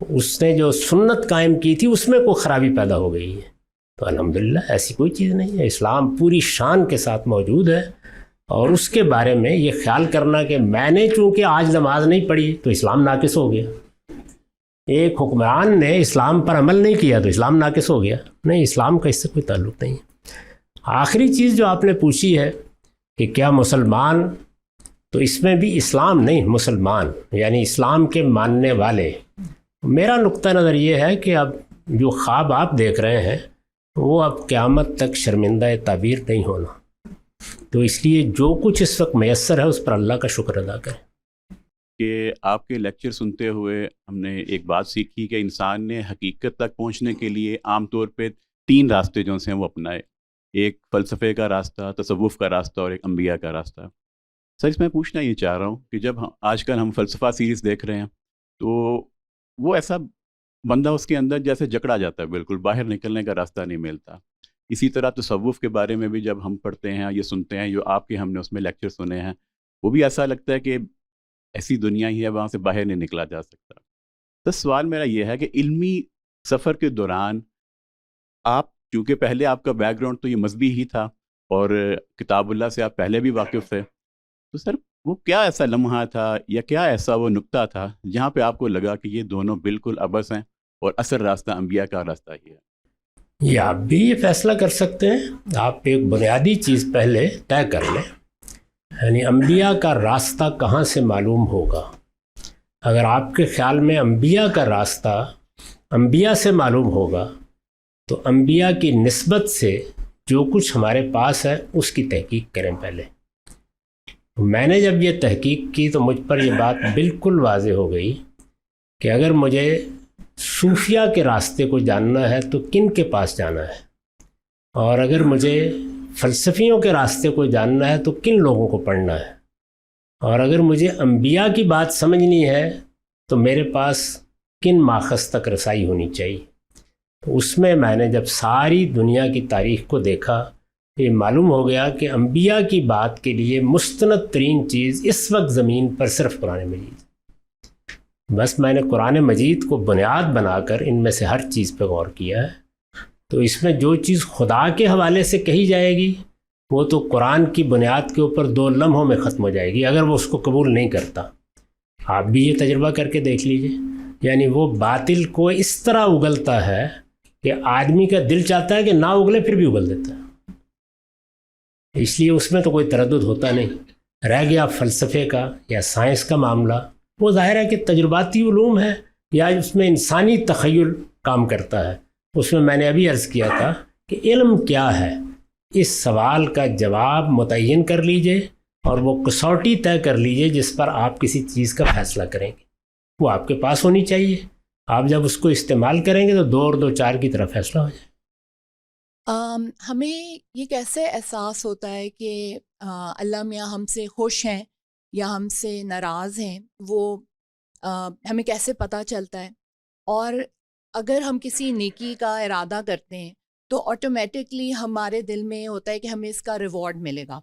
اس نے جو سنت قائم کی تھی اس میں کوئی خرابی پیدا ہو گئی ہے، تو الحمدللہ ایسی کوئی چیز نہیں ہے، اسلام پوری شان کے ساتھ موجود ہے. اور اس کے بارے میں یہ خیال کرنا کہ میں نے چونکہ آج نماز نہیں پڑھی تو اسلام ناقص ہو گیا، ایک حکمران نے اسلام پر عمل نہیں کیا تو اسلام ناقص ہو گیا، نہیں، اسلام کا اس سے کوئی تعلق نہیں ہے. آخری چیز جو آپ نے پوچھی ہے کہ کیا مسلمان، تو اس میں بھی اسلام نہیں، مسلمان یعنی اسلام کے ماننے والے. میرا نقطہ نظر یہ ہے کہ اب جو خواب آپ دیکھ رہے ہیں وہ اب قیامت تک شرمندہ تعبیر نہیں ہونا، تو اس لیے جو کچھ اس وقت میسر ہے اس پر اللہ کا شکر ادا کریں. کہ آپ کے لیکچر سنتے ہوئے ہم نے ایک بات سیکھی کہ انسان نے حقیقت تک پہنچنے کے لیے عام طور پہ 3 راستے جو ہیں وہ اپنائے، ایک فلسفے کا راستہ، تصوف کا راستہ اور ایک انبیاء کا راستہ. سر اس میں پوچھنا یہ چاہ رہا ہوں کہ جب آج کل ہم فلسفہ سیریز دیکھ رہے ہیں تو وہ ایسا بندہ اس کے اندر جیسے جکڑا جاتا ہے، بالکل باہر نکلنے کا راستہ نہیں ملتا. اسی طرح تصوف کے بارے میں بھی جب ہم پڑھتے ہیں یہ سنتے ہیں، جو آپ کے ہم نے اس میں لیکچر سنے ہیں، وہ بھی ایسا لگتا ہے کہ ایسی دنیا ہی ہے، وہاں سے باہر نہیں نکلا جا سکتا. تو سوال میرا یہ ہے کہ علمی سفر کے دوران آپ، چونکہ پہلے آپ کا بیک گراؤنڈ تو یہ مذہبی ہی تھا اور کتاب اللہ سے آپ پہلے بھی واقف تھے، تو سر وہ کیا ایسا لمحہ تھا یا کیا ایسا وہ نقطہ تھا جہاں پہ آپ کو لگا کہ یہ دونوں بالکل ابس ہیں اور اصل راستہ انبیاء کا راستہ ہی ہے؟ یہ آپ بھی یہ فیصلہ کر سکتے ہیں. آپ ایک بنیادی چیز پہلے طے کر لیں، یعنی انبیاء کا راستہ کہاں سے معلوم ہوگا. اگر آپ کے خیال میں انبیاء کا راستہ انبیاء سے معلوم ہوگا تو انبیاء کی نسبت سے جو کچھ ہمارے پاس ہے اس کی تحقیق کریں پہلے. میں نے جب یہ تحقیق کی تو مجھ پر یہ بات بالکل واضح ہو گئی کہ اگر مجھے صوفیہ کے راستے کو جاننا ہے تو کن کے پاس جانا ہے، اور اگر مجھے فلسفیوں کے راستے کو جاننا ہے تو کن لوگوں کو پڑھنا ہے، اور اگر مجھے انبیاء کی بات سمجھنی ہے تو میرے پاس کن ماخذ تک رسائی ہونی چاہیے. تو اس میں نے جب ساری دنیا کی تاریخ کو دیکھا یہ معلوم ہو گیا کہ انبیاء کی بات کے لیے مستند ترین چیز اس وقت زمین پر صرف قرآن مجید. بس میں نے قرآن مجید کو بنیاد بنا کر ان میں سے ہر چیز پہ غور کیا ہے. تو اس میں جو چیز خدا کے حوالے سے کہی جائے گی وہ تو قرآن کی بنیاد کے اوپر 2 لمحوں میں ختم ہو جائے گی اگر وہ اس کو قبول نہیں کرتا. آپ بھی یہ تجربہ کر کے دیکھ لیجئے، یعنی وہ باطل کو اس طرح اگلتا ہے کہ آدمی کا دل چاہتا ہے کہ نہ اگلے پھر بھی اگل دیتا ہے. اس لیے اس میں تو کوئی تردد ہوتا نہیں. رہ گیا فلسفے کا یا سائنس کا معاملہ، وہ ظاہر ہے کہ تجرباتی علوم ہے یا اس میں انسانی تخیل کام کرتا ہے. اس میں نے ابھی عرض کیا تھا کہ علم کیا ہے، اس سوال کا جواب متعین کر لیجئے اور وہ کسوٹی طے کر لیجئے جس پر آپ کسی چیز کا فیصلہ کریں گے، وہ آپ کے پاس ہونی چاہیے. آپ جب اس کو استعمال کریں گے تو 2 اور 2 4 کی طرف فیصلہ ہو جائے. ہمیں یہ کیسے احساس ہوتا ہے کہ اللہ میاں ہم سے خوش ہیں یا ہم سے ناراض ہیں، وہ ہمیں کیسے پتہ چلتا ہے؟ اور اگر ہم کسی نیکی کا ارادہ کرتے ہیں تو آٹومیٹکلی ہمارے دل میں ہوتا ہے کہ ہمیں اس کا ریوارڈ ملے گا،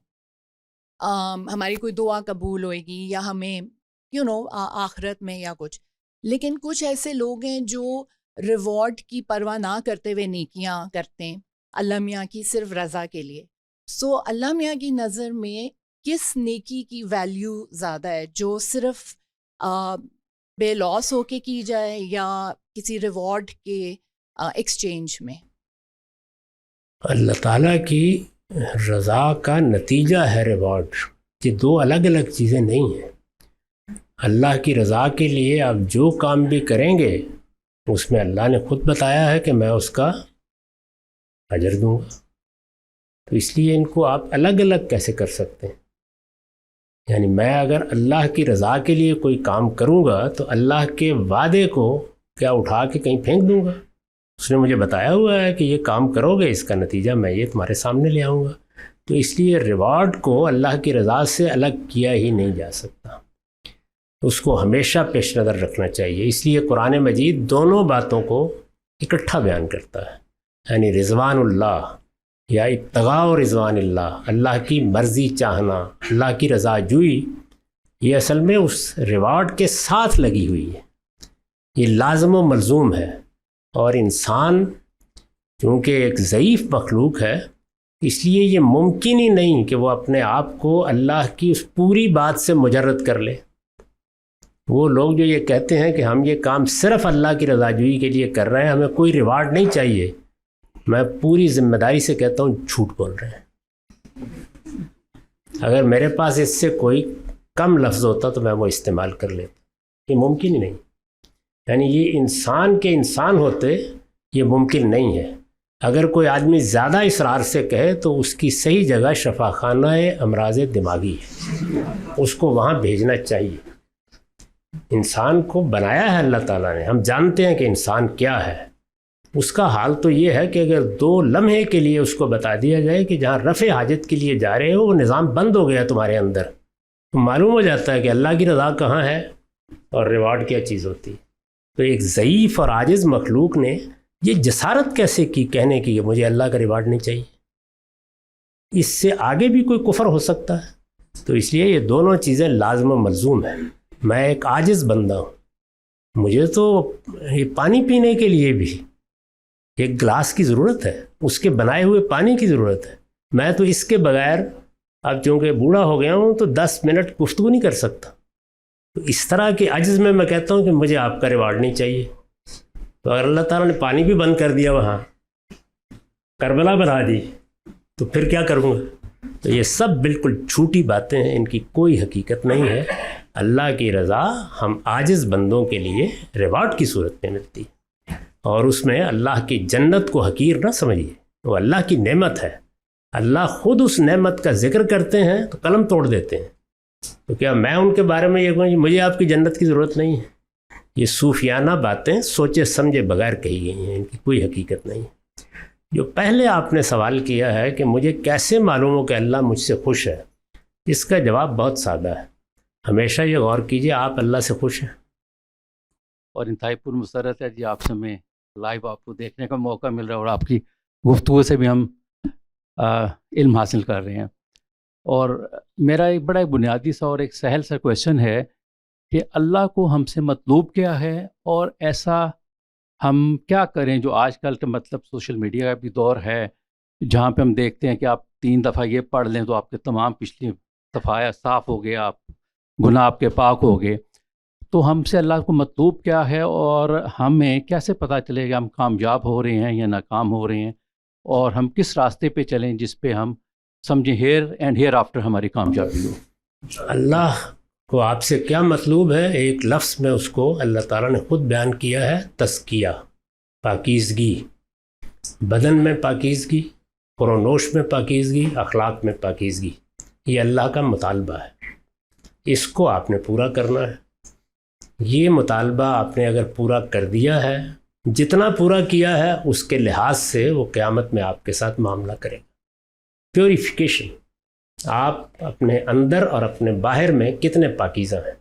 ہماری کوئی دعا قبول ہوئے گی یا ہمیں آخرت میں یا کچھ. لیکن کچھ ایسے لوگ ہیں جو ریوارڈ کی پرواہ نہ کرتے ہوئے نیکیاں کرتے ہیں اللہ میاں کی صرف رضا کے لیے. سو اللہ میاں کی نظر میں کس نیکی کی ویلیو زیادہ ہے، جو صرف بے لوس ہو کے کی جائے یا کسی ریوارڈ کے ایکسچینج میں؟ اللہ تعالیٰ کی رضا کا نتیجہ ہے ریوارڈ. یہ 2 الگ الگ چیزیں نہیں ہیں. اللہ کی رضا کے لیے آپ جو کام بھی کریں گے اس میں اللہ نے خود بتایا ہے کہ میں اس کا اجر دوں گا. تو اس لیے ان کو آپ الگ الگ کیسے کر سکتے ہیں؟ یعنی میں اگر اللہ کی رضا کے لیے کوئی کام کروں گا تو اللہ کے وعدے کو کیا اٹھا کے کہیں پھینک دوں گا؟ اس نے مجھے بتایا ہوا ہے کہ یہ کام کرو گے، اس کا نتیجہ میں یہ تمہارے سامنے لے آؤں گا. تو اس لیے ریوارڈ کو اللہ کی رضا سے الگ کیا ہی نہیں جا سکتا، اس کو ہمیشہ پیش نظر رکھنا چاہیے. اس لیے قرآن مجید دونوں باتوں کو اکٹھا بیان کرتا ہے، یعنی رضوان اللہ یا ابتغاء و رضوان اللہ، اللہ کی مرضی چاہنا، اللہ کی رضا جوئی، یہ اصل میں اس ریوارڈ کے ساتھ لگی ہوئی ہے. یہ لازم و ملزوم ہے. اور انسان چونکہ ایک ضعیف مخلوق ہے، اس لیے یہ ممکن ہی نہیں کہ وہ اپنے آپ کو اللہ کی اس پوری بات سے مجرد کر لے. وہ لوگ جو یہ کہتے ہیں کہ ہم یہ کام صرف اللہ کی رضا جوئی کے لیے کر رہے ہیں، ہمیں کوئی ریوارڈ نہیں چاہیے، میں پوری ذمہ داری سے کہتا ہوں جھوٹ بول رہے ہیں. اگر میرے پاس اس سے کوئی کم لفظ ہوتا تو میں وہ استعمال کر لیتا. یہ ممکن ہی نہیں. یعنی یہ انسان کے انسان ہوتے یہ ممکن نہیں ہے. اگر کوئی آدمی زیادہ اصرار سے کہے تو اس کی صحیح جگہ شفاخانہ امراض دماغی ہے، اس کو وہاں بھیجنا چاہیے. انسان کو بنایا ہے اللہ تعالیٰ نے، ہم جانتے ہیں کہ انسان کیا ہے. اس کا حال تو یہ ہے کہ اگر 2 لمحے کے لیے اس کو بتا دیا جائے کہ جہاں رفع حاجت کے لیے جا رہے ہو وہ نظام بند ہو گیا تمہارے اندر، تو معلوم ہو جاتا ہے کہ اللہ کی رضا کہاں ہے اور ریوارڈ کیا چیز ہوتی ہے. تو ایک ضعیف اور عاجز مخلوق نے یہ جسارت کیسے کی کہنے کی کہ مجھے اللہ کا ریوارڈ نہیں چاہیے؟ اس سے آگے بھی کوئی کفر ہو سکتا ہے. تو اس لیے یہ دونوں چیزیں لازم و ملزوم ہیں. میں ایک عاجز بندہ ہوں، مجھے تو یہ پانی پینے کے لیے بھی ایک گلاس کی ضرورت ہے، اس کے بنائے ہوئے پانی کی ضرورت ہے. میں تو اس کے بغیر اب چونکہ بوڑھا ہو گیا ہوں تو 10 منٹ گفتگو نہیں کر سکتا. تو اس طرح کے عجز میں کہتا ہوں کہ مجھے آپ کا ریوارڈ نہیں چاہیے. تو اگر اللہ تعالیٰ نے پانی بھی بند کر دیا، وہاں کربلا بنا دی، تو پھر کیا کروں گا؟ تو یہ سب بالکل جھوٹی باتیں ہیں، ان کی کوئی حقیقت نہیں ہے. اللہ کی رضا ہم عاجز بندوں کے لیے ریوارڈ کی صورت میں ملتی ہے، اور اس میں اللہ کی جنت کو حقیر نہ سمجھیے، وہ اللہ کی نعمت ہے. اللہ خود اس نعمت کا ذکر کرتے ہیں تو قلم توڑ دیتے ہیں. تو کیا میں ان کے بارے میں یہ کہوں کہ مجھے آپ کی جنت کی ضرورت نہیں ہے؟ یہ صوفیانہ باتیں سوچے سمجھے بغیر کہی گئی ہیں، ان کی کوئی حقیقت نہیں. جو پہلے آپ نے سوال کیا ہے کہ مجھے کیسے معلوم ہو کہ اللہ مجھ سے خوش ہے، اس کا جواب بہت سادہ ہے. ہمیشہ یہ غور کیجئے آپ اللہ سے خوش ہیں. اور انتہائی پر مسرت ہے جی، آپ سے میں لائیو آپ کو دیکھنے کا موقع مل رہا ہے، اور آپ کی گفتگو سے بھی ہم علم حاصل کر رہے ہیں. اور میرا ایک بڑا بنیادی سا اور ایک سہل سا کویشچن ہے کہ اللہ کو ہم سے مطلوب کیا ہے، اور ایسا ہم کیا کریں جو آج کل کا مطلب سوشل میڈیا کا بھی دور ہے، جہاں پہ ہم دیکھتے ہیں کہ آپ 3 دفعہ یہ پڑھ لیں تو آپ کے تمام پچھلی صفایا صاف ہو گیا، آپ گناہ آپ کے پاک ہو گئے. تو ہم سے اللہ کو مطلوب کیا ہے، اور ہمیں کیسے پتہ چلے کہ ہم کامیاب ہو رہے ہیں یا ناکام ہو رہے ہیں، اور ہم کس راستے پہ چلیں جس پہ ہم سمجھیں ہیئر اینڈ ہیئر آفٹر ہماری کامیابی ہو. اللہ کو آپ سے کیا مطلوب ہے؟ ایک لفظ میں اس کو اللہ تعالیٰ نے خود بیان کیا ہے، تزکیہ، پاکیزگی. بدن میں پاکیزگی، پرونوش میں پاکیزگی، اخلاق میں پاکیزگی. یہ اللہ کا مطالبہ ہے، اس کو آپ نے پورا کرنا ہے. یہ مطالبہ آپ نے اگر پورا کر دیا ہے، جتنا پورا کیا ہے اس کے لحاظ سے وہ قیامت میں آپ کے ساتھ معاملہ کرے گا. پیوریفیکیشن، آپ اپنے اندر اور اپنے باہر میں کتنے پاکیزہ ہیں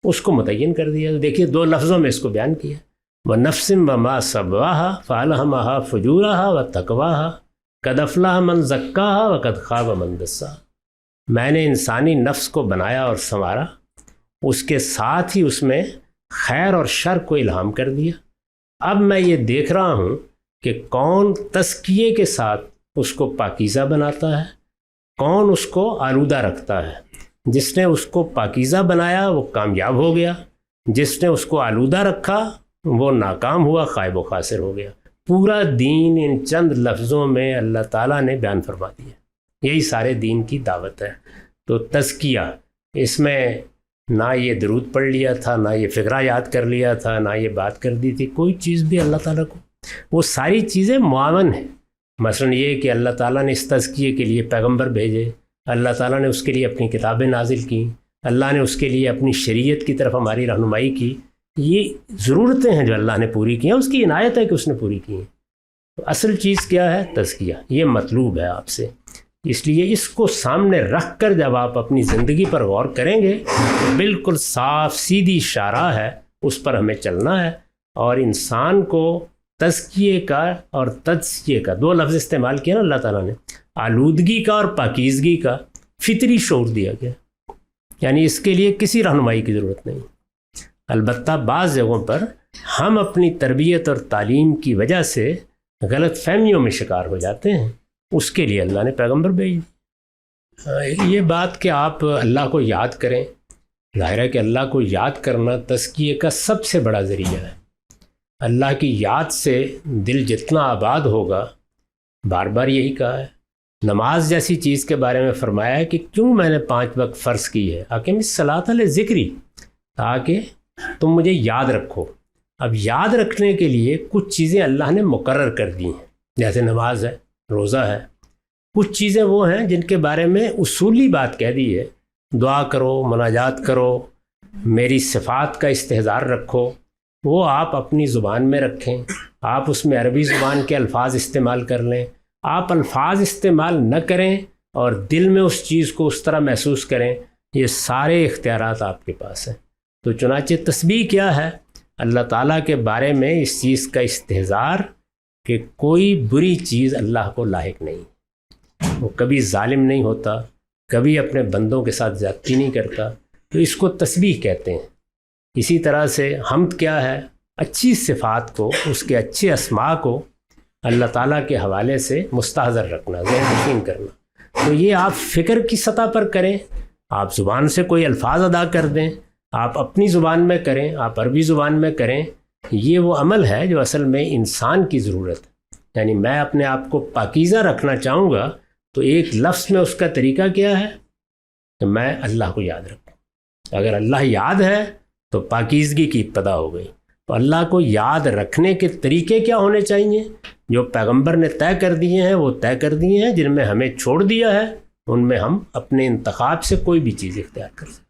اس کو متعین کر دیا. دیکھیے 2 لفظوں میں اس کو بیان کیا، وَنَفْسٍ وَمَا سَوَّاهَا فَأَلْهَمَهَا فُجُورَهَا وَتَقْوَاهَا قَدْ أَفْلَحَ مَنْ زَكَّاهَا وَقَدْ خَابَ مَنْ دَسَّاهَا. میں نے انسانی نفس کو بنایا اور سنوارا، اس کے ساتھ ہی اس میں خیر اور شر کو الہام کر دیا. اب میں یہ دیکھ رہا ہوں کہ کون تزکیے کے ساتھ اس کو پاکیزہ بناتا ہے، کون اس کو آلودہ رکھتا ہے. جس نے اس کو پاکیزہ بنایا وہ کامیاب ہو گیا، جس نے اس کو آلودہ رکھا وہ ناکام ہوا، خائب و خاسر ہو گیا. پورا دین ان چند لفظوں میں اللہ تعالیٰ نے بیان فرما دیا. یہی سارے دین کی دعوت ہے. تو تزکیہ، اس میں نہ یہ درود پڑھ لیا تھا، نہ یہ فقرہ یاد کر لیا تھا، نہ یہ بات کر دی تھی، کوئی چیز بھی اللہ تعالیٰ کو. وہ ساری چیزیں معاون ہیں. مثلا یہ کہ اللہ تعالیٰ نے اس تزکیے کے لیے پیغمبر بھیجے، اللہ تعالیٰ نے اس کے لیے اپنی کتابیں نازل کی، اللہ نے اس کے لیے اپنی شریعت کی طرف ہماری رہنمائی کی. یہ ضرورتیں ہیں جو اللہ نے پوری کی ہیں، اس کی عنایت ہے کہ اس نے پوری کی ہیں. تو اصل چیز کیا ہے؟ تزکیہ. یہ مطلوب ہے آپ سے. اس لیے اس کو سامنے رکھ کر جب آپ اپنی زندگی پر غور کریں گے تو بالکل صاف سیدھی شاہراہ ہے، اس پر ہمیں چلنا ہے. اور انسان کو تزکیے کا اور تجزیے کا 2 لفظ استعمال کیا نا اللہ تعالیٰ نے، آلودگی کا اور پاکیزگی کا فطری شعور دیا گیا. یعنی اس کے لیے کسی رہنمائی کی ضرورت نہیں. البتہ بعض جگہوں پر ہم اپنی تربیت اور تعلیم کی وجہ سے غلط فہمیوں میں شکار ہو جاتے ہیں. اس کے لیے اللہ نے پیغمبر بھیجی. یہ بات کہ آپ اللہ کو یاد کریں، ظاہر ہے کہ اللہ کو یاد کرنا تزکیے کا سب سے بڑا ذریعہ ہے. اللہ کی یاد سے دل جتنا آباد ہوگا، بار بار یہی کہا ہے. نماز جیسی چیز کے بارے میں فرمایا ہے کہ کیوں میں نے 5 وقت فرض کی ہے، اقیم الصلاۃ لذکری، تاکہ تم مجھے یاد رکھو. اب یاد رکھنے کے لیے کچھ چیزیں اللہ نے مقرر کر دی ہیں، جیسے نماز ہے، روزہ ہے. کچھ چیزیں وہ ہیں جن کے بارے میں اصولی بات کہہ دی ہے، دعا کرو، مناجات کرو، میری صفات کا استحضار رکھو. وہ آپ اپنی زبان میں رکھیں، آپ اس میں عربی زبان کے الفاظ استعمال کر لیں. آپ الفاظ استعمال نہ کریں اور دل میں اس چیز کو اس طرح محسوس کریں، یہ سارے اختیارات آپ کے پاس ہیں. تو چنانچہ تسبیح کیا ہے؟ اللہ تعالیٰ کے بارے میں اس چیز کا استحضار کہ کوئی بری چیز اللہ کو لاحق نہیں، وہ کبھی ظالم نہیں ہوتا، کبھی اپنے بندوں کے ساتھ زیادتی نہیں کرتا. تو اس کو تسبیح کہتے ہیں. اسی طرح سے حمد کیا ہے؟ اچھی صفات کو، اس کے اچھے اسماء کو اللہ تعالیٰ کے حوالے سے مستحضر رکھنا، ذہن نشین کرنا. تو یہ آپ فکر کی سطح پر کریں، آپ زبان سے کوئی الفاظ ادا کر دیں، آپ اپنی زبان میں کریں، آپ عربی زبان میں کریں. یہ وہ عمل ہے جو اصل میں انسان کی ضرورت ہے. یعنی میں اپنے آپ کو پاکیزہ رکھنا چاہوں گا تو ایک لفظ میں اس کا طریقہ کیا ہے کہ میں اللہ کو یاد رکھوں. اگر اللہ یاد ہے تو پاکیزگی کی ابتدا ہو گئی. تو اللہ کو یاد رکھنے کے طریقے کیا ہونے چاہیے؟ جو پیغمبر نے طے کر دیے ہیں وہ طے کر دیے ہیں. جن میں ہمیں چھوڑ دیا ہے ان میں ہم اپنے انتخاب سے کوئی بھی چیز اختیار کر سکتے ہیں.